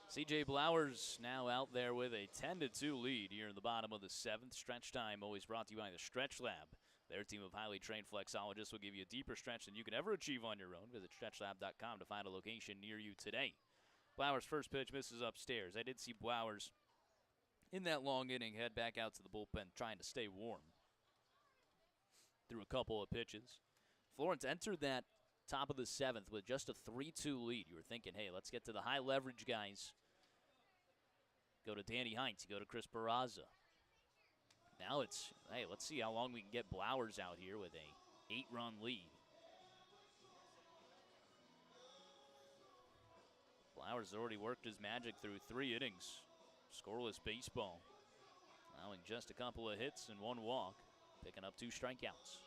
CJ Blowers now out there with a 10-2 lead here in the bottom of the 7th. Stretch time always brought to you by the Stretch Lab. Their team of highly trained flexologists will give you a deeper stretch than you can ever achieve on your own. Visit stretchlab.com to find a location near you today. Blowers' first pitch misses upstairs. I did see Blowers in that long inning head back out to the bullpen trying to stay warm. Threw a couple of pitches. Florence entered that top of the 7th with just a 3-2 lead. You were thinking, hey, let's get to the high leverage guys. Go to Danny Heinz, go to Chris Barraza. Now it's, hey, let's see how long we can get Blowers out here with a 8-run lead. Blowers already worked his magic through 3 innings. Scoreless baseball. Allowing just a couple of hits and 1 walk. Picking up 2 strikeouts.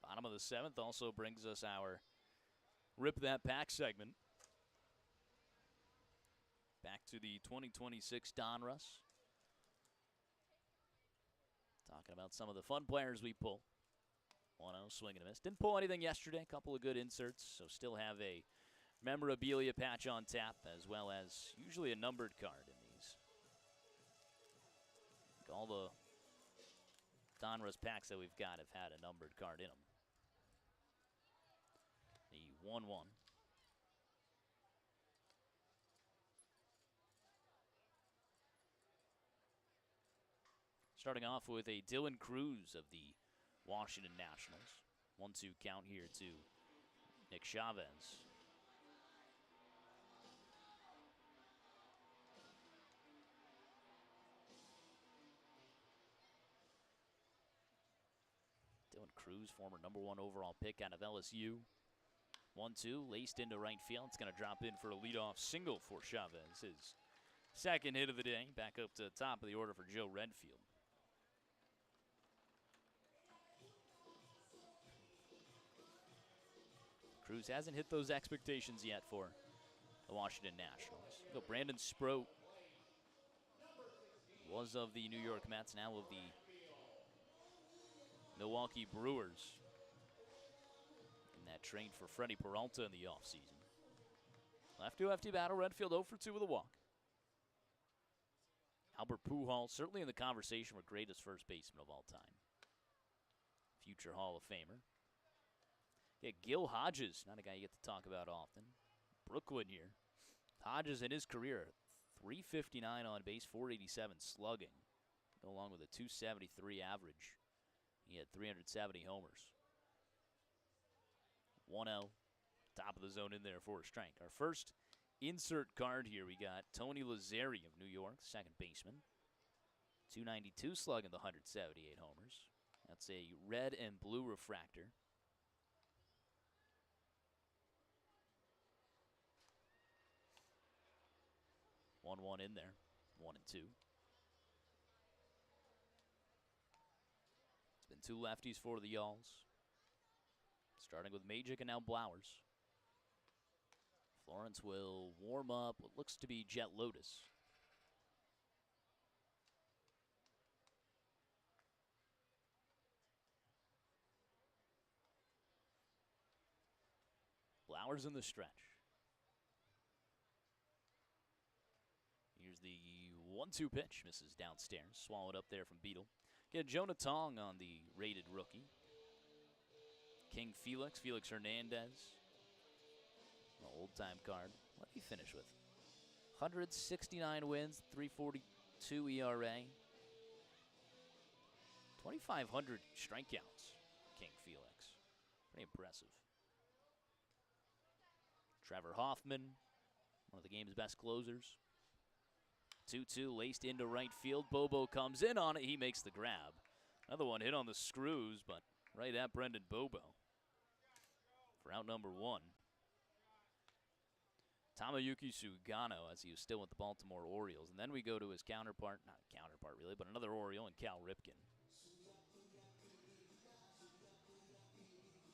Bottom of the 7th also brings us our Rip That Pack segment. Back to the 2026 Donruss. Talking about some of the fun players we pull. 1-0, swing and a miss. Didn't pull anything yesterday. A couple of good inserts, so still have a memorabilia patch on tap, as well as usually a numbered card in these. All the Donruss packs that we've got have had a numbered card in them. The 1-1. Starting off with a Dylan Cruz of the Washington Nationals. 1-2 count here to Nick Chavez. Dylan Cruz, former #1 overall pick out of LSU. 1-2, laced into right field. It's going to drop in for a leadoff single for Chavez. His second hit of the day. Back up to the top of the order for Joe Redfield. Cruz hasn't hit those expectations yet for the Washington Nationals. So Brandon Sproat was of the New York Mets, now of the Milwaukee Brewers. And that trained for Freddie Peralta in the offseason. Lefty-lefty battle, Redfield 0 for 2 with a walk. Albert Pujols, certainly in the conversation for greatest first baseman of all time. Future Hall of Famer. Yeah, Gil Hodges, not a guy you get to talk about often. Brooklyn here. Hodges in his career, 359 on base, 487 slugging. Go along with a 273 average. He had 370 homers. 1-0, top of the zone in there for a strike. Our first insert card here, we got Tony Lazzeri of New York, second baseman. 292 slugging, the 178 homers. That's a red and blue refractor. 1-1 in there, 1-2. It's been 2 lefties for the Yalls. Starting with Magic and now Blowers. Florence will warm up what looks to be Jet Lotus. Blowers in the stretch. Here's the 1-2 pitch. Misses downstairs. Swallowed up there from Beetle. Get Jonah Tong on the rated rookie. King Felix. Felix Hernandez. Old-time card. What did he finish with? 169 wins, 3.42 ERA. 2,500 strikeouts. King Felix. Pretty impressive. Trevor Hoffman, one of the game's best closers. 2-2 laced into right field. Bobo comes in on it. He makes the grab. Another one hit on the screws, but right at Brendan Bobo for out number 1. Tomoyuki Sugano, as he was still with the Baltimore Orioles. And then we go to his counterpart, not counterpart really, but another Oriole, and Cal Ripken.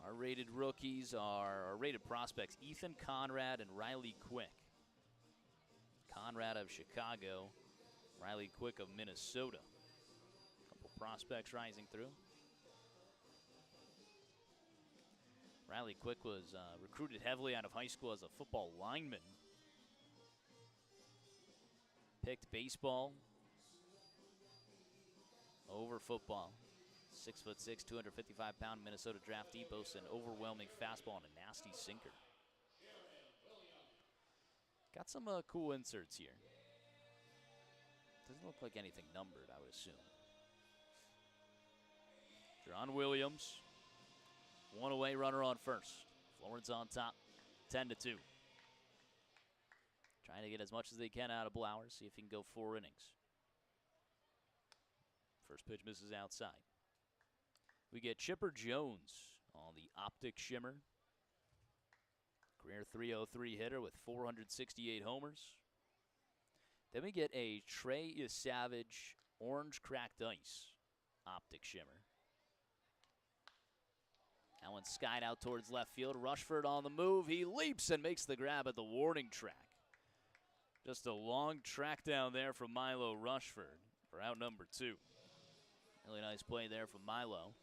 Our rated rookies are, our rated prospects, Ethan Conrad and Riley Quick. Conrad of Chicago, Riley Quick of Minnesota. prospects rising through. Riley Quick was recruited heavily out of high school as a football lineman. Picked baseball over football. 6'6", 255-pound Minnesota draftee, boasts an overwhelming fastball and a nasty sinker. Got some cool inserts here. Doesn't look like anything numbered, I would assume. John Williams, one away, runner on first. Florence on top, 10-2. Trying to get as much as they can out of Blowers, see if he can go 4 innings. First pitch misses outside. We get Chipper Jones on the optic shimmer. Career .303 hitter with 468 homers. Then we get a Trey Savage orange cracked ice optic shimmer. That one skied out towards left field. Rushford on the move. He leaps and makes the grab at the warning track. Just a long track down there from Milo Rushford for out number 2. Really nice play there from Milo.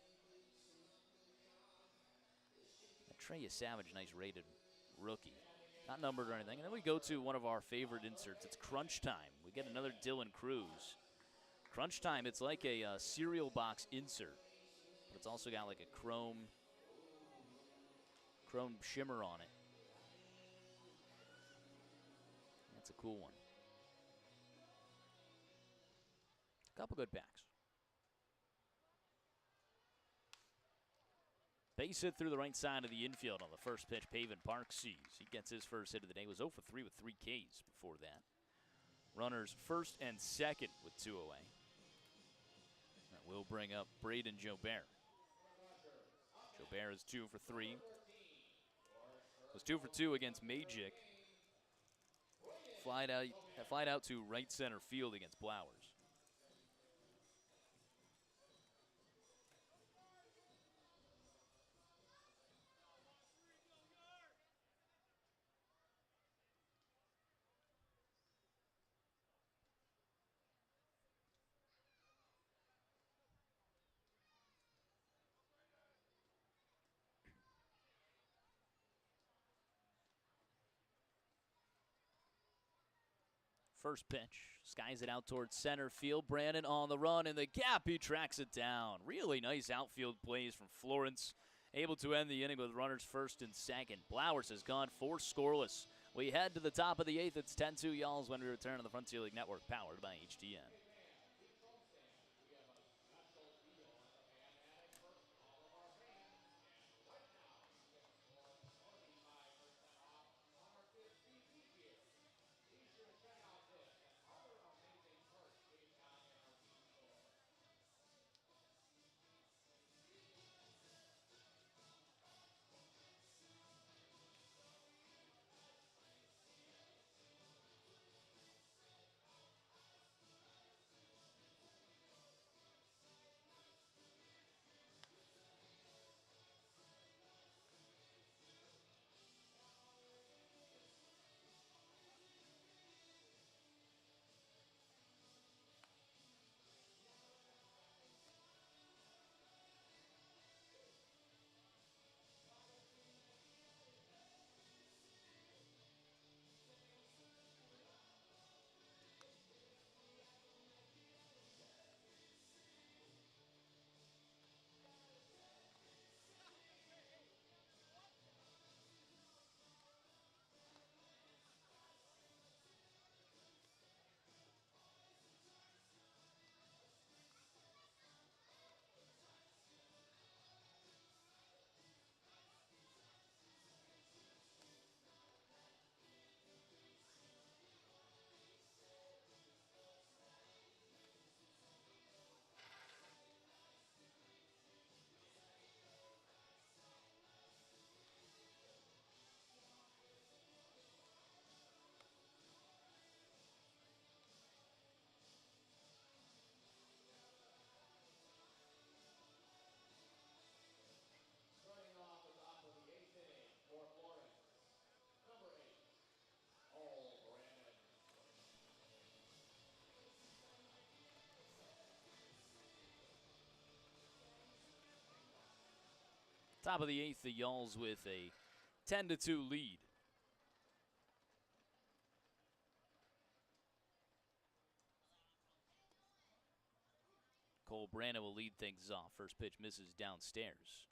Trey Savage, nice rated rookie. Not numbered or anything. And then we go to one of our favorite inserts. It's Crunch Time. We get another Dylan Cruz. Crunch Time, it's like a cereal box insert. But it's also got like a chrome shimmer on it. That's a cool one. A couple good packs. Base hit through the right side of the infield on the first pitch. Pavin Park sees. He gets his first hit of the day. Was 0 for 3 with 3 Ks before that. Runners first and second with 2 away. That will bring up Braden Jobert. Jobert is 2 for 3. Was 2 for 2 against Magic. Flied out to right center field against Blowers. First pitch, skies it out towards center field. Brandon on the run in the gap. He tracks it down. Really nice outfield plays from Florence. Able to end the inning with runners first and second. Blowers has gone 4 scoreless. We head to the top of the 8th. It's 10-2 Y'alls when we return on the Frontier League Network, powered by HDN. Top of the 8th, the Yalls with a 10-2 lead. Cole Brandon will lead things off. First pitch misses downstairs.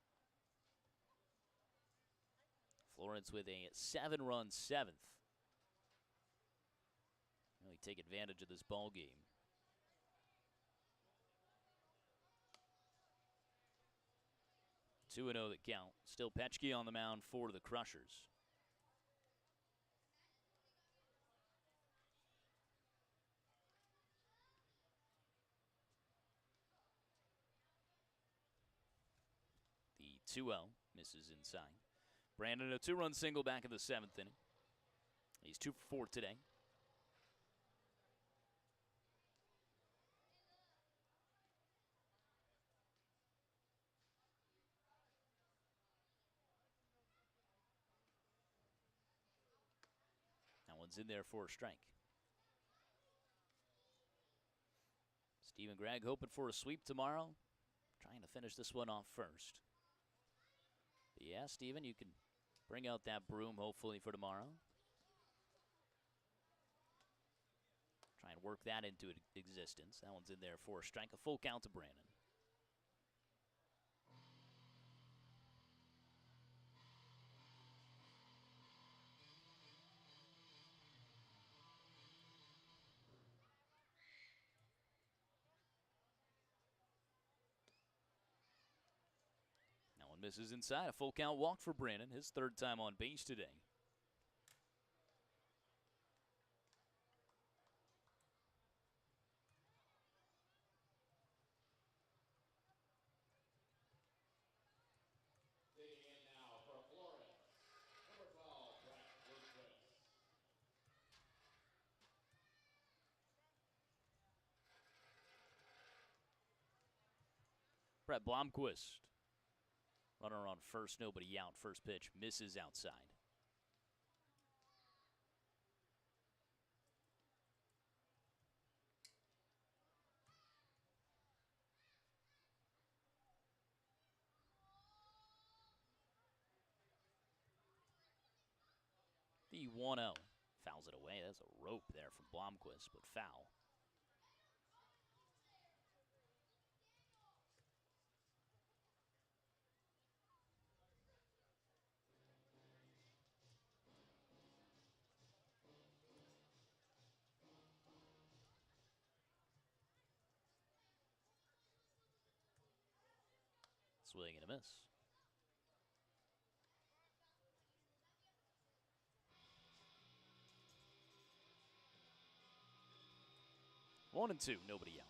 Florence with a 7-run 7th. Really take advantage of this ball game. 2-0 the count. Still Pxp on the mound for the Crushers. The 2-0 misses inside. Brandon, a 2-run single back in the 7th inning. He's 2 for 4 today. That one's in there for a strike. Stephen Gregg hoping for a sweep tomorrow. Trying to finish this one off first. But yeah, Stephen, you can bring out that broom hopefully for tomorrow. Try and work that into existence. That one's in there for a strike. A full count to Brandon. That one misses inside. A full count walk for Brandon. His 3rd time on base today. Digging in now for Florence. Number 12, Brett Blomquist. Brett Blomquist. Runner on first, nobody out. First pitch misses outside. The 1-0. Fouls it away. That's a rope there from Blomquist, but foul. Swing and a miss. One and two, nobody out.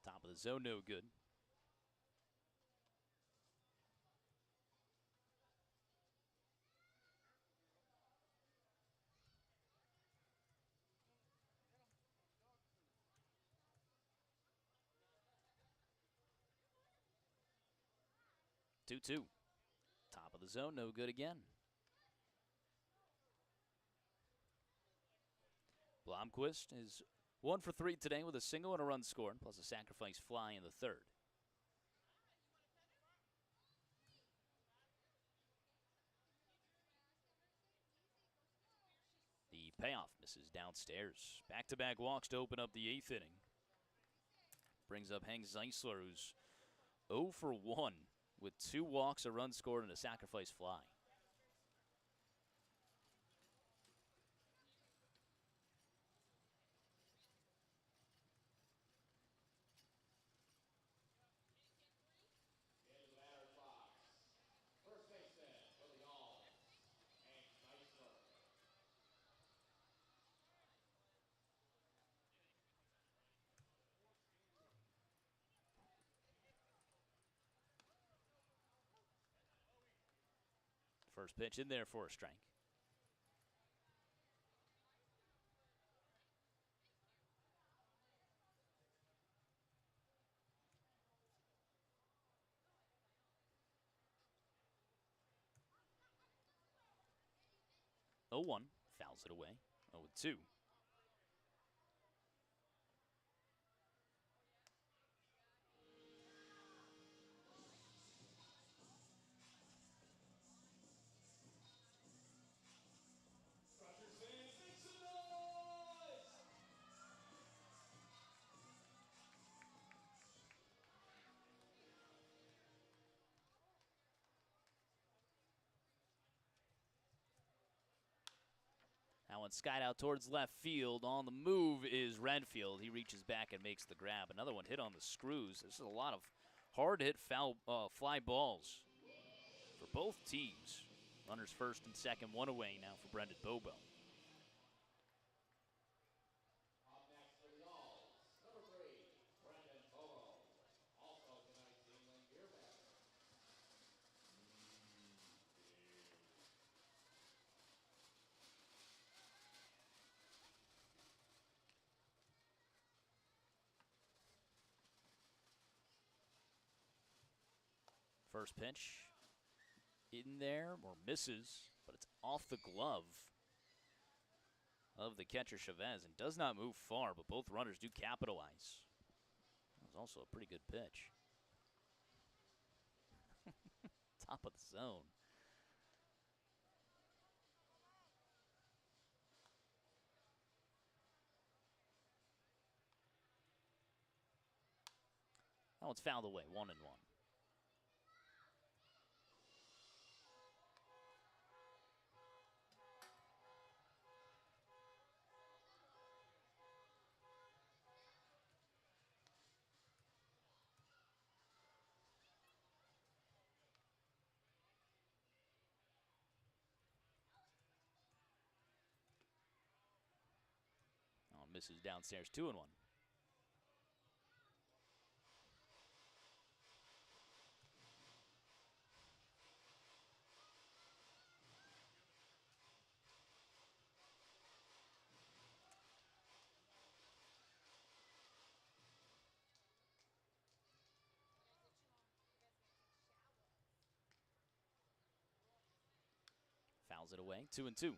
Top of the zone, no good. Two. Top of the zone, no good again. Blomquist is 1 for 3 today with a single and a run scored, plus a sacrifice fly in the 3rd. The payoff misses downstairs. Back-to-back walks to open up the 8th inning. Brings up Hank Zeisler, who's 0 for 1 with 2 walks, a run scored, and a sacrifice fly. In the batter's box. First baseman for the Yalls, Hank Zeisler. First pitch in there for a strike. 0-1, fouls it away. 0-2. Crushers fans, make some noise! That one skied out towards left field. On the move is Redfield. He reaches back and makes the grab. Another one hit on the screws. This is a lot of hard-hit fly balls for both teams. Runners first and second, one away now for Brendan Bobo. Up next for the Alls, number 3, Brendan Bobo. Also tonight's Yingling beer batter. First pitch in there, or misses, but it's off the glove of the catcher Chavez and does not move far, but both runners do capitalize. That was also a pretty good pitch. Top of the zone. That one's fouled away, 1-1. Oh, misses downstairs, 2-1. Fouls it away, 2-2.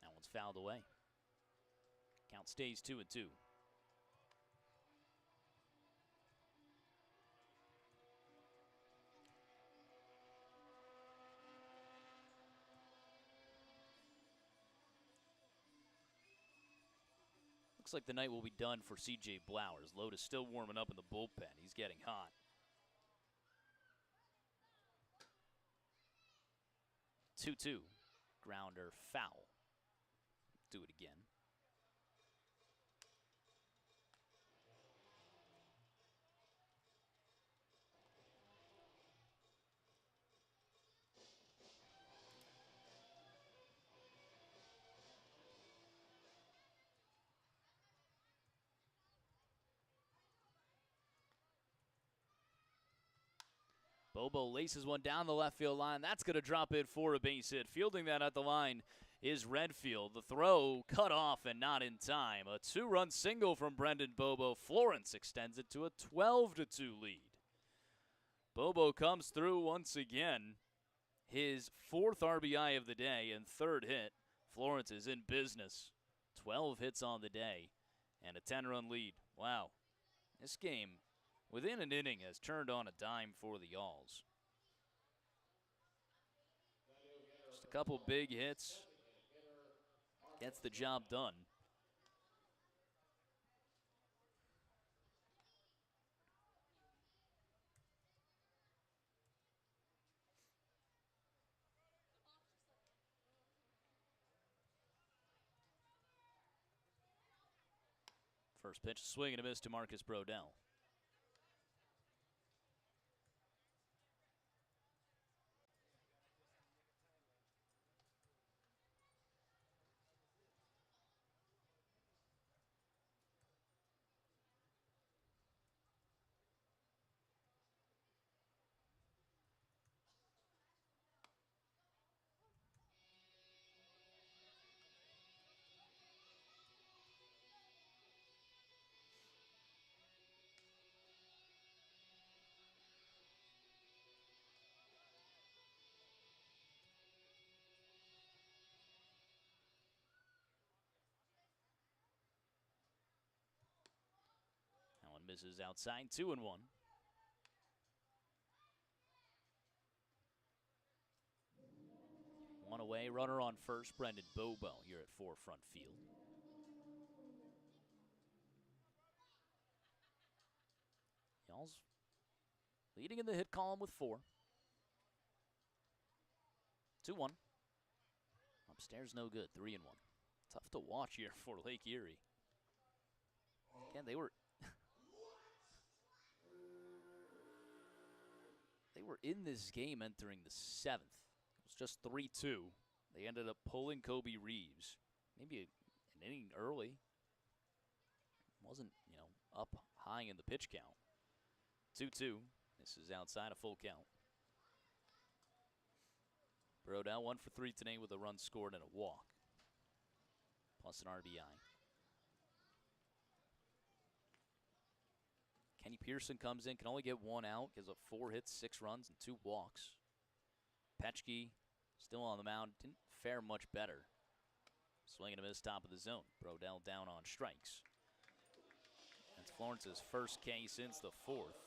That one's fouled away. Count stays 2-2. Looks like the night will be done for C.J. Blowers. Load is still warming up in the bullpen. He's getting hot. 2-2. Grounder foul. Do it again. Bobo laces one down the left field line. That's going to drop it for a base hit. Fielding that at the line is Redfield. The throw cut off and not in time. A 2-run single from Brendan Bobo. Florence extends it to a 12-2 lead. Bobo comes through once again. His 4th RBI of the day and 3rd hit. Florence is in business. 12 hits on the day and a 10-run lead. Wow. This game, within an inning, has turned on a dime for the Alls. Just a couple big hits. Gets the job done. First pitch, swing and a miss to Marcus Brodell. One misses outside, 2-1. One away, runner on first, Brendan Bobo here at Forefront Field. Y'all's leading in the hit column with 4. 2-1. Upstairs no good, 3-1. Tough to watch here for Lake Erie. Again, they were in this game entering the 7th. It was just 3-2. They ended up pulling Kobe Reeves. Maybe an inning early. Wasn't, up high in the pitch count. 2-2. This is outside a full count. Brodell 1 for 3 today with a run scored and a walk, plus an RBI. Kenny Pearson comes in, can only get 1 out, gives up 4 hits, 6 runs, and 2 walks. Pxp still on the mound, didn't fare much better. Swing and a miss, top of the zone. Brodell down on strikes. That's Florence's first K since the 4th.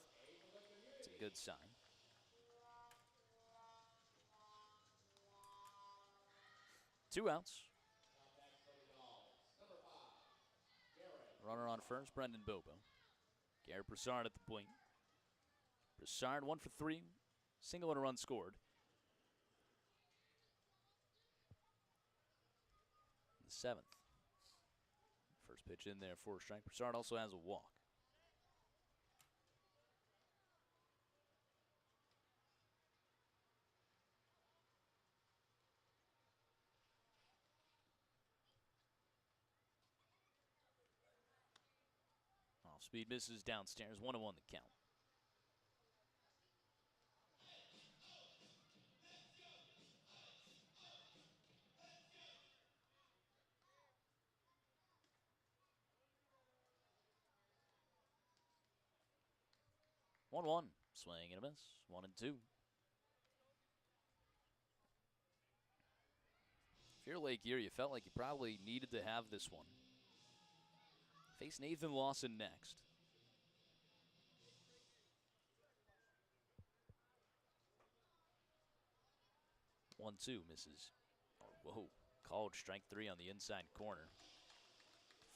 It's a good sign. Two outs. Runner on first, Brendan Bobo. Garrett Broussard at the point. Broussard 1 for 3, single and a run scored. The 7th. First pitch in there for a strike. Broussard also has a walk. Off speed misses downstairs, 1-1 the count. One, swing and a miss, 1-2. If you're Lake Erie, you felt like you probably needed to have this one. Face Nathan Lawson next. One, two, misses. Oh, whoa, called strike 3 on the inside corner.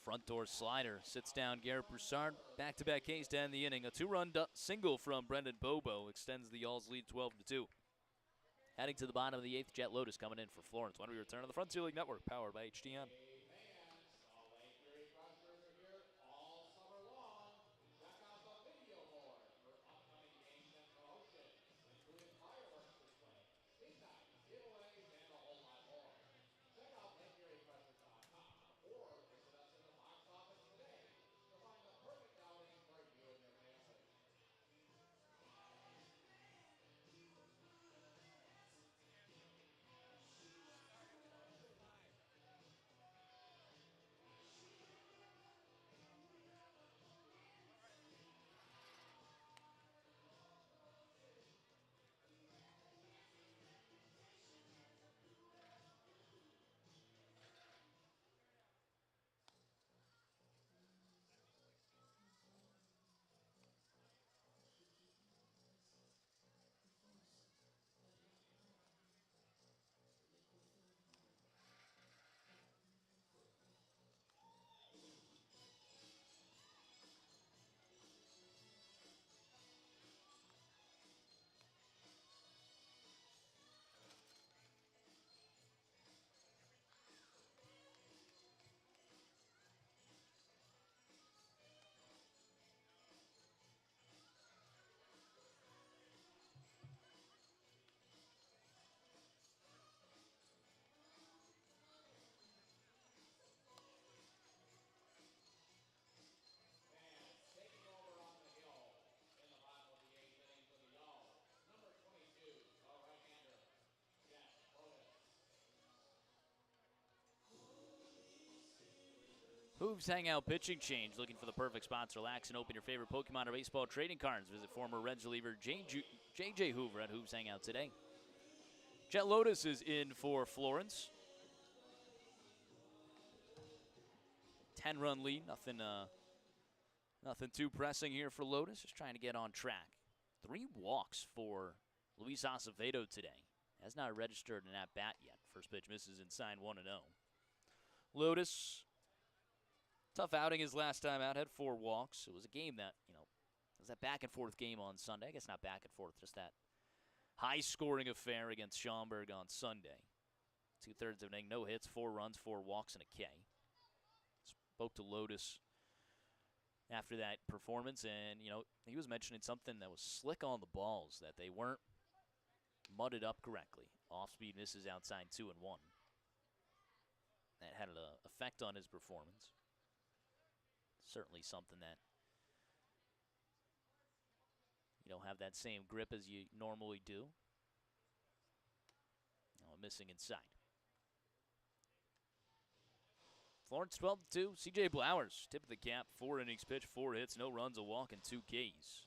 Front door slider sits down Garrett Broussard. Back-to-back Ks to end the inning. A 2-run single from Brendan Bobo extends the Y'all's lead 12-2. Heading to the bottom of the 8th, Jet Lotus coming in for Florence. When we return on the Frontier League Network, powered by HDN. Hooves Hangout pitching change. Looking for the perfect spot to relax and open your favorite Pokemon or baseball trading cards. Visit former Reds reliever J.J. Hoover at Hooves Hangout today. Jet Lotus is in for Florence. 10-run lead. Nothing Nothing too pressing here for Lotus, just trying to get on track. 3 walks for Luis Acevedo today. Has not registered an at-bat yet. First pitch misses inside 1-0. Lotus, tough outing his last time out, had 4 walks. It was a game that, it was that back-and-forth game on Sunday. I guess not back-and-forth, just that high-scoring affair against Schaumburg on Sunday. 2/3 of an inning, no hits, 4 runs, 4 walks, and a K. Spoke to Lotus after that performance, and, he was mentioning something that was slick on the balls, that they weren't mudded up correctly. Off-speed misses outside 2-1. That had an effect on his performance. Certainly something that you don't have that same grip as you normally do. Missing inside. Florence 12-2. C.J. Blowers, tip of the cap, 4 innings pitched, 4 hits, no runs, a walk, and 2 Ks.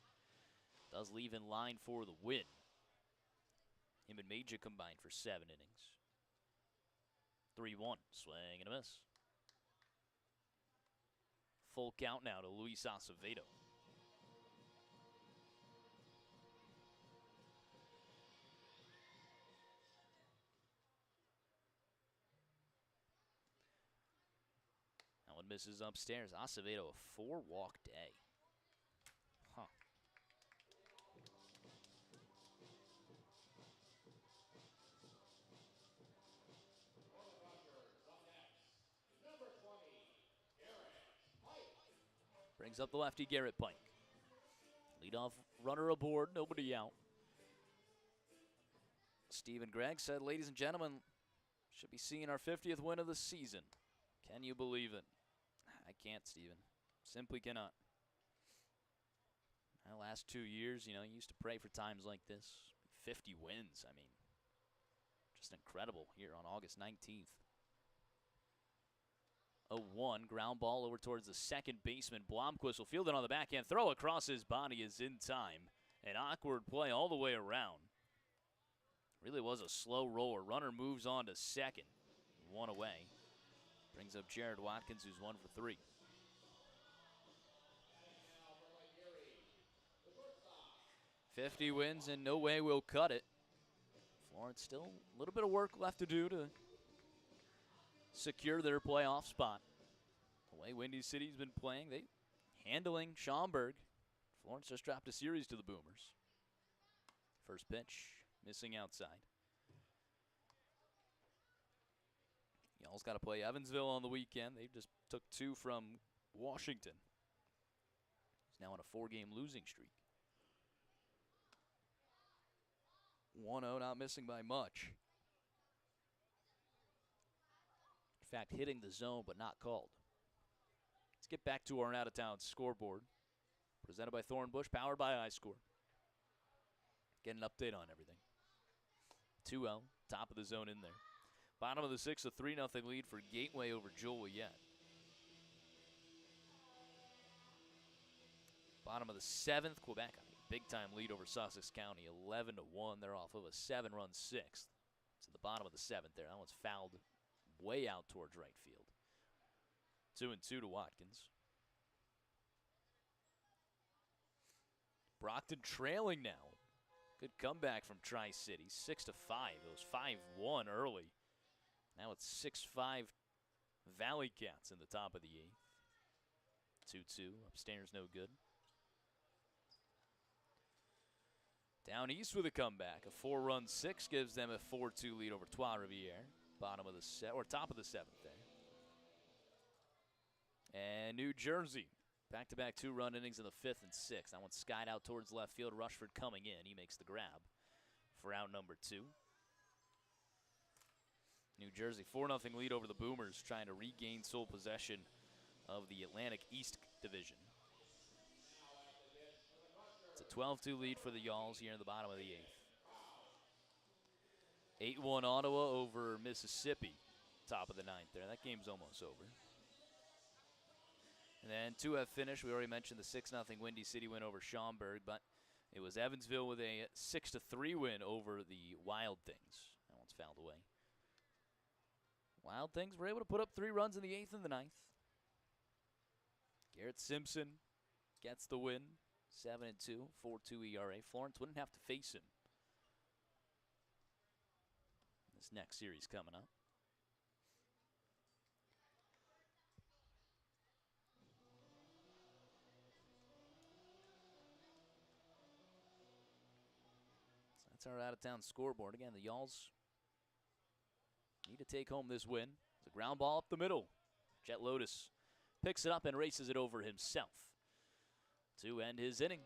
Does leave in line for the win. Him and Major combined for 7 innings. 3-1, swing and a miss. Full count now to Luis Acevedo. That one misses upstairs. Acevedo, a 4-walk day. Huh. Brings up the lefty, Garrett Pike. Leadoff runner aboard, nobody out. Stephen Gregg said, ladies and gentlemen, should be seeing our 50th win of the season. Can you believe it? I can't, Stephen. Simply cannot. The last 2 years, you used to pray for times like this. 50 wins, I mean, just incredible here on August 19th. 0-1, ground ball over towards the second baseman. Blomquist will field it on the backhand. Throw across his body is in time. An awkward play all the way around. Really was a slow roller. Runner moves on to second. 1 away. Brings up Jared Watkins, who's 1 for 3. Erie, 50 wins and no way we'll cut it. Florence still a little bit of work left to do to secure their playoff spot. The way Windy City's been playing, they handling Schaumburg. Florence just dropped a series to the Boomers. First pitch, missing outside. Y'all's got to play Evansville on the weekend. They just took 2 from Washington. He's now on a 4-game losing streak. 1-0, not missing by much. In fact, hitting the zone but not called. Let's get back to our out-of-town scoreboard. Presented by Thornbush, powered by iScore. Get an update on everything. 2-0, top of the zone in there. Bottom of the 6th, a 3-0 lead for Gateway over Joliet. Bottom of the 7th, Quebec, big-time lead over Sussex County, 11-1. They're off of a 7-run 6th. To the bottom of the 7th there. That one's fouled way out towards right field. 2-2 to Watkins. Brockton trailing now. Good comeback from Tri-City, 6-5. It was 5-1 early. Now it's 6-5 Valley Cats in the top of the 8th. 2-2, upstairs no good. Down east with a comeback. A 4-run 6 gives them a 4-2 lead over Trois-Rivières. Bottom of the top of the 7th there. And New Jersey, back-to-back 2-run innings in the 5th and 6th. That one skied out towards left field. Rushford coming in. He makes the grab for out number 2. New Jersey, 4-0 lead over the Boomers, trying to regain sole possession of the Atlantic East Division. It's a 12-2 lead for the Yalls here in the bottom of the 8th. 8-1 Ottawa over Mississippi, top of the 9th there. That game's almost over. And then 2F finish. We already mentioned the 6-0 Windy City win over Schaumburg, but it was Evansville with a 6-3 win over the Wild Things. That one's fouled away. Wild Things were able to put up 3 runs in the 8th and the 9th. Garrett Simpson gets the win. 7-2, 4.2 ERA. Florence wouldn't have to face him this next series coming up. So that's our out-of-town scoreboard. Again, the Y'alls need to take home this win. It's a ground ball up the middle. Jet Lotus picks it up and races it over himself to end his inning.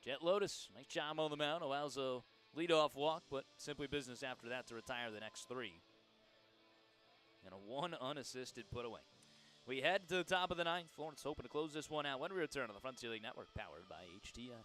Jet Lotus, nice job on the mound, allows a leadoff walk, but simply business after that to retire the next 3. And a 1 unassisted put away. We head to the top of the 9th. Florence hoping to close this one out when we return on the Frontier League Network, powered by HTN.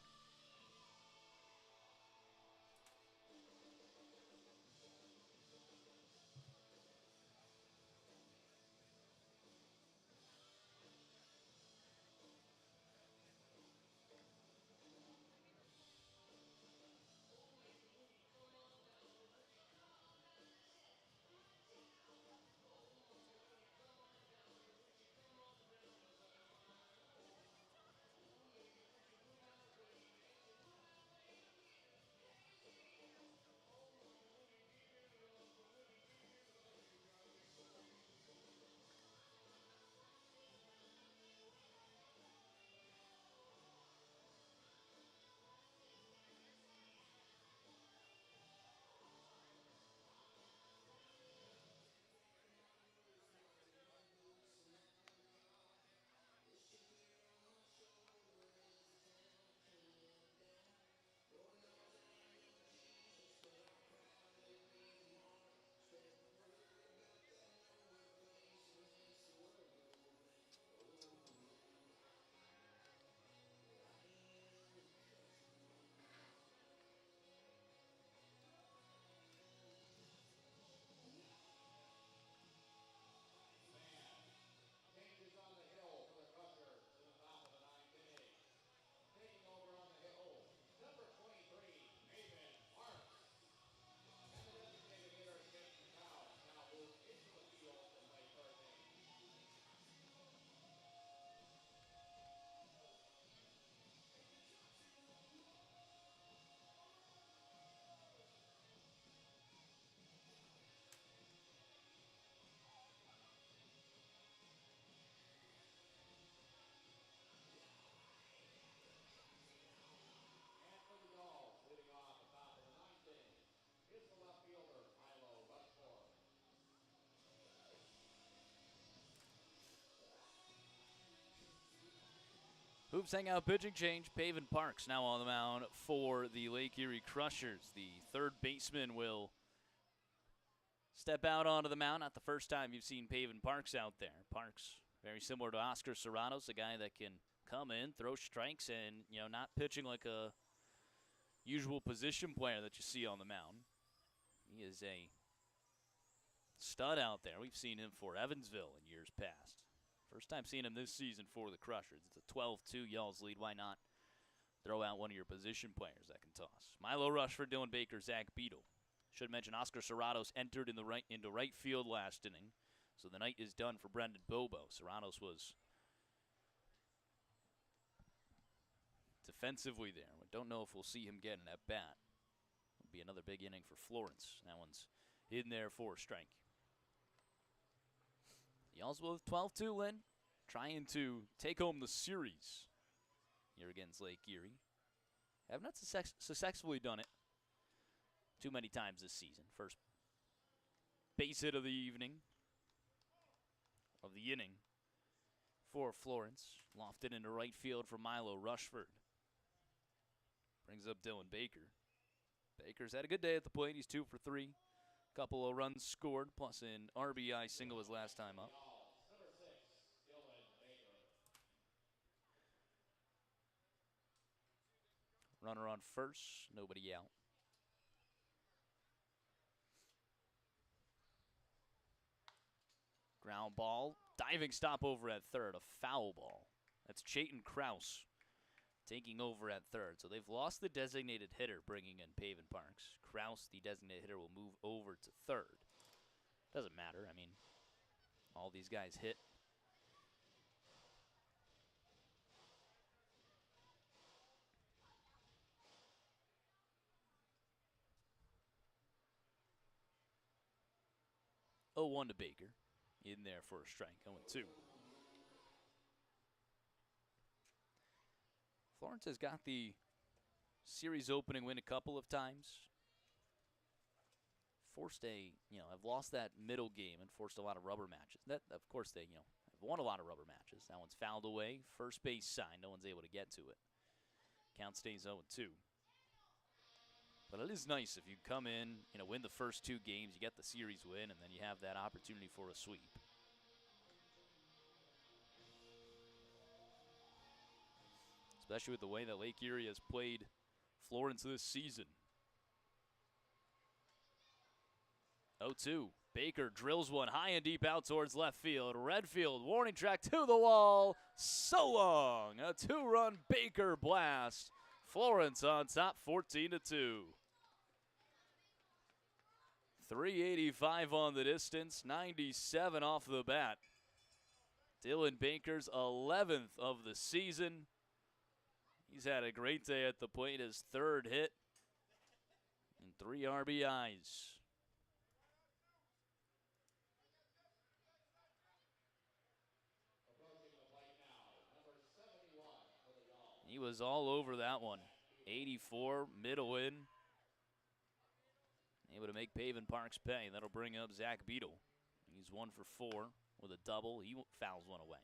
Changes on the hill for the Crushers in the top of the 9th inning. Taking over on the hill, number 23, Pavin Parks. And the designated hitter, Chayton Krause, now moves into the field to play third base. And for the Y'alls, leading off the top of the 9th inning, is the left fielder, Milo Rushmore. Hoops hang out pitching change. Pavin Parks now on the mound for the Lake Erie Crushers. The third baseman will step out onto the mound. Not the first time you've seen Pavin Parks out there. Parks, very similar to Oscar Serranos, a guy that can come in, throw strikes, and not pitching like a usual position player that you see on the mound. He is a stud out there. We've seen him for Evansville in years past. First time seeing him this season for the Crushers. It's a 12-2 Y'alls lead. Why not throw out one of your position players that can toss? Milo Rushford, Dylan Baker, Zach Beadle. Should mention Oscar Serranos entered into right field last inning. So the night is done for Brendan Bobo. Serranos was defensively there. We don't know if we'll see him get an at-bat. It'll be another big inning for Florence. That one's in there for a strike. Y'alls with 12-2 win, trying to take home the series here against Lake Erie. Have not successfully done it too many times this season. First base hit of the evening, of the inning, for Florence. Lofted into right field for Milo Rushford. Brings up Dylan Baker. Baker's had a good day at the plate. He's 2 for 3. Couple of runs scored, plus an RBI single his last time up. Number 6, Dylan Baker. Runner on first, nobody out. Ground ball, diving stop over at third, a foul ball. That's Chayton Krause taking over at third. So they've lost the designated hitter, bringing in Pavin Parks. Krause, the designated hitter, will move over to third. Doesn't matter. I mean, all these guys hit. 0-1 to Baker. In there for a strike, 0-2. Florence has got the series opening win a couple of times. Have lost that middle game and forced a lot of rubber matches. That, of course, they, have won a lot of rubber matches. That one's fouled away. First base side, no one's able to get to it. Count stays 0-2. But it is nice if you come in, win the first 2 games, you get the series win, and then you have that opportunity for a sweep. Especially with the way that Lake Erie has played Florence this season. 0-2. Baker drills one high and deep out towards left field. Redfield, warning track to the wall. So long. A 2-run Baker blast. Florence on top 14-2. 385 on the distance, 97 off the bat. Dylan Baker's 11th of the season. He's had a great day at the plate, his 3rd hit and 3 RBIs. He was all over that one. 84, middle in. Able to make Pavin Parks pay. That'll bring up Zach Beadle. He's 1 for 4 with a double. He fouls one away.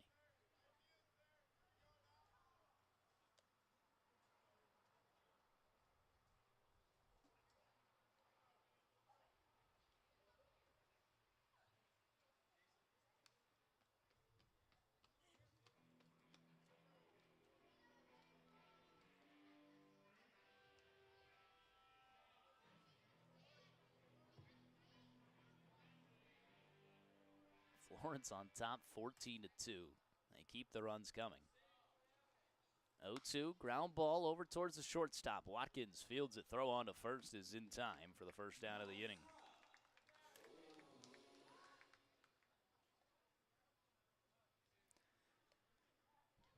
Florence on top 14-2. They keep the runs coming. 0-2, ground ball over towards the shortstop. Watkins fields it, throw on to first is in time for the first down of the inning.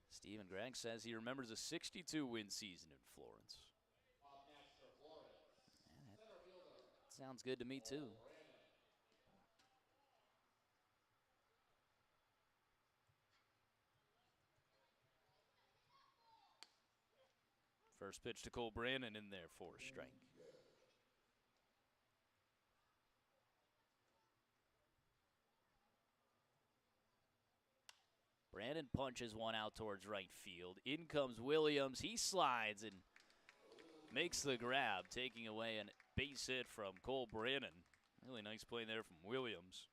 Stephen Gregg says he remembers a 62-win season in Florence. That sounds good to me, too. First pitch to Cole Brandon in there for a strike. Brandon punches one out towards right field. In comes Williams. He slides and makes the grab, taking away a base hit from Cole Brandon. Really nice play there from Williams.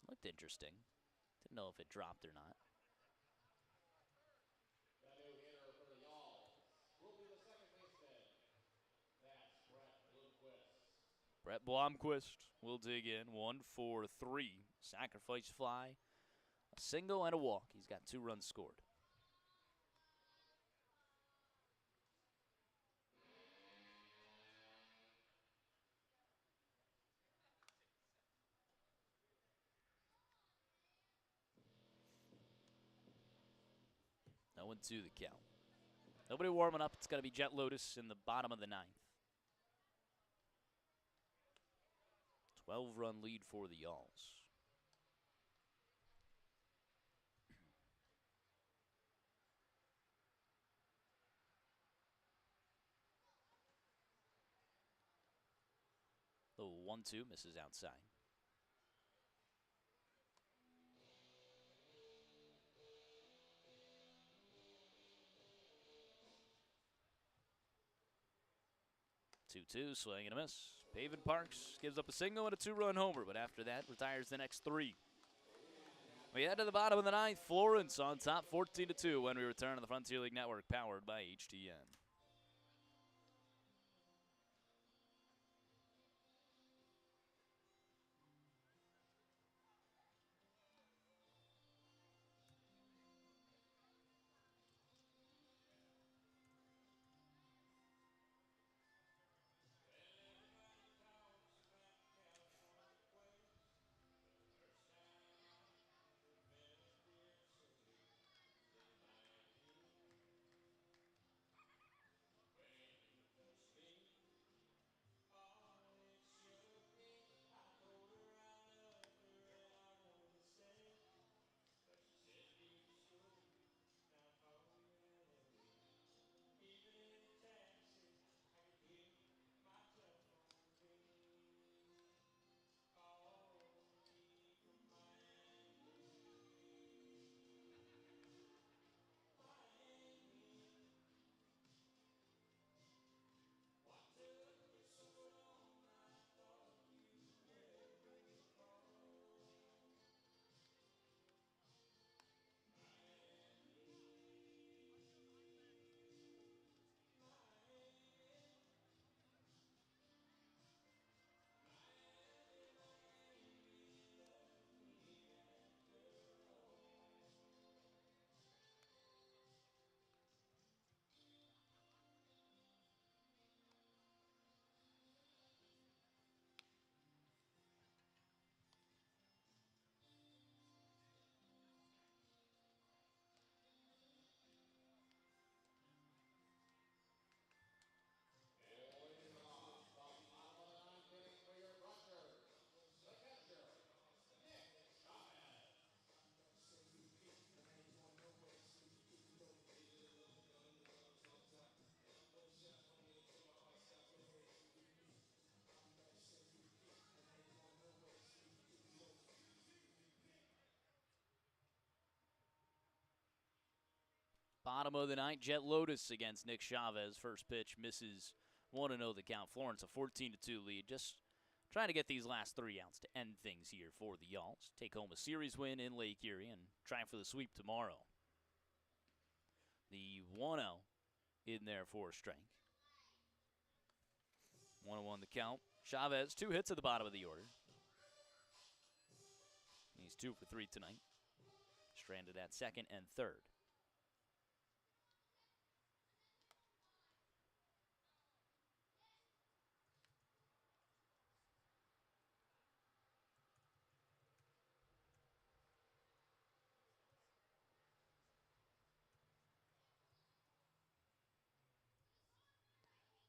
Looked interesting. Didn't know if it dropped or not. The new hitter for the Y'alls will be the second baseman. That's Brett Blomquist will dig in. 1 for 3. Sacrifice fly. A single and a walk. He's got 2 runs scored. No 1-2 the count. Nobody warming up. It's going to be Jet Lotus in the bottom of the 9th. 12-run lead for the Y'alls. The 1-2 misses outside. Two, swing and a miss. Pavin Parks gives up a single and a 2-run homer, but after that, retires the next 3. We head to the bottom of the 9th. Florence on top 14-2 when we return on the Frontier League Network, powered by HTN. Bottom of the ninth, Jet Lotus against Nick Chavez. First pitch misses, 1-0 the count. Florence a 14-2 lead. Just trying to get these last 3 outs to end things here for the Yalls. Take home a series win in Lake Erie and try for the sweep tomorrow. The 1-0 in there for a strike. 1-1 the count. Chavez, 2 hits at the bottom of the order. He's 2 for 3 tonight. Stranded at second and third.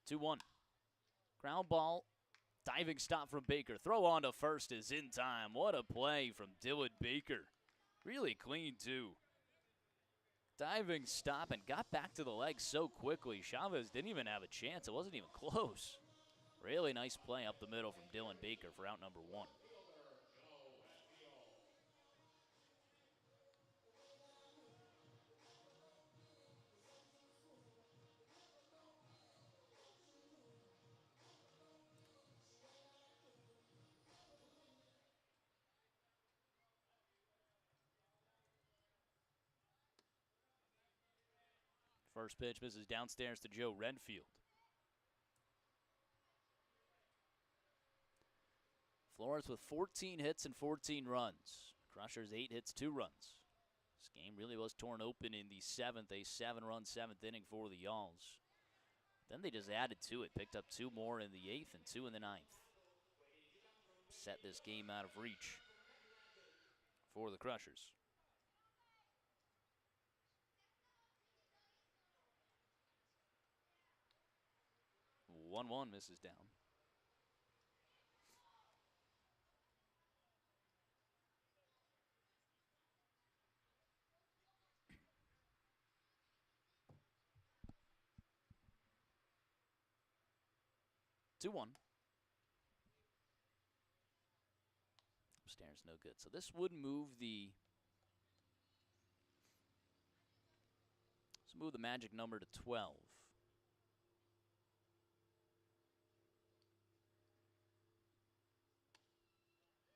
Two one. Ground ball. Diving stop from Baker. Throw on to first is in time. What a play from Dylan Baker. Really clean, too. Diving stop and got back to the legs so quickly. Chavez didn't even have a chance. It wasn't even close. Really nice play up the middle from Dylan Baker for out number 1. First pitch misses downstairs to Joe Renfield. Florence with 14 hits and 14 runs. Crushers 8 hits, 2 runs. This game really was torn open in the 7th, a 7-run 7th inning for the Yalls. Then they just added to it, picked up 2 more in the 8th and 2 in the 9th. Set this game out of reach for the Crushers. 1-1 misses down. Two one. Upstairs, no good. So this would move the magic number to 12.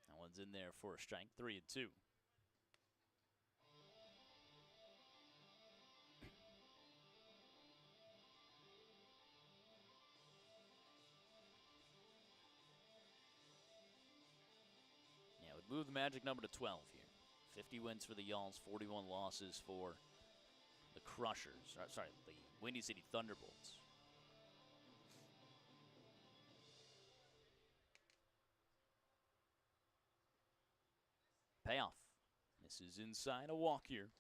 That one's in there for a strike. 3-2. Yeah, it would move the magic number to 12 here. 50 wins for the Yalls, 41 losses for the Crushers. Sorry, the Windy City Thunderbolts. Payoff. This is inside, a walk here.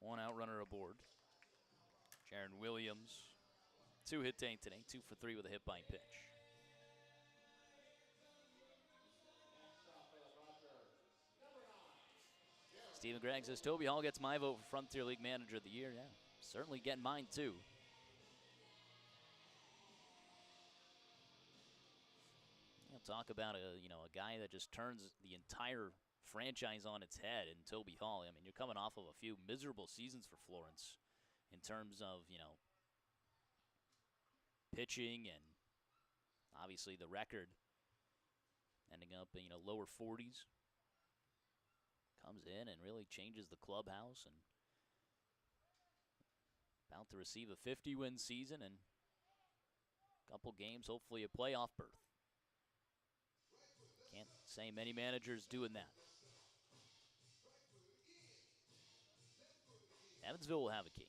1 out runner aboard. Jaron Williams, 2 hit tank today, 2 for 3 with a hit by pitch. Stephen Gregg says Toby Hall gets my vote for Frontier League Manager of the Year. Yeah, certainly getting mine too. You'll talk about a guy that just turns the entire franchise on its head in Toby Hall. I mean, you're coming off of a few miserable seasons for Florence in terms of, pitching and obviously the record ending up in, lower 40s. Comes in and really changes the clubhouse and about to receive a 50-win season and a couple games, hopefully a playoff berth. Can't say many managers doing that. Evansville will have a case.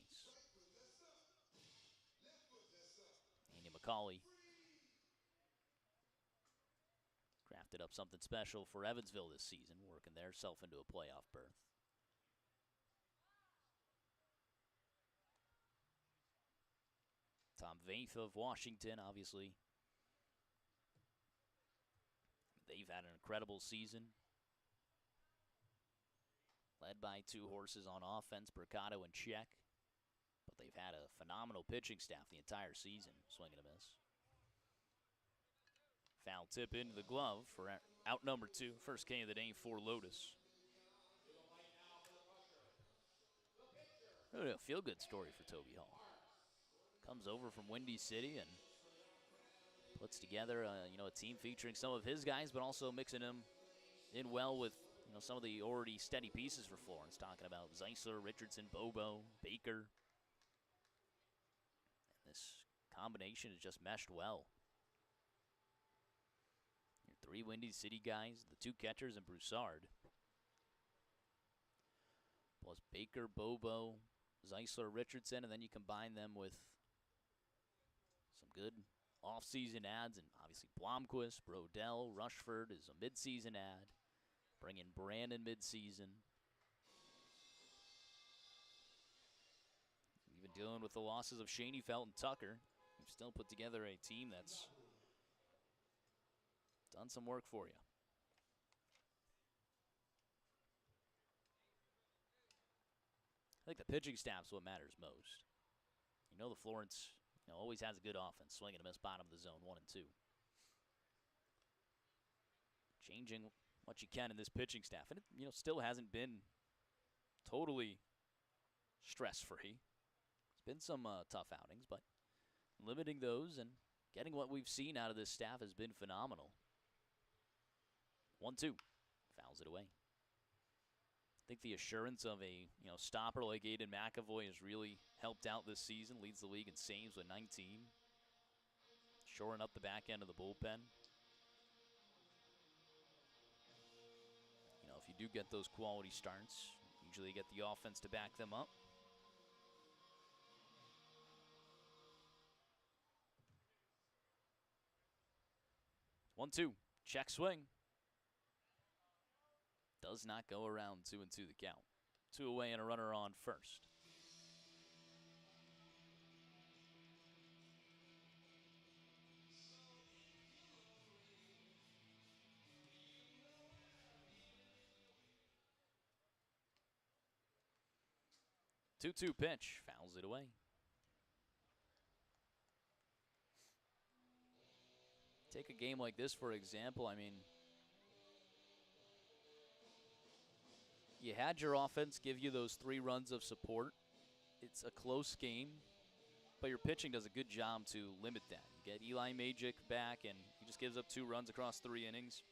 Andy McCauley crafted up something special for Evansville this season, working themselves into a playoff berth. Tom Vaith of Washington, obviously. They've had an incredible season. Led by 2 horses on offense, Mercado and Czech. But they've had a phenomenal pitching staff the entire season. Swing and a miss. Foul tip into the glove for out number 2. First K of the day for Lotus. Really a feel-good story for Toby Hall. Comes over from Windy City and puts together a team featuring some of his guys, but also mixing them in well with some of the already steady pieces for Florence. Talking about Zeisler, Richardson, Bobo, Baker. And this combination has just meshed well. Your 3 Windy City guys, the 2 catchers, and Broussard. Plus Baker, Bobo, Zeisler, Richardson, and then you combine them with some good off-season ads, and obviously Blomquist, Brodell, Rushford is a mid-season ad. Bring in Brandon mid-season. Even dealing with the losses of Schoenfeld and Tucker, you've still put together a team that's done some work for you. I think the pitching staff's what matters most. The Florence always has a good offense, swing and a miss, bottom of the zone, 1 and 2. Changing what you can in this pitching staff, and it still hasn't been totally stress-free. It's been some tough outings, but limiting those and getting what we've seen out of this staff has been phenomenal. 1-2, fouls it away. I think the assurance of a stopper like Aiden McAvoy has really helped out this season. Leads the league in saves with 19. Shoring up the back end of the bullpen. If you do get those quality starts, usually you get the offense to back them up. One, 2, check swing. Does not go around. 2-2 the count. 2 away and a runner on first. Two pitch, fouls it away. Take a game like this, for example. I mean, you had your offense give you those 3 runs of support. It's a close game, but your pitching does a good job to limit that. You get Eli Majic back, and he just gives up 2 runs across 3 innings.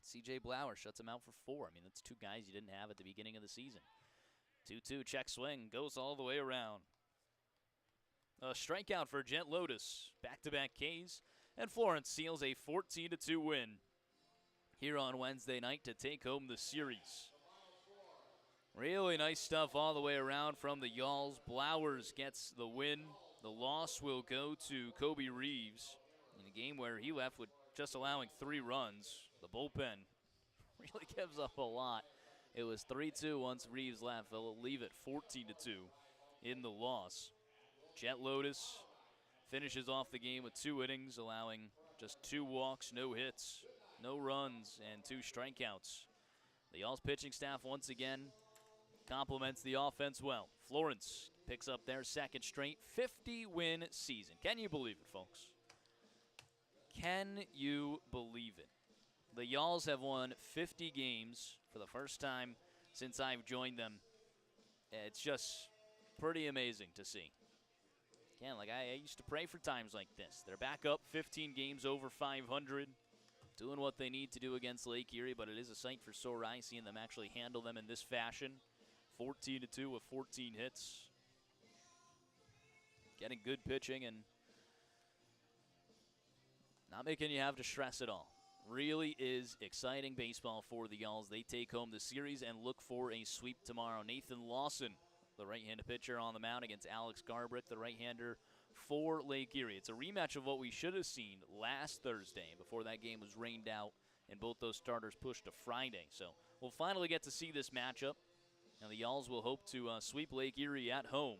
C.J. Blower shuts him out for 4. I mean, that's 2 guys you didn't have at the beginning of the season. 2-2, check swing, goes all the way around. A strikeout for Jet Lotus. Back-to-back Ks, and Florence seals a 14-2 win here on Wednesday night to take home the series. Really nice stuff all the way around from the Yalls. Blowers gets the win. The loss will go to Kobe Reeves in a game where he left with just allowing 3 runs. The bullpen really gives up a lot. It was 3-2 once Reeves left. They'll leave it 14-2 in the loss. Jet Lotus finishes off the game with 2 innings, allowing just 2 walks, no hits, no runs, and 2 strikeouts. The Yalls pitching staff once again complements the offense well. Florence picks up their 2nd straight 50-win season. Can you believe it, folks? Can you believe it? The Yalls have won 50 games for the first time since I've joined them. It's just pretty amazing to see. Again, like I used to pray for times like this. They're back up 15 games over 500, doing what they need to do against Lake Erie, but it is a sight for sore eyes seeing them actually handle them in this fashion. 14-2 with 14 hits. Getting good pitching and not making you have to stress at all. Really is exciting baseball for the Yalls. They take home the series and look for a sweep tomorrow. Nathan Lawson, the right-handed pitcher, on the mound against Alex Garbrick, the right-hander for Lake Erie. It's a rematch of what we should have seen last Thursday before that game was rained out and both those starters pushed to Friday. So we'll finally get to see this matchup. Now the Yalls will hope to sweep Lake Erie at home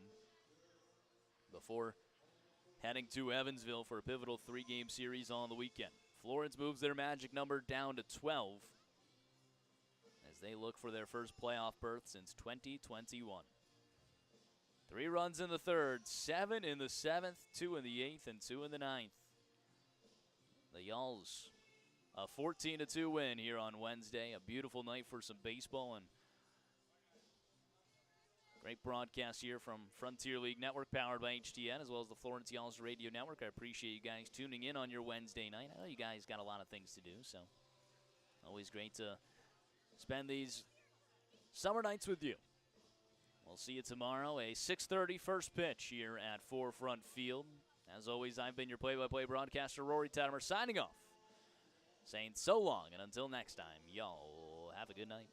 before heading to Evansville for a pivotal 3-game series on the weekend. Florence moves their magic number down to 12 as they look for their first playoff berth since 2021. 3 runs in the 3rd, 7 in the 7th, 2 in the 8th, and 2 in the 9th. The Yalls, a 14-2 win here on Wednesday. A beautiful night for some baseball, and Great broadcast here from Frontier League Network, powered by HTN, as well as the Florence Y'all's Radio Network. I appreciate you guys tuning in on your Wednesday night. I know you guys got a lot of things to do, so always great to spend these summer nights with you. We'll see you tomorrow, a 6:30 first pitch here at Forefront Field. As always, I've been your play-by-play broadcaster, Rory Tettemer, signing off, saying so long, and until next time, y'all have a good night.